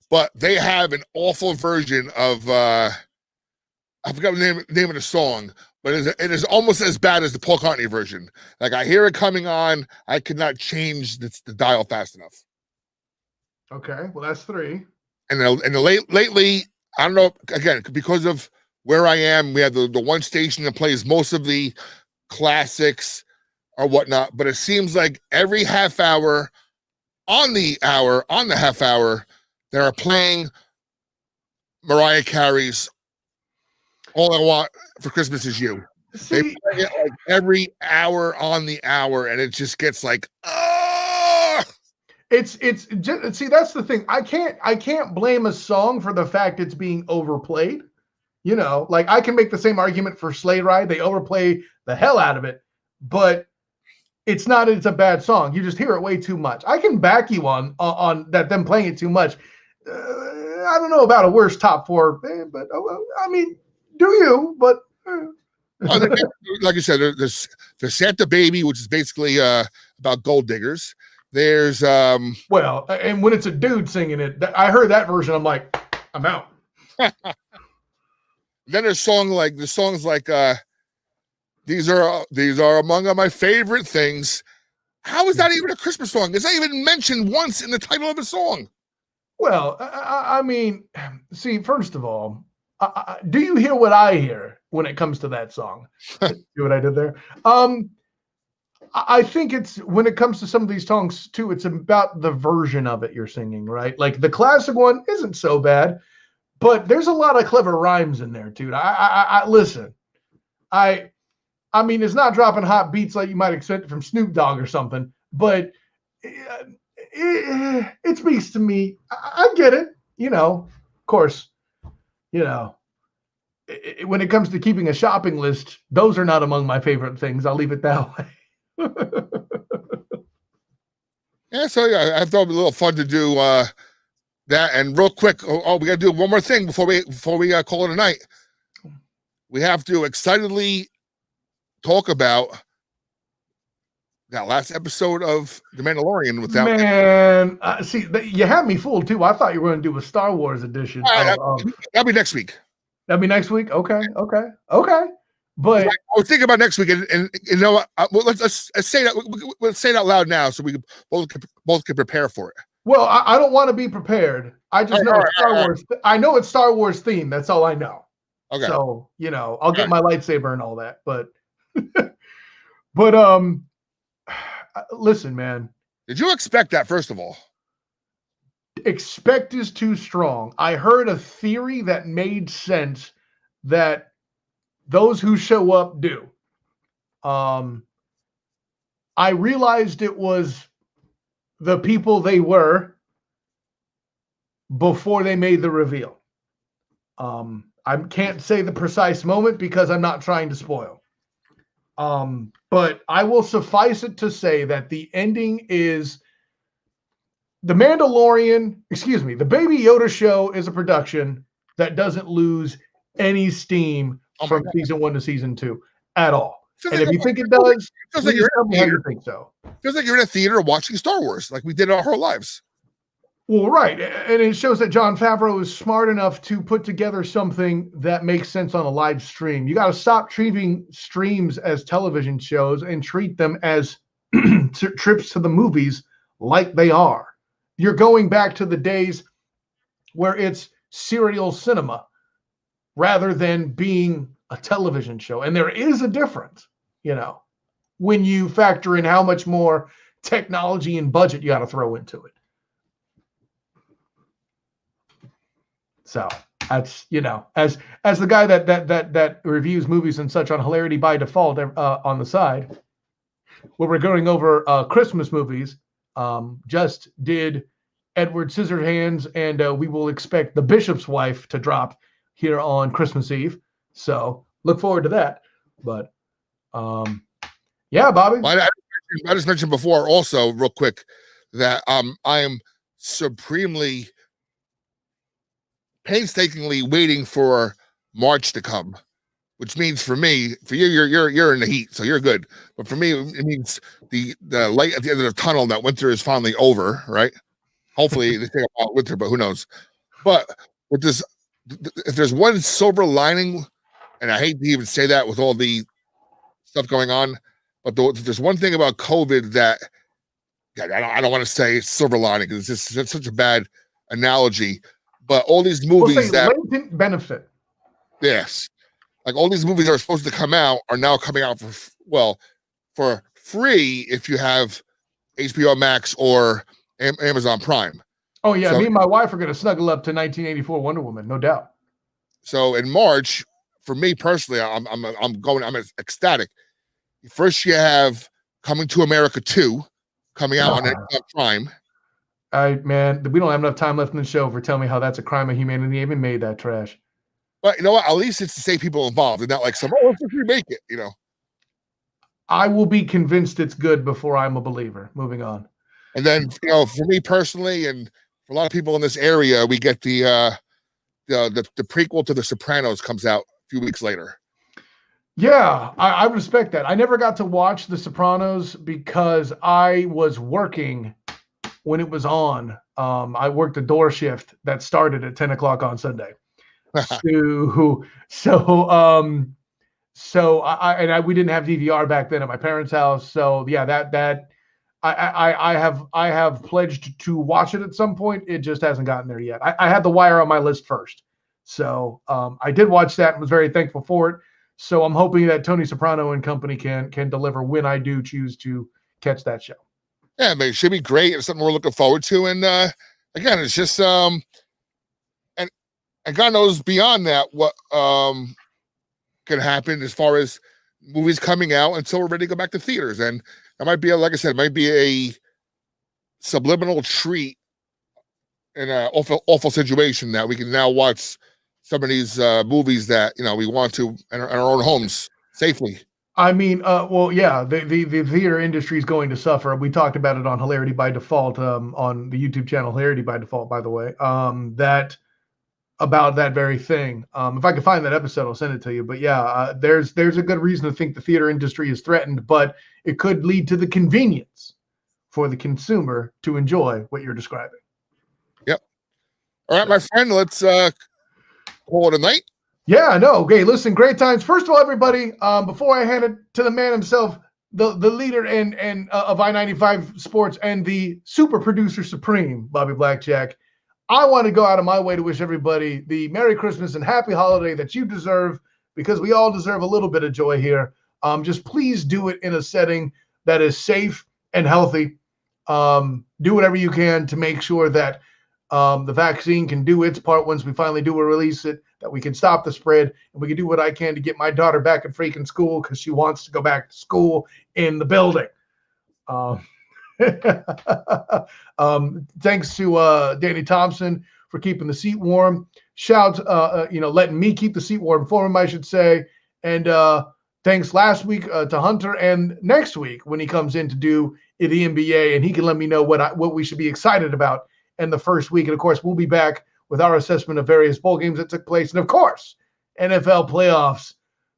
But they have an awful version of, I forgot the name of the song, but it is almost as bad as the Paul McCartney version. Like, I hear it coming on, I could not change the dial fast enough. Okay, well, that's three. And lately, I don't know, again, because of where I am, we have the one station that plays most of the classics or whatnot, but it seems like every half hour on the half hour, they are playing Mariah Carey's All I Want for Christmas Is You. They play it like every hour on the hour, and it just gets like, It's just, see, that's the thing. I can't blame a song for the fact it's being overplayed. Like I can make the same argument for Sleigh Ride. They overplay the hell out of it, but it's a bad song. You just hear it way too much. I can back you on that, them playing it too much. I don't know about a worst top four, but I mean, do you? But like you said, there's Santa Baby, which is basically about gold diggers. There's well, and when it's a dude singing it, I heard that version. I'm like, I'm out. Then there's songs like these are among my favorite things. How is that even a Christmas song? It's not even mentioned once in the title of the song. Well, I mean, see, first of all, do you hear what I hear when it comes to that song? See what I did there? I think it's when it comes to some of these songs too, it's about the version of it you're singing, right? Like the classic one isn't so bad, but there's a lot of clever rhymes in there, dude. I listen. I mean, it's not dropping hot beats like you might expect from Snoop Dogg or something, but it speaks to me. I get it, of course, when it comes to keeping a shopping list, those are not among my favorite things. I'll leave it that way. Yeah, so yeah, I thought it was a little fun to do that. And real quick, we got to do one more thing before we call it a night. We have to excitedly talk about that last episode of The Mandalorian without man. See, you had me fooled too. I thought you were going to do a Star Wars edition. That'll be next week. That'll be next week. Okay. But I was thinking about next week, and let's say that. Let's say it out loud now, so we both can prepare for it. Well, I don't want to be prepared. I just know it's Star Wars. I know it's Star Wars themed. That's all I know. Okay. So I'll get my lightsaber and all that. But listen, man. Did you expect that? First of all, expect is too strong. I heard a theory that made sense that those who show up do. I realized it was the people they were before they made the reveal. I can't say the precise moment because I'm not trying to spoil. But I will suffice it to say that the ending is the Mandalorian, the Baby Yoda show is a production that doesn't lose any steam from season 1 to season 2 at all. And if you think it does, feels like you're tell me how you think so. Feels like you're in a theater watching Star Wars, like we did our whole lives. Well, right. And it shows that Jon Favreau is smart enough to put together something that makes sense on a live stream. You got to stop treating streams as television shows and treat them as trips to the movies like they are. You're going back to the days where it's serial cinema rather than being a television show. And there is a difference, when you factor in how much more technology and budget you got to throw into it. So that's, as the guy that reviews movies and such on Hilarity by Default on the side, where we're going over Christmas movies, just did Edward Scissorhands, and we will expect The Bishop's Wife to drop here on Christmas Eve. So look forward to that. But yeah, Bobby. Well, I just mentioned before also real quick that I am supremely painstakingly waiting for March to come, which means for me, for you, you're in the heat, so you're good. But for me, it means the light at the end of the tunnel that winter is finally over, right? Hopefully they take about winter, but who knows? But with this, if there's one silver lining, and I hate to even say that with all the stuff going on, but if there's one thing about COVID that I don't want to say silver lining because it's such a bad analogy. But all these movies that latent benefit. Yes. Like all these movies that are supposed to come out are now coming out for free if you have HBO Max or Amazon Prime. Oh yeah, so, me and my wife are going to snuggle up to 1984 Wonder Woman, no doubt. So in March, for me personally, I'm ecstatic. First, you have Coming to America 2 coming out on Amazon Prime. Man, we don't have enough time left in the show for telling me how that's a crime of humanity. They even made that trash. But you know what? At least it's the same people involved, and not like let's just remake it. I will be convinced it's good before I'm a believer. Moving on. And then for me personally, and for a lot of people in this area, we get the prequel to The Sopranos comes out a few weeks later. Yeah, I respect that. I never got to watch The Sopranos because I was working when it was on. I worked a door shift that started at 10 o'clock on Sunday. We didn't have DVR back then at my parents' house. So yeah, I have pledged to watch it at some point. It just hasn't gotten there yet. I had The Wire on my list first. So I did watch that and was very thankful for it. So I'm hoping that Tony Soprano and company can deliver when I do choose to catch that show. Yeah, man, it should be great. It's something we're looking forward to. And again, it's just and God knows beyond that what can happen as far as movies coming out until we're ready to go back to theaters. And that might be, like I said, it might be a subliminal treat in an awful situation that we can now watch some of these movies that we want to in our own homes safely. I mean, the theater industry is going to suffer. We talked about it on Hilarity by Default, on the YouTube channel Hilarity by Default, by the way, about that very thing. If I can find that episode, I'll send it to you. But yeah, there's a good reason to think the theater industry is threatened, but it could lead to the convenience for the consumer to enjoy what you're describing. Yep. All right, my friend, let's call it a night. Yeah, no. Okay, listen, great times. First of all, everybody, before I hand it to the man himself, the leader and of I-95 Sports and the super producer supreme, Bobby Blackjack, I want to go out of my way to wish everybody the Merry Christmas and Happy Holiday that you deserve, because we all deserve a little bit of joy here. Just please do it in a setting that is safe and healthy. Do whatever you can to make sure that the vaccine can do its part once we finally do release it, that we can stop the spread, and we can do what I can to get my daughter back at freaking school because she wants to go back to school in the building. Thanks to Danny Thompson for keeping the seat warm. Shout, letting me keep the seat warm for him, I should say. And thanks last week to Hunter, and next week when he comes in to do the NBA, and he can let me know what we should be excited about in the first week. And of course, we'll be back with our assessment of various bowl games that took place, and of course, NFL playoffs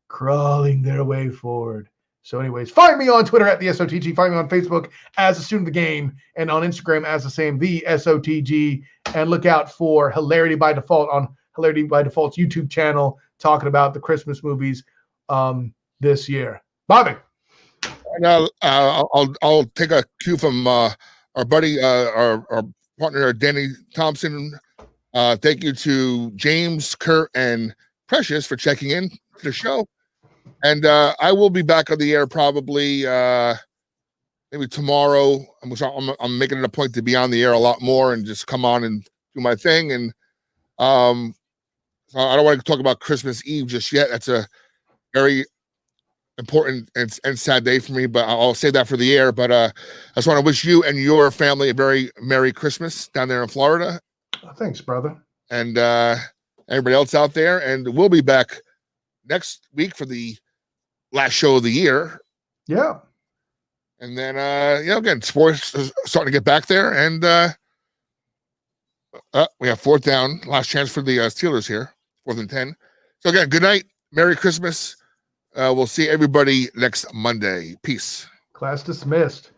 crawling their way forward. So anyways, find me on Twitter at the SOTG. Find me on Facebook as a student of the game, and on Instagram as the same, the SOTG. And look out for Hilarity by Default on Hilarity by Default's YouTube channel, talking about the Christmas movies this year. Bobby. And I'll take a cue from our buddy, our partner Danny Thompson. Thank you to James, Kurt, and Precious for checking in to the show. And I will be back on the air probably maybe tomorrow. I'm making it a point to be on the air a lot more and just come on and do my thing. And so I don't want to talk about Christmas Eve just yet. That's a very important and sad day for me, but I'll save that for the air. But I just want to wish you and your family a very Merry Christmas down there in Florida. Thanks, brother. And everybody else out there. And we'll be back next week for the last show of the year. Yeah. And then, again, sports is starting to get back there. And we have 4th down. Last chance for the Steelers here. 4th and 10. So, again, good night. Merry Christmas. We'll see everybody next Monday. Peace. Class dismissed.